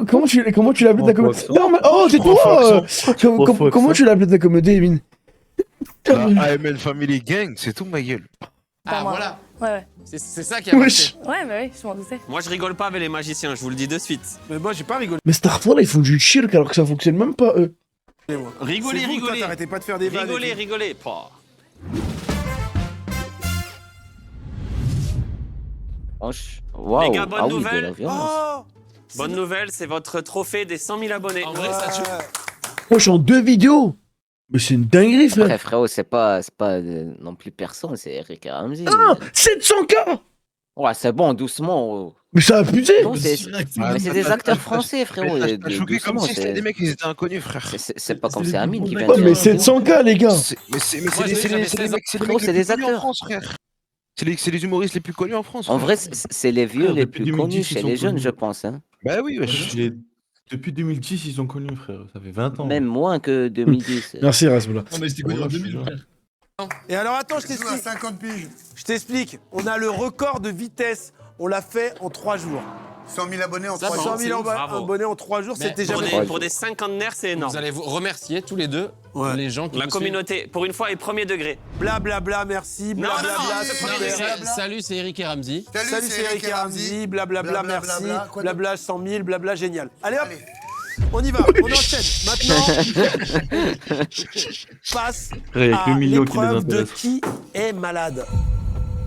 Speaker 1: comment tu l'as appelé ta communauté? Non mais oh c'est toi. Comment tu l'as appelé ta communauté, Evin?
Speaker 14: La AML Family Gang, c'est tout ma gueule.
Speaker 8: Ah, voilà.
Speaker 15: Ouais.
Speaker 8: C'est ça qui a marché.
Speaker 15: Ouais, bah oui, je m'en doutais.
Speaker 4: Moi, je rigole pas avec les magiciens, je vous le dis de suite.
Speaker 2: Mais moi, j'ai pas rigolé.
Speaker 1: Mais Starfall, ils font du shirk alors que ça fonctionne même pas eux.
Speaker 4: Rigolez,
Speaker 2: C'est vous, toi,
Speaker 4: rigolez.
Speaker 2: t'arrêtais pas de faire des vannes.
Speaker 4: Rigolez, rigolez.
Speaker 16: Waouh.
Speaker 4: Les gars, bonne
Speaker 16: Ah oui, de
Speaker 4: nouvelle.
Speaker 16: la violence.
Speaker 4: Bonne nouvelle, c'est votre trophée des 100 000 abonnés.
Speaker 8: En vrai, ça tue.
Speaker 1: Oh, je suis en 2 vidéos. Mais c'est une dinguerie, frère.
Speaker 16: Après, frérot, c'est pas non plus personne, c'est Eric et Ramsey.
Speaker 1: Ah, 700K.
Speaker 16: Ouais, c'est bon, doucement.
Speaker 1: Mais ça a abusé.
Speaker 16: Non, mais c'est des acteurs français, frérot.
Speaker 14: T'as choqué comme si c'était des mecs, ils étaient inconnus, frère.
Speaker 16: C'est pas comme c'est Amine qui vient
Speaker 1: Ouais,
Speaker 16: de
Speaker 1: mais
Speaker 16: dire.
Speaker 1: 700K, les gars.
Speaker 14: Mais c'est les mecs
Speaker 16: Frérot, c'est
Speaker 14: les
Speaker 16: des
Speaker 14: plus connus en
Speaker 16: acteurs.
Speaker 14: France, frère. C'est les humoristes les plus connus en France.
Speaker 16: En
Speaker 14: frère.
Speaker 16: vrai, c'est les vieux les plus connus chez les jeunes, je pense. Hein.
Speaker 14: Bah oui, wesh.
Speaker 17: Depuis 2010, ils sont connus, frère. Ça fait 20 ans.
Speaker 16: Même moins que 2010.
Speaker 1: Merci, Rasmoula.
Speaker 17: Non, mais c'était connu en 2000, frère.
Speaker 2: Et alors attends, je t'explique.
Speaker 3: 50 piges.
Speaker 2: Je t'explique. On a le record de vitesse. On l'a fait en 3 jours.
Speaker 3: 100 000 abonnés en
Speaker 2: Ça,
Speaker 3: 3
Speaker 2: 100
Speaker 3: jours.
Speaker 2: 000
Speaker 4: Bravo.
Speaker 2: abonnés en 3 jours,
Speaker 5: Mais
Speaker 2: c'était
Speaker 4: Pour
Speaker 2: jamais.
Speaker 4: des, pour des cinquantenaires, c'est énorme.
Speaker 5: Vous allez vous remercier tous les deux, les gens qui
Speaker 4: La
Speaker 5: nous
Speaker 4: communauté, pour une fois, est premier degré.
Speaker 2: Blablabla, merci. Blablabla,
Speaker 5: suivent.
Speaker 2: super.
Speaker 5: Salut, c'est Eric et Ramzi.
Speaker 2: Salut, c'est Eric et Ramzi. Blablabla, merci.
Speaker 3: Quoi
Speaker 2: Blabla, 100 000. Blabla, génial. Allez hop. On y va, on enchaîne. Maintenant, passe
Speaker 17: Avec
Speaker 2: à
Speaker 17: le million qui les
Speaker 2: l'épreuve de
Speaker 17: intéresse.
Speaker 2: qui est malade.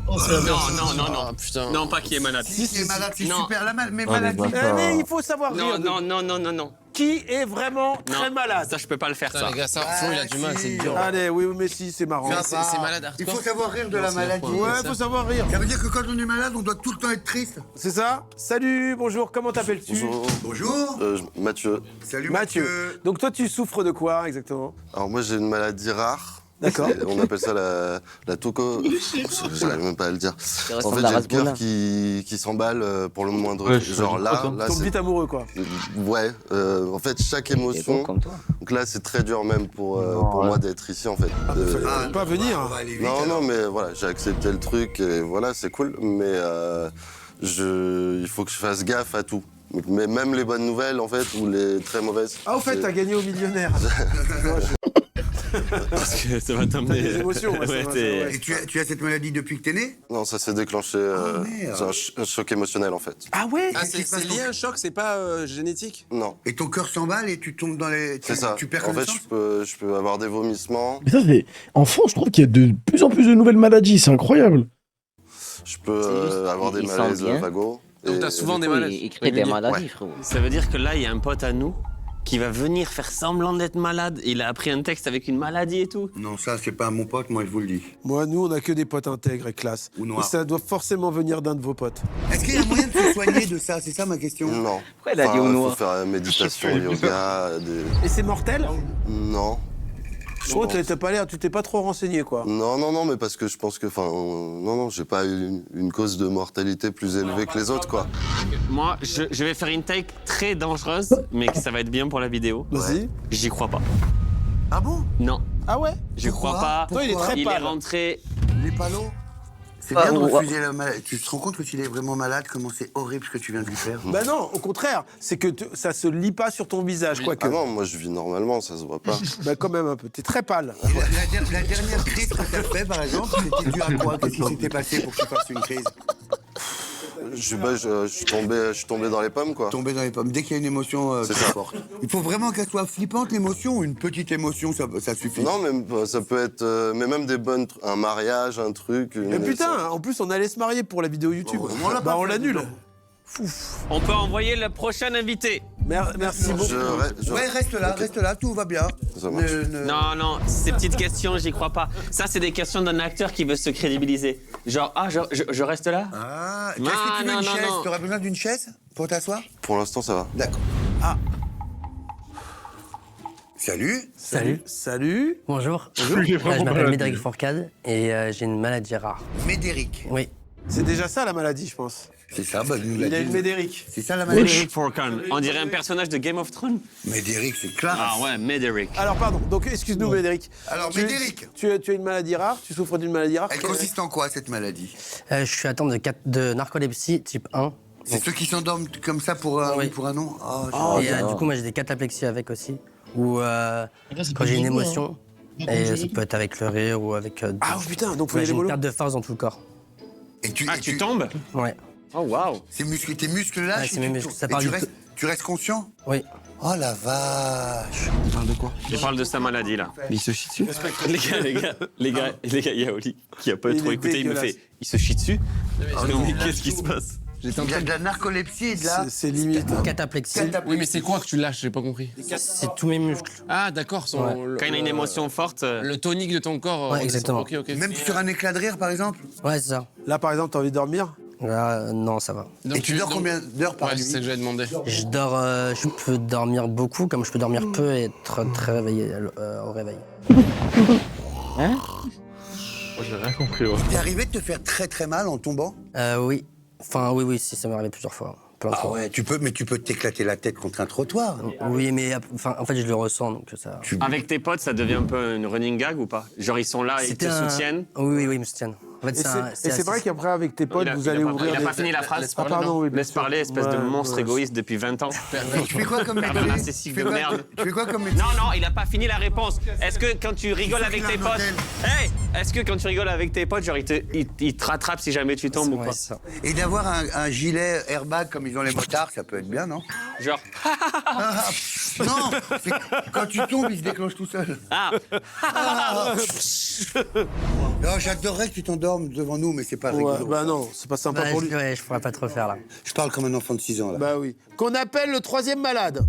Speaker 4: Non.
Speaker 5: Putain.
Speaker 4: Non, pas qui est malade.
Speaker 3: Si, qui est malade, c'est
Speaker 2: Non.
Speaker 3: super la mal. Mais
Speaker 17: Oh, les
Speaker 3: maladie.
Speaker 17: bâtards.
Speaker 2: Mais il faut savoir
Speaker 4: Non,
Speaker 2: rire.
Speaker 4: non.
Speaker 2: Qui est vraiment très
Speaker 4: Non,
Speaker 2: malade.
Speaker 4: Ça, je peux pas le faire,
Speaker 5: Putain,
Speaker 4: ça.
Speaker 5: les gars, ça, Flo, il a du mal, c'est dur.
Speaker 2: Allez, oui, mais si, c'est marrant.
Speaker 5: Putain, c'est malade,
Speaker 3: Il
Speaker 5: hardcore.
Speaker 3: faut savoir rire de la maladie.
Speaker 2: Ouais, faut savoir rire.
Speaker 3: Ça veut dire que quand on est malade, on doit tout le temps être triste.
Speaker 2: C'est ça? Salut, bonjour, comment t'appelles-tu?
Speaker 3: Bonjour.
Speaker 19: Mathieu.
Speaker 3: Salut
Speaker 2: Mathieu. Donc toi, tu souffres de quoi exactement?
Speaker 19: Alors moi j'ai une maladie rare.
Speaker 2: D'accord.
Speaker 19: On appelle ça la toco. J'arrive même pas à le dire. En
Speaker 16: ressemble
Speaker 19: fait
Speaker 16: à
Speaker 19: j'ai le cœur
Speaker 16: Rasboula.
Speaker 19: qui s'emballe pour le moindre
Speaker 17: Ouais,
Speaker 19: truc.
Speaker 17: je
Speaker 19: Genre
Speaker 17: suis
Speaker 19: là,
Speaker 17: content.
Speaker 19: là
Speaker 2: Tombe
Speaker 19: c'est
Speaker 2: vite amoureux, quoi.
Speaker 19: ouais. En fait chaque
Speaker 16: Il est
Speaker 19: émotion.
Speaker 16: bon comme toi.
Speaker 19: Donc là c'est très dur même pour moi d'être ici en fait.
Speaker 2: Pas venir.
Speaker 3: On va aller vite,
Speaker 19: Non
Speaker 3: alors.
Speaker 19: mais voilà j'ai accepté le truc et voilà c'est cool mais il faut que je fasse gaffe à tout. Mais même les bonnes nouvelles en fait ou les très mauvaises.
Speaker 2: Ah, au fait, t'as gagné au millionnaire.
Speaker 4: Parce que ça va t'emmener.
Speaker 2: Des émotions, ouais,
Speaker 4: Ouais,
Speaker 2: ça va,
Speaker 4: t'es-
Speaker 2: ouais.
Speaker 3: Et tu as cette maladie depuis que t'es né?
Speaker 19: Non ça s'est déclenché.
Speaker 3: merde.
Speaker 19: C'est un choc émotionnel en fait.
Speaker 2: Ah ouais?
Speaker 5: Ah, c'est lié à un choc, c'est pas génétique?
Speaker 19: Non.
Speaker 3: Et ton cœur s'emballe et tu tombes dans les...
Speaker 19: C'est ça.
Speaker 3: Tu perds
Speaker 19: En fait,
Speaker 3: connaissance
Speaker 19: je peux avoir des vomissements.
Speaker 1: Mais ça, c'est... En France, je trouve qu'il y a de plus en plus de nouvelles maladies. C'est incroyable.
Speaker 19: Je peux avoir des
Speaker 16: il sent
Speaker 19: malaises
Speaker 16: bien.
Speaker 19: vagos.
Speaker 5: Donc
Speaker 19: Et-
Speaker 5: t'as souvent
Speaker 16: Du
Speaker 5: des
Speaker 16: coup,
Speaker 5: maladies.
Speaker 16: il crée des maladies,
Speaker 19: Ouais.
Speaker 16: frérot.
Speaker 4: Ça veut dire que là, il y a un pote à nous qui va venir faire semblant d'être malade. Il a appris un texte avec une maladie et tout.
Speaker 3: Non, ça, c'est pas mon pote, moi, je vous le dis.
Speaker 2: Moi, nous, on a que des potes intègres et classe.
Speaker 3: Ou
Speaker 2: Et
Speaker 3: noirs.
Speaker 2: ça doit forcément venir d'un de vos potes.
Speaker 3: Est-ce qu'il y a moyen de se soigner de ça? C'est ça ma question.
Speaker 19: Non.
Speaker 16: Pourquoi il a dit au
Speaker 19: faut
Speaker 16: noir?
Speaker 19: faire méditation, yoga,
Speaker 2: Et c'est mortel?
Speaker 19: Non.
Speaker 2: Je crois que tu t'es pas trop renseigné, quoi.
Speaker 19: Non, mais parce que je pense que, non, j'ai pas eu une cause de mortalité plus élevée que les autres, quoi.
Speaker 4: Moi, je vais faire une take très dangereuse, mais que ça va être bien pour la vidéo.
Speaker 2: Vas-y.
Speaker 4: J'y crois pas.
Speaker 3: Ah bon?
Speaker 4: Non,
Speaker 2: Ah ouais?
Speaker 4: je crois pas.
Speaker 2: Toi, il est très
Speaker 4: Il est
Speaker 2: pâle.
Speaker 4: rentré.
Speaker 3: Les palos? C'est
Speaker 16: Ah,
Speaker 3: bien de
Speaker 16: ouais.
Speaker 3: refuser la maladie. Tu te rends compte que s'il est vraiment malade, comment c'est horrible ce que tu viens de lui faire?
Speaker 2: Bah non, au contraire, c'est que ça se lit pas sur ton visage, quoique.
Speaker 19: Ah non, moi je vis normalement, ça se voit pas.
Speaker 2: Bah quand même un peu, t'es très pâle.
Speaker 3: La dernière crise que t'as fait, par exemple, c'était dû à quoi? Qu'est-ce qui s'était passé pour que tu fasses une crise?
Speaker 19: Je suis tombé dans les pommes, quoi.
Speaker 3: Tomber dans les pommes. Dès qu'il y a une émotion
Speaker 19: C'est
Speaker 3: très
Speaker 19: ça.
Speaker 3: forte. Il faut vraiment qu'elle soit flippante, l'émotion, ou une petite émotion, ça suffit?
Speaker 19: Non, mais ça peut être, mais même des bonnes, un mariage, un truc.
Speaker 2: Mais putain, en plus, on allait se marier pour la vidéo YouTube. Bah on l'annule.
Speaker 4: On peut envoyer le prochain invité.
Speaker 2: Merci beaucoup.
Speaker 3: Ouais, reste là, tout va bien.
Speaker 19: Ça marche.
Speaker 4: Non, ces petites questions, j'y crois pas. Ça, c'est des questions d'un acteur qui veut se crédibiliser. Genre, je reste là?
Speaker 3: Ah,
Speaker 4: Non,
Speaker 3: qu'est-ce que tu veux,
Speaker 4: non,
Speaker 3: une
Speaker 4: non,
Speaker 3: chaise?
Speaker 4: non.
Speaker 3: T'aurais besoin d'une chaise pour t'asseoir?
Speaker 19: Pour l'instant, ça va.
Speaker 3: D'accord.
Speaker 2: Ah.
Speaker 3: Salut.
Speaker 2: Salut.
Speaker 9: Bonjour.
Speaker 2: Bonjour.
Speaker 9: Je m'appelle Médéric Fourcade et j'ai une maladie rare.
Speaker 3: Médéric.
Speaker 9: Oui.
Speaker 2: C'est déjà ça la maladie, je pense.
Speaker 3: C'est ça, bah nous
Speaker 2: Il a une Médéric.
Speaker 3: C'est ça la maladie.
Speaker 4: Médéric Fourcade. On dirait un personnage de Game of Thrones.
Speaker 3: Médéric, c'est classe.
Speaker 4: Ah ouais, Médéric.
Speaker 2: Alors pardon, donc excuse-nous Médéric.
Speaker 3: Alors
Speaker 2: Tu-
Speaker 3: Médéric.
Speaker 2: Tu as une maladie rare, tu souffres d'une maladie rare.
Speaker 3: Elle consiste en quoi cette maladie?
Speaker 9: Je suis atteint de narcolepsie type 1.
Speaker 3: C'est ceux qui s'endorment comme ça pour un,
Speaker 9: Oui.
Speaker 3: pour un nom? Oh,
Speaker 9: Et du coup, moi j'ai des cataplexies avec aussi. Ou quand j'ai une émotion. Et ça peut être avec le rire ou avec.
Speaker 2: Ah putain, donc faut y aller
Speaker 9: j'ai une
Speaker 2: mollo.
Speaker 9: perte de force dans tout le corps.
Speaker 3: Et tu
Speaker 4: tombes?
Speaker 9: Ouais.
Speaker 4: Oh waouh.
Speaker 3: Tes muscles lâchent
Speaker 9: Ouais, c'est mes
Speaker 3: et
Speaker 9: muscles. Ça
Speaker 3: et
Speaker 9: part du
Speaker 3: tu restes conscient?
Speaker 9: Oui.
Speaker 3: Oh la vache.
Speaker 5: Tu parles de quoi?
Speaker 4: Il parle de sa maladie là.
Speaker 5: Mais il se chie dessus?
Speaker 4: Les gars, il y a Oli qui a pas
Speaker 2: Il
Speaker 4: trop
Speaker 2: est
Speaker 4: écouté. Il me
Speaker 2: dégueulasse.
Speaker 4: fait, il se chie dessus.
Speaker 3: Oh
Speaker 4: Mais
Speaker 3: non.
Speaker 4: qu'est-ce qui se passe?
Speaker 3: Il y a de la narcolepsie et de la...
Speaker 2: C'est limite.
Speaker 9: Cataplexie.
Speaker 5: Oui, mais c'est quoi que tu lâches? J'ai pas compris.
Speaker 9: C'est tous mes muscles.
Speaker 5: Ah, d'accord.
Speaker 4: Quand il a une émotion forte.
Speaker 5: Le tonique de ton corps.
Speaker 9: Ouais, exactement.
Speaker 5: Ok.
Speaker 3: Même sur un éclat de rire, par exemple?
Speaker 9: Ouais, c'est ça.
Speaker 2: Là par exemple, t'as envie de dormir?
Speaker 9: Là, non, ça va.
Speaker 3: Et tu dors combien d'heures par nuit?
Speaker 5: C'est ce que j'avais demandé.
Speaker 9: Je peux dormir beaucoup, comme je peux dormir peu et être très réveillé au réveil.
Speaker 17: Hein? J'ai rien compris. Ouais.
Speaker 3: T'es arrivé de te faire très très mal en tombant?
Speaker 9: Oui. Enfin, oui, si, ça m'est arrivé plusieurs fois. Plein de fois.
Speaker 3: Ouais, tu peux t'éclater la tête contre un trottoir.
Speaker 9: Oui, mais enfin, en fait, je le ressens, donc ça...
Speaker 4: Avec tes potes, ça devient un peu une running gag ou pas? Genre, ils sont là, ils te soutiennent?
Speaker 9: Oui, ils me soutiennent. En fait,
Speaker 2: et c'est vrai qu'après, avec tes potes, vous allez ouvrir.
Speaker 4: Il a pas fini la phrase.
Speaker 2: Ah, pardon, oui.
Speaker 4: Laisse parler, espèce de monstre égoïste depuis 20 ans.
Speaker 3: Tu fais quoi comme métier?
Speaker 4: Narcissique de merde.
Speaker 3: Tu fais quoi comme métier?
Speaker 4: Non, il a pas fini la réponse. Est-ce que quand tu rigoles avec tes potes. Hey! Est-ce que quand tu rigoles avec tes potes, genre, il te rattrape si jamais tu tombes ou pas?
Speaker 3: Et d'avoir un gilet airbag comme ils ont les motards, ça peut être bien, non?
Speaker 4: Genre.
Speaker 3: Non, quand tu tombes, il se déclenche tout seul.
Speaker 4: Ah.
Speaker 3: Non, j'adorerais que tu t'endormes devant nous, mais c'est pas rigolo.
Speaker 2: Bah non, c'est pas sympa pour lui.
Speaker 9: Ouais, je pourrais pas te refaire là.
Speaker 3: Je parle comme un enfant de 6 ans là.
Speaker 2: Bah oui. Qu'on appelle le 3e malade.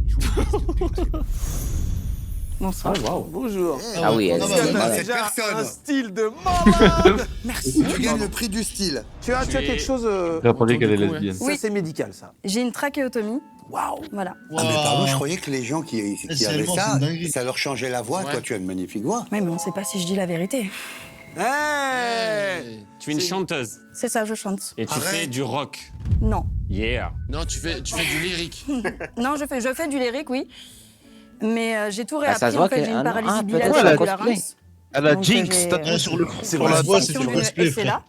Speaker 6: Bonsoir.
Speaker 2: Bonjour.
Speaker 16: Ah oui, elle
Speaker 3: est malade.
Speaker 2: Déjà
Speaker 3: Personne.
Speaker 2: un style de malade.
Speaker 3: Merci. Tu gagnes le prix du style.
Speaker 2: Tu as quelque chose.
Speaker 17: J'ai appris qu'elle est lesbienne.
Speaker 2: Ça, c'est médical, ça.
Speaker 15: J'ai une trachéotomie.
Speaker 2: Waouh.
Speaker 15: Voilà.
Speaker 3: Ah mais pardon, je croyais que les gens qui avaient ça, ça leur changeait la voix.
Speaker 5: Ouais.
Speaker 3: Toi, tu as une magnifique voix.
Speaker 15: Ouais, mais on sait pas si je dis la vérité.
Speaker 2: Hey.
Speaker 4: Tu es une chanteuse.
Speaker 15: C'est ça, je chante.
Speaker 4: Et tu fais du rock.
Speaker 15: Non.
Speaker 4: Yeah.
Speaker 5: Non, tu fais du lyrique.
Speaker 15: Non, je fais du lyrique, oui. Mais j'ai tout
Speaker 16: Ah, ça
Speaker 15: réappris,
Speaker 16: se voit
Speaker 15: en fait,
Speaker 16: que-
Speaker 15: j'ai une
Speaker 16: ah non,
Speaker 15: paralysie
Speaker 16: ah,
Speaker 15: bilatérale
Speaker 16: peut-être
Speaker 15: de
Speaker 16: la
Speaker 15: la
Speaker 16: cosplay.
Speaker 15: Reims.
Speaker 17: Elle a
Speaker 15: Donc,
Speaker 17: Jinx
Speaker 15: j'ai-
Speaker 17: tatoué sur le
Speaker 15: C'est
Speaker 17: pour la voix, c'est
Speaker 15: une
Speaker 17: sur le cosplay,
Speaker 15: SC là.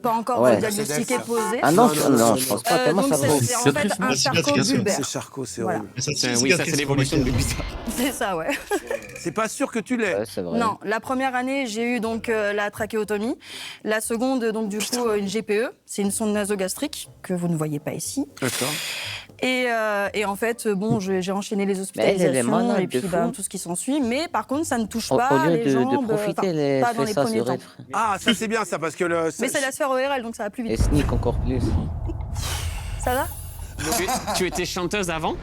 Speaker 15: Pas encore
Speaker 16: Ouais.
Speaker 15: diagnostiqué, posé.
Speaker 16: Ah non, je pense pas, tellement
Speaker 15: donc
Speaker 16: ça va.
Speaker 15: c'est en fait un charcot-bulbaire.
Speaker 2: C'est Charcot, c'est
Speaker 15: Voilà.
Speaker 2: horrible.
Speaker 4: Oui, ça c'est l'évolution de Bubita.
Speaker 15: C'est ça, ouais.
Speaker 2: C'est pas sûr que tu l'aies.
Speaker 16: Ouais, c'est vrai.
Speaker 15: Non, la première année, j'ai eu donc la trachéotomie. La seconde, donc du coup, une GPE. C'est une sonde nasogastrique que vous ne voyez pas ici.
Speaker 2: D'accord.
Speaker 15: Et en fait, bon, j'ai enchaîné les
Speaker 16: elle est
Speaker 15: hospitalisations
Speaker 16: malade
Speaker 15: et puis
Speaker 16: de
Speaker 15: bah,
Speaker 16: fou.
Speaker 15: tout ce qui s'ensuit. Mais par contre, ça ne touche
Speaker 16: Au
Speaker 15: pas
Speaker 16: lieu
Speaker 15: les
Speaker 16: de
Speaker 15: jambes.
Speaker 16: profiter,
Speaker 15: enfin,
Speaker 16: elle
Speaker 15: pas dans
Speaker 16: fait
Speaker 15: les
Speaker 16: ça
Speaker 15: premiers
Speaker 16: sur
Speaker 15: temps.
Speaker 16: elle.
Speaker 2: Ah, ça c'est bien ça parce que le.
Speaker 15: Mais c'est la sphère ORL, donc ça va plus
Speaker 16: Et
Speaker 15: vite.
Speaker 16: sneak encore plus.
Speaker 15: Ça va?
Speaker 4: Tu étais chanteuse avant?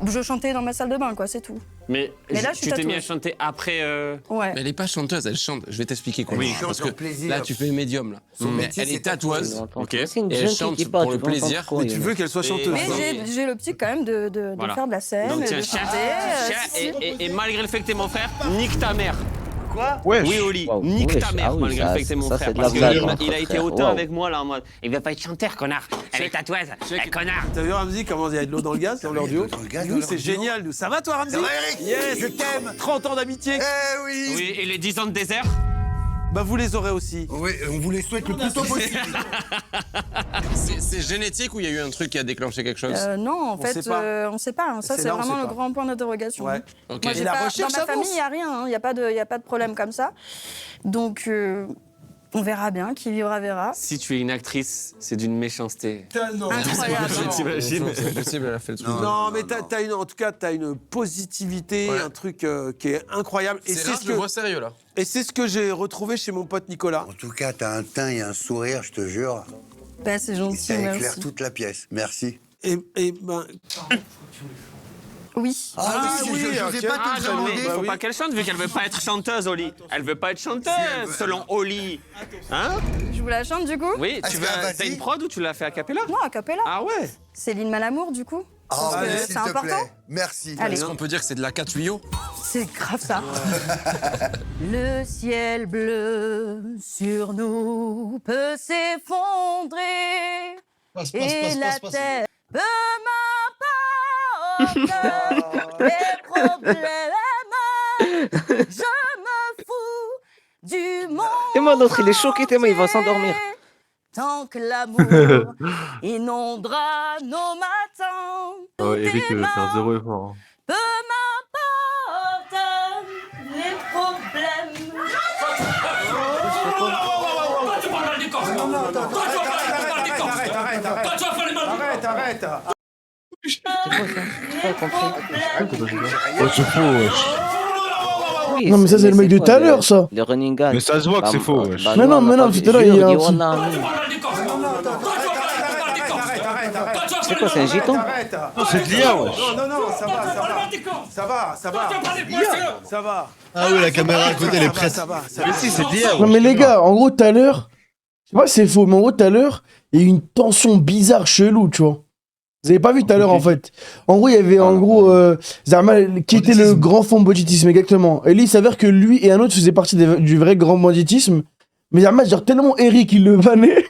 Speaker 15: Je chantais dans ma salle de bain, quoi, c'est tout.
Speaker 4: Mais
Speaker 15: là, je suis
Speaker 4: tu t'es mis à
Speaker 15: tatoueuse.
Speaker 4: chanter après.
Speaker 15: Ouais.
Speaker 5: Mais elle est pas chanteuse, elle chante. Je vais t'expliquer comment.
Speaker 3: Oui,
Speaker 5: Parce
Speaker 3: chante
Speaker 5: que
Speaker 3: en plaisir.
Speaker 5: là, tu fais médium là.
Speaker 3: Son
Speaker 5: Mais
Speaker 3: métier,
Speaker 5: elle
Speaker 3: c'est
Speaker 5: est tatoueuse.
Speaker 16: Ok.
Speaker 5: Et
Speaker 16: C'est une
Speaker 5: elle
Speaker 16: jeune
Speaker 5: chante
Speaker 16: qui parle,
Speaker 5: pour le
Speaker 16: tu vas entendre
Speaker 5: plaisir.
Speaker 16: quoi,
Speaker 2: Mais tu veux qu'elle soit chanteuse.
Speaker 15: Mais j'ai l'optique quand même de
Speaker 4: Voilà.
Speaker 15: faire de la scène,
Speaker 4: Donc
Speaker 15: de
Speaker 4: tiens,
Speaker 15: chanter.
Speaker 4: et malgré le fait que t'es mon frère, nique ta mère.
Speaker 3: Quoi?
Speaker 17: Ouais.
Speaker 4: Oui, Oli,
Speaker 16: Wow.
Speaker 4: nique
Speaker 16: Wesh.
Speaker 4: ta mère
Speaker 16: Ah oui,
Speaker 4: malgré le
Speaker 16: ça,
Speaker 4: fait que t'es mon
Speaker 16: ça,
Speaker 4: frère.
Speaker 16: c'est de
Speaker 4: Parce
Speaker 16: la blague,
Speaker 4: qu'il
Speaker 16: entre
Speaker 4: a été
Speaker 16: frères.
Speaker 4: autant
Speaker 16: Wow.
Speaker 4: avec moi là en mode. Il va pas être chanteur, connard. Elle est tatoueuse. Connard.
Speaker 2: T'as vu Ramzi comment il y a de l'eau dans le gaz dans leur duo?
Speaker 3: Dans le gaz, dans
Speaker 2: Nous
Speaker 3: leur
Speaker 2: c'est
Speaker 3: duo.
Speaker 2: génial. Nous. Ça va toi Ramzi?
Speaker 3: Ça va, Eric?
Speaker 2: Yes.
Speaker 3: Je t'aime.
Speaker 2: 30 ans d'amitié.
Speaker 3: Eh oui.
Speaker 4: Oui, et les 10 ans de désert?
Speaker 2: Bah vous les aurez aussi.
Speaker 3: Oui, on vous les souhaite le plus tôt possible.
Speaker 5: C'est génétique ou il y a eu un truc qui a déclenché quelque chose?
Speaker 15: Non, en fait,
Speaker 2: sait pas.
Speaker 15: on sait pas. Hein. Ça,
Speaker 2: C'est
Speaker 15: c'est
Speaker 2: là, on
Speaker 15: vraiment
Speaker 2: sait
Speaker 15: le
Speaker 2: pas.
Speaker 15: grand point d'interrogation.
Speaker 2: Ouais.
Speaker 5: Ok.
Speaker 15: Moi,
Speaker 2: Et
Speaker 15: j'ai
Speaker 2: la
Speaker 15: pas-
Speaker 2: recherche
Speaker 15: dans ma famille,
Speaker 2: avance.
Speaker 15: il n'y a rien. Il n'y a pas de problème comme ça. Donc, on verra bien. Qui vivra, verra.
Speaker 4: Si tu es une actrice, c'est d'une méchanceté.
Speaker 15: Incroyable.
Speaker 4: T'imagines?
Speaker 5: C'est possible, elle a fait le truc.
Speaker 2: Non, mais t'as une, en tout cas, t'as une positivité,
Speaker 5: Ouais.
Speaker 2: un truc qui est incroyable. Et
Speaker 5: C'est là,
Speaker 2: ce
Speaker 5: je le vois sérieux là.
Speaker 2: et c'est ce que j'ai retrouvé chez mon pote Nicolas.
Speaker 3: En tout cas, t'as un teint et un sourire, je te jure.
Speaker 15: Bah, c'est
Speaker 3: Et
Speaker 15: gentil,
Speaker 3: ça éclaire
Speaker 15: merci.
Speaker 3: toute la pièce. Merci.
Speaker 2: Et ben.
Speaker 15: Oui.
Speaker 3: Ah oui, je
Speaker 2: ok.
Speaker 3: n'osais pas
Speaker 4: Ah,
Speaker 3: te
Speaker 4: non, mais
Speaker 3: demander.
Speaker 4: il faut pas qu'elle chante vu qu'elle veut pas être chanteuse, Oli. Elle veut pas être chanteuse, selon Oli. Hein?
Speaker 15: Je vous la chante, du coup?
Speaker 4: Oui,
Speaker 3: Est-ce
Speaker 4: tu
Speaker 3: que,
Speaker 4: veux.
Speaker 3: vas-y.
Speaker 4: T'as une prod ou tu l'as fait à cappella?
Speaker 15: Non, a cappella.
Speaker 4: Ah ouais?
Speaker 15: Céline Malamour, du coup.
Speaker 3: Ah
Speaker 15: Parce
Speaker 3: oui,
Speaker 15: que
Speaker 3: s'il
Speaker 15: c'est
Speaker 3: te
Speaker 15: important.
Speaker 3: plaît. Merci.
Speaker 15: Allez.
Speaker 5: Est-ce qu'on peut dire que c'est de la 4 tuyaux?
Speaker 15: C'est grave ça. Le ciel bleu sur nous peut s'effondrer et la terre peu m'importe les problèmes. Je me fous du monde.
Speaker 16: Et moi, l'autre, il est choqué, tellement il va s'endormir.
Speaker 15: Tant que l'amour inondera nos matins.
Speaker 17: Oh, Eric, il va faire 0 effort.
Speaker 15: Peu m'importe les problèmes.
Speaker 5: Toi, tu parles mal du corps. Toi, tu parles mal du corps. Toi, tu parles mal du corps.
Speaker 2: Arrête.
Speaker 16: C'est quoi ça? J'ai pas compris.
Speaker 17: Oh, c'est faux, wesh.
Speaker 16: Oui,
Speaker 1: Non, mais ça, c'est le mec de
Speaker 16: quoi,
Speaker 1: tout à l'heure, ça.
Speaker 16: Le running gag.
Speaker 17: Mais ça se voit que c'est faux, wesh.
Speaker 1: Mais non, tout à l'heure, il y a un petit-
Speaker 16: C'est quoi, c'est un giton?
Speaker 17: Non, c'est de l'IA, wesh.
Speaker 2: Non, ça va. Ça va.
Speaker 18: Ah oui, la caméra à côté, elle est prête.
Speaker 2: Ça va.
Speaker 17: Mais si, c'est de l'IA,
Speaker 1: Non, mais les gars, en gros, tout à l'heure, sais pas si c'est faux, mais en gros, tout à l'heure, il y a eu une tension bizarre, chelou, tu vois. Vous avez pas vu tout à l'heure, en fait. En gros, il y avait, en gros, Zarma, qui était le grand fond banditisme, exactement. Et lui, il s'avère que lui et un autre faisaient partie du vrai grand banditisme. Mais Zarma, genre, tellement Eric, il le vannait,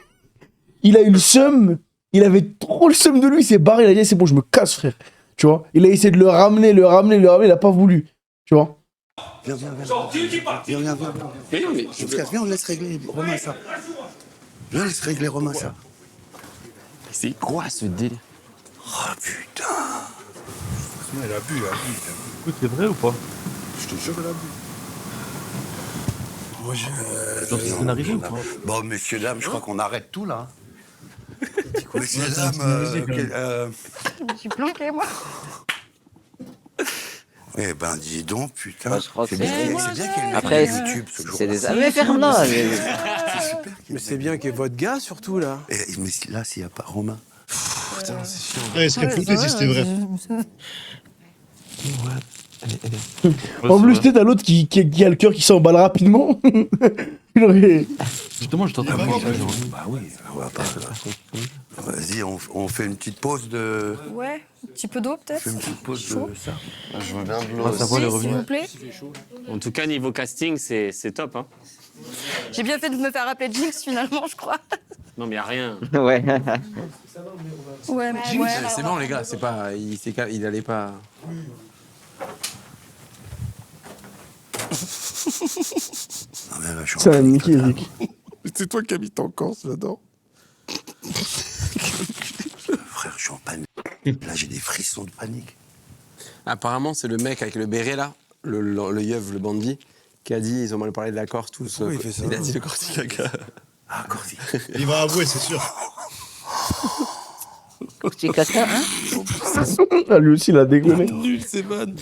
Speaker 1: il a eu le seum, il avait trop le seum de lui, il s'est barré, il a dit, c'est bon, je me casse, frère. Tu vois. Il a essayé de le ramener, il a pas voulu. Tu vois.
Speaker 12: Viens. Viens. Viens, on laisse régler Romain ça. Viens, laisse régler Romain ça.
Speaker 4: C'est quoi ce délire?
Speaker 12: Oh putain.
Speaker 17: Elle a bu. Écoute, c'est vrai ou pas?
Speaker 12: Je te jure, elle a bu. Moi,
Speaker 17: c'est scénarisé ou pas?
Speaker 12: Bon, messieurs, dames, je crois qu'on arrête tout là. Messieurs, dames,
Speaker 6: Je suis planquée, moi.
Speaker 12: Eh ben, dis donc, putain.
Speaker 16: je crois que
Speaker 12: c'est bien qu'il y ait une
Speaker 16: Après,
Speaker 12: vidéo YouTube ce jour-là.
Speaker 16: c'est des amis Fernand.
Speaker 2: Mais c'est bien qu'il y ait votre gars, surtout, là.
Speaker 12: Mais là, s'il n'y a pas Romain.
Speaker 2: Putain, c'est chiant.
Speaker 18: Ouais, il serait foutu si c'était vrai.
Speaker 1: En plus, t'as l'autre qui a le cœur qui s'emballe rapidement.
Speaker 17: Justement, je t'entends.
Speaker 12: Bah oui, on va pas. Vas-y, on fait une petite pause de.
Speaker 15: Ouais, un petit peu d'eau peut-être.
Speaker 12: On fait une petite pause
Speaker 15: Chaud.
Speaker 12: de ça.
Speaker 19: Je veux bien de l'eau.
Speaker 17: Ah, ça va, les
Speaker 15: S'il
Speaker 17: revenus.
Speaker 15: vous plaît.
Speaker 4: En tout cas, niveau casting, c'est top. Hein.
Speaker 15: J'ai bien fait de me faire appeler Jinx finalement, je crois.
Speaker 4: Non, mais y a rien.
Speaker 16: Ouais.
Speaker 15: Ouais,
Speaker 2: C'est bon, les gars, c'est pas. Il allait pas.
Speaker 12: Non, mais là, je suis
Speaker 1: Ça a niqué, Eric.
Speaker 3: C'est toi qui habites en Corse, j'adore.
Speaker 12: Frère, je suis en panique. Là, j'ai des frissons de panique.
Speaker 2: Apparemment, c'est le mec avec le béret, là, le yeuf, le bandit, qui a dit ils ont mal parlé de la Corse, tous.
Speaker 3: Pourquoi il fait ça?
Speaker 2: Il a dit le Corsicaca.
Speaker 12: Ah, Corsi.
Speaker 18: Il va avouer, c'est sûr.
Speaker 16: Petit caca, hein?
Speaker 1: Ah, lui aussi, il a déconné.
Speaker 2: Nul, c'est bonne.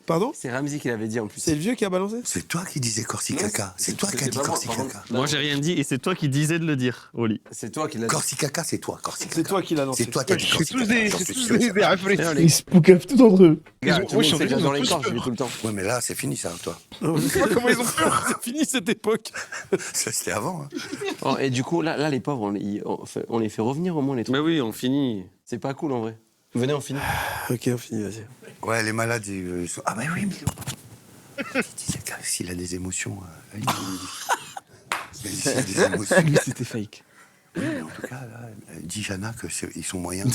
Speaker 2: Pardon? C'est Ramzi qui l'avait dit en plus. C'est le vieux qui a balancé?
Speaker 12: C'est toi qui disais Corsi caca. C'est toi qui as dit Corsi caca.
Speaker 4: Moi, j'ai rien dit et c'est toi qui disais de le dire, Oli.
Speaker 2: C'est toi qui l'as dit.
Speaker 12: Corsi caca, c'est toi, Corsi caca.
Speaker 2: C'est toi qui l'as lancé.
Speaker 12: C'est toi qui as dit Corsi
Speaker 18: C'est tous
Speaker 12: caca.
Speaker 18: des
Speaker 12: j'en suis sûr.
Speaker 18: réfléchis.
Speaker 1: Ils se poucavent tout entre eux.
Speaker 2: Gars, tout le
Speaker 18: Ils
Speaker 2: monde
Speaker 18: ont-
Speaker 2: sait que
Speaker 18: ils ont
Speaker 2: dans les
Speaker 18: tous
Speaker 2: corps, je
Speaker 18: peur.
Speaker 2: vis tout le temps.
Speaker 12: Ouais, mais là, c'est fini ça, toi.
Speaker 18: Je sais pas comment ils ont peur.
Speaker 2: C'est fini cette époque.
Speaker 12: Ça, c'était avant. Hein.
Speaker 2: Oh, et du coup, là, les pauvres, on les fait revenir au moins, les trucs.
Speaker 4: Mais oui, on finit.
Speaker 2: C'est pas cool en vrai. Venez, on finit. Ok, on finit, vas-y.
Speaker 12: Ouais, les malades, ils sont. Ah, bah oui, Milo. S'il a des émotions. Il dit. S'il a des émotions.
Speaker 2: Lui, c'était fake.
Speaker 12: Oui, mais en tout cas, là, dit Jana qu'ils sont moyens.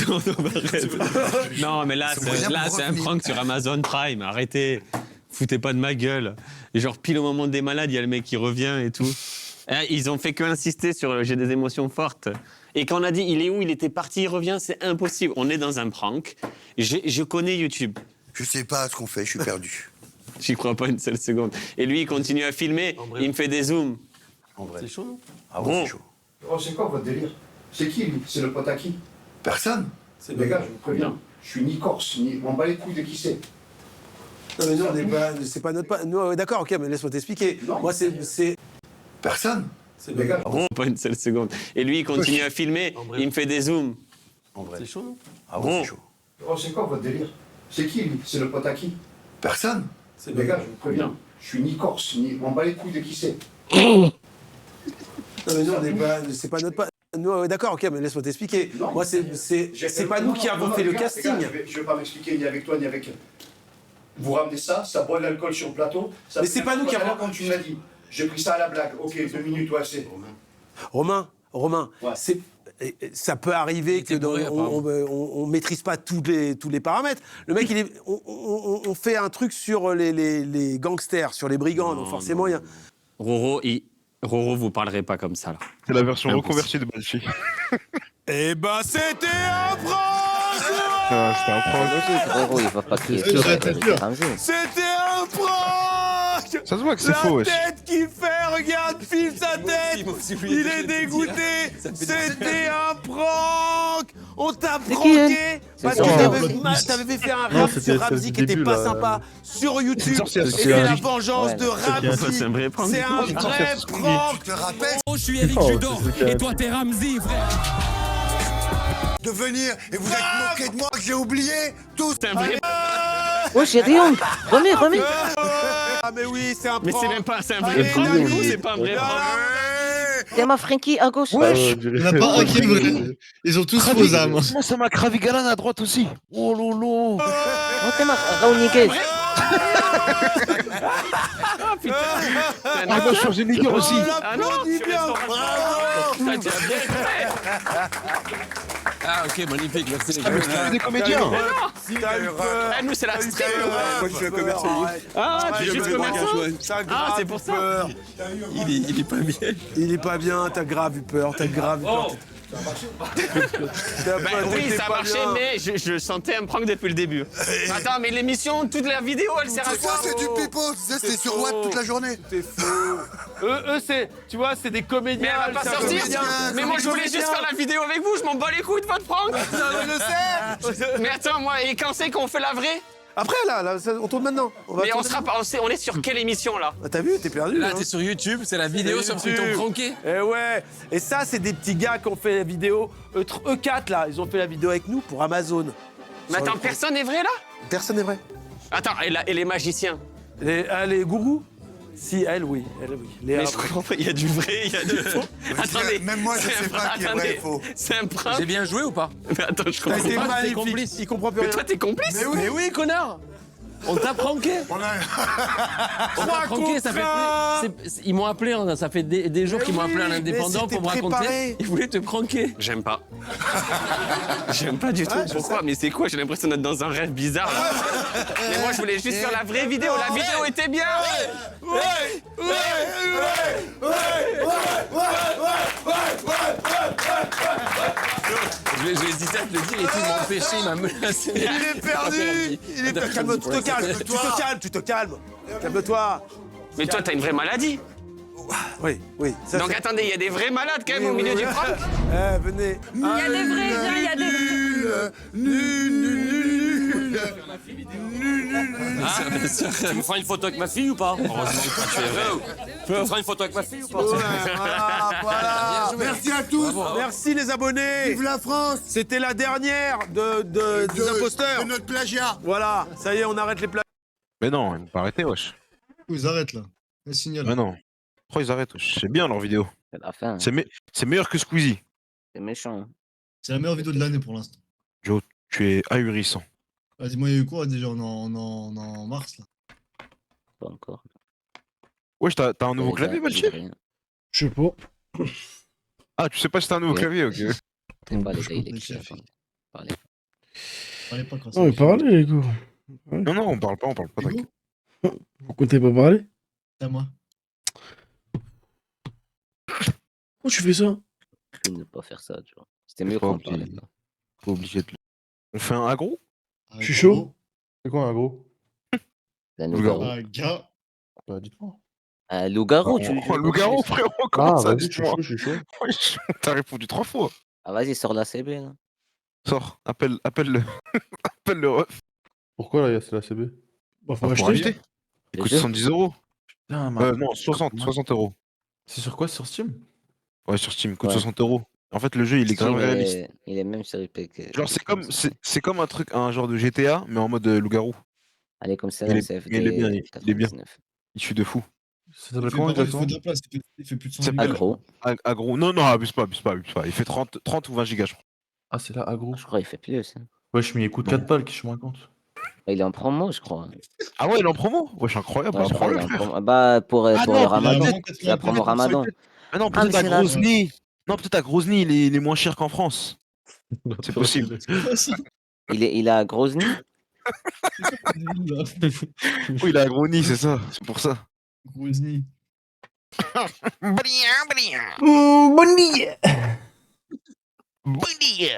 Speaker 4: Non, mais là,
Speaker 12: Ils sont moyens
Speaker 4: là
Speaker 12: pour
Speaker 4: c'est un
Speaker 12: revenir.
Speaker 4: prank sur Amazon Prime. Arrêtez. Foutez pas de ma gueule. Et genre, pile au moment des malades, il y a le mec qui revient et tout. Ils ont fait que insister sur j'ai des émotions fortes. Et quand on a dit il est où, il était parti, il revient, c'est impossible. On est dans un prank. Je connais YouTube.
Speaker 12: Je sais pas ce qu'on fait, je suis perdu.
Speaker 4: J'y crois pas une seule seconde. Et lui, il continue à filmer, il me fait des zooms.
Speaker 12: En vrai.
Speaker 2: C'est chaud, non?
Speaker 12: Ah ouais, c'est chaud.
Speaker 3: Oh, c'est quoi votre délire? C'est qui, lui? C'est le pote à qui?
Speaker 12: Personne.
Speaker 3: Les gars, je vous préviens. Je suis ni corse, ni. On bat les couilles de qui c'est.
Speaker 2: Non, mais nous, on n'est pas. C'est pas notre. Nous, d'accord, ok, mais laisse-moi t'expliquer. Moi, c'est.
Speaker 12: Personne.
Speaker 3: Les gars,
Speaker 4: Pas une seule seconde. Et lui, il continue à filmer, il me fait des zooms.
Speaker 12: En vrai.
Speaker 2: C'est chaud, non?
Speaker 12: Ah ouais, c'est chaud.
Speaker 3: oh, c'est quoi votre délire? C'est qui, lui? C'est le pote à qui?
Speaker 12: Personne.
Speaker 3: Les gars, je vous préviens. Je suis ni corse, ni. On bat les couilles de qui c'est.
Speaker 2: Non, mais nous, on n'est pas. C'est pas notre. Nous, d'accord, ok, mais laisse-moi t'expliquer. Moi, c'est pas nous qui avons fait le casting.
Speaker 3: Je vais pas m'expliquer ni avec toi, ni avec. Vous ramenez ça, ça boit de l'alcool sur le plateau. Ça
Speaker 2: Mais
Speaker 3: fait
Speaker 2: c'est pas nous qui avons-
Speaker 3: Comme tu me l'as dit. J'ai pris ça à la blague. Ok, 2 minutes, ouais, c'est.
Speaker 2: Romain,
Speaker 3: Ouais.
Speaker 2: ça peut arriver que on maîtrise pas tous les paramètres. Le mec, on fait un truc sur les gangsters, sur les brigands, donc forcément, il y a.
Speaker 4: Roro, vous parlerez pas comme ça, là.
Speaker 14: C'est la version reconvertie de Banshee.
Speaker 2: Eh ben, c'était un prank!
Speaker 14: C'était un prank.
Speaker 16: Roro, il va pas crier.
Speaker 2: C'était un prank!
Speaker 14: Ça se voit que c'est faux, wesh.
Speaker 2: La tête qui fait, regarde, file sa tête! Il est dégoûté! C'était un prank! On t'a pranké! Parce que t'avais fait un rap sur Ramzi qui était pas sympa sur YouTube. Et c'est la vengeance de Ramzi!
Speaker 4: C'est un vrai prank.
Speaker 2: C'est un vrai prank!
Speaker 12: Tu te rappelles
Speaker 13: Oh, je suis Eric Judor et toi t'es Ramzi, frère.
Speaker 12: de venir et vous êtes moqué de moi que j'ai oublié tout.
Speaker 4: C'est un vrai.
Speaker 16: Oh, j'ai rien. Remets.
Speaker 2: Ah mais oui, c'est un prank.
Speaker 4: Mais c'est même pas, c'est un vrai prank, c'est pas un vrai prank.
Speaker 16: T'es Frankie à gauche.
Speaker 18: Wesh, il n'y en a pas un qui est vrai. Ils ont tous faux âmes.
Speaker 14: Non, c'est ma Kravigalan à droite aussi. Oh lolo.
Speaker 16: Oh, t'es Raoul Niguez.
Speaker 4: Ah putain.
Speaker 14: Arnaud Schwarzenegger aussi.
Speaker 4: Ah non,
Speaker 3: dis bien.
Speaker 4: Putain, tu as bien fait.
Speaker 5: Ah, ok, magnifique, merci les
Speaker 14: Ah, mais
Speaker 5: gars.
Speaker 14: c'est des comédiens.
Speaker 4: Ah, nous, c'est la stream.
Speaker 3: Moi, je suis un commercial.
Speaker 4: Ah, tu es juste commerçant. Ah, c'est pour ça.
Speaker 5: Il est pas bien.
Speaker 2: Il est pas bien, t'as grave eu peur, t'as grave eu peur.
Speaker 4: Oh. Oui, ça a marché, mais je sentais un prank depuis le début. Attends, mais l'émission, toute la vidéo, elle sert à
Speaker 3: Ça,
Speaker 4: quoi?
Speaker 3: c'est du pipeau. Ça, c'est sur Watt toute la journée.
Speaker 2: C'est faux. Eux, c'est, tu vois, c'est des comédiens.
Speaker 4: Mais elle va pas
Speaker 2: c'est un
Speaker 4: sortir.
Speaker 2: comédien.
Speaker 4: Mais moi, je voulais juste faire la vidéo avec vous. Je m'en bats les couilles de votre prank.
Speaker 2: Je sais.
Speaker 4: Mais attends, moi, et quand c'est qu'on fait la vraie?
Speaker 2: Après, là, on tourne maintenant.
Speaker 4: Mais on sera pas, on est sur quelle émission là?
Speaker 2: Ah, t'as vu, t'es perdu.
Speaker 5: Là,
Speaker 2: hein.
Speaker 5: t'es sur YouTube, c'est la vidéo sur qu'ils t'ont pranké.
Speaker 2: Et ouais. Et ça, c'est des petits gars qui ont fait la vidéo. E4 là, ils ont fait la vidéo avec nous pour Amazon.
Speaker 4: Mais attends, personne n'est vrai là?
Speaker 2: Personne n'est vrai.
Speaker 4: Attends, et les magiciens?
Speaker 2: Les gourous? Si, elle, oui.
Speaker 4: Mais je comprends pas, il y a du vrai, il y a du faux. Attendez,
Speaker 3: Même moi, je sais pas qui est vrai et faux.
Speaker 4: C'est un prank.
Speaker 5: J'ai bien joué ou pas?
Speaker 4: Mais attends, je
Speaker 2: T'as
Speaker 4: comprends
Speaker 2: été
Speaker 4: pas.
Speaker 2: magnifique.
Speaker 5: complice.
Speaker 2: Il comprend plus
Speaker 4: Mais
Speaker 2: rien.
Speaker 4: toi, t'es complice?
Speaker 5: Mais oui, connard. On t'a pranké.
Speaker 3: On a...
Speaker 5: On t'a pranké, ça fait. Ils m'ont appelé, hein, ça fait des jours qu'ils m'ont appelé à l'indépendant pour me raconter. Ils voulaient te pranker.
Speaker 4: J'aime pas. J'aime pas du tout. Pourquoi? Mais c'est quoi? J'ai l'impression d'être dans un rêve bizarre là. Mais moi, je voulais juste faire la vraie vidéo. La vidéo était bien.
Speaker 5: J'ai hésité à te le dire et tout, il m'a empêché, il m'a menacé.
Speaker 2: Il est perdu. Il est perdu. Calme, tu te calmes. Tu te calmes. Calme-toi.
Speaker 4: Mais toi, t'as une vraie maladie.
Speaker 2: Oui. Ça,
Speaker 4: Donc
Speaker 2: c'est-
Speaker 4: attendez, il y a des vraies malades quand même au milieu du prank.
Speaker 2: Venez.
Speaker 6: Il y a des vrais, viens, il y a des vrais.
Speaker 5: Ah, bien sûr. Tu me feras une photo avec ma fille ou pas? Heureusement que toi, tu es vrai. Tu me feras une photo avec ma fille ou pas?
Speaker 2: Voilà.
Speaker 3: Merci à tous.
Speaker 2: Merci les abonnés.
Speaker 3: Vive la France.
Speaker 2: C'était la dernière des imposteurs.
Speaker 3: De notre plagiat.
Speaker 2: Voilà, ça y est, on arrête les plagiats.
Speaker 14: Mais non, ils vont pas arrêter, wesh.
Speaker 18: Ils arrêtent là. Un signal.
Speaker 14: Mais non. Pourquoi ils arrêtent, wesh? C'est bien leur vidéo.
Speaker 16: C'est la fin.
Speaker 14: C'est meilleur que Squeezie.
Speaker 16: C'est méchant.
Speaker 18: C'est la meilleure vidéo de l'année pour l'instant.
Speaker 14: Joe, tu es ahurissant.
Speaker 18: Ah, dis-moi, il y a eu quoi déjà? On est en mars là.
Speaker 16: Pas encore.
Speaker 14: Wesh, t'as un nouveau clavier, Balchi?
Speaker 1: Je sais pas.
Speaker 14: Ah, tu sais pas si t'as un nouveau clavier, ok.
Speaker 16: C'est pas les gars, il est qui.
Speaker 18: Parlez pas comme ça.
Speaker 1: Non, mais parlez, les gars.
Speaker 14: Non, on parle pas, t'inquiète.
Speaker 1: Vous comptez pas parler?
Speaker 18: C'est à moi.
Speaker 1: Pourquoi tu fais ça?
Speaker 16: Je ne pas faire ça, tu vois. C'était mieux qu'on parlait pas.
Speaker 14: Pas obligé de le. On fait un agro?
Speaker 1: Je suis chaud. C'est quoi un gros?
Speaker 16: Un loup-garou.
Speaker 18: Un gars.
Speaker 1: Bah, dites-moi.
Speaker 16: Un loup-garou, tu
Speaker 14: Oh, loup-garou, frérot, comment ça?
Speaker 1: Vas-y, je suis chaud.
Speaker 14: Wesh, t'as répondu 3 fois.
Speaker 16: Ah, vas-y, sors la CB, là.
Speaker 14: Sors, appelle-le. Appelle le ref.
Speaker 1: Pourquoi là, c'est la CB? Bah, faut
Speaker 14: Pour
Speaker 1: acheter.
Speaker 14: acheter. Il coûte
Speaker 16: jeu
Speaker 14: 70 euros.
Speaker 1: Putain, ma-
Speaker 14: Non, 60 euros.
Speaker 1: C'est sur quoi? Sur Steam?
Speaker 14: Ouais, sur Steam, il coûte
Speaker 16: Ouais.
Speaker 14: 60 euros. En fait, le jeu, il est grave réaliste.
Speaker 16: Il est même sur IPK.
Speaker 14: Genre, c'est comme un genre de GTA, mais en mode loup-garou.
Speaker 16: Allez, comme ça,
Speaker 14: Il
Speaker 16: là,
Speaker 14: est-
Speaker 16: c'est
Speaker 14: il est bien,
Speaker 16: FD
Speaker 14: il est bien.
Speaker 16: 99.
Speaker 14: Il tue de fou.
Speaker 1: Ça s'appelle comment exactement?
Speaker 18: Il faut de la place, il fait plus de 100
Speaker 14: C'est
Speaker 18: gigas.
Speaker 16: Agro.
Speaker 14: Agro. Non, abuse pas. Il fait 30 ou 20 gigas, je crois.
Speaker 1: Ah, c'est là, agro.
Speaker 16: Je crois qu'il fait plus. Hein.
Speaker 1: Wesh, mais il coûte 4 balles, qui je me rends compte.
Speaker 16: Il est en promo, je crois.
Speaker 14: Ah ouais, il est en promo? Wesh, incroyable.
Speaker 16: Ouais,
Speaker 14: Bah,
Speaker 16: je crois qu'il
Speaker 14: prends-le,
Speaker 16: est en
Speaker 14: frère.
Speaker 16: promo. Bah, pour le
Speaker 14: non,
Speaker 16: Ramadan.
Speaker 18: vraiment
Speaker 16: La promo Ramadan.
Speaker 14: Ah non,
Speaker 16: Ah,
Speaker 14: peut-être
Speaker 16: mais
Speaker 14: à
Speaker 16: c'est la-
Speaker 14: Grozny. Non, peut-être à Grozny, il est moins cher qu'en France. C'est possible.
Speaker 16: Il est à Grozny.
Speaker 14: Oui, il est à Grozny, c'est ça. C'est pour ça.
Speaker 18: Grozny.
Speaker 1: Bonne nuit.
Speaker 14: Bonne nuit.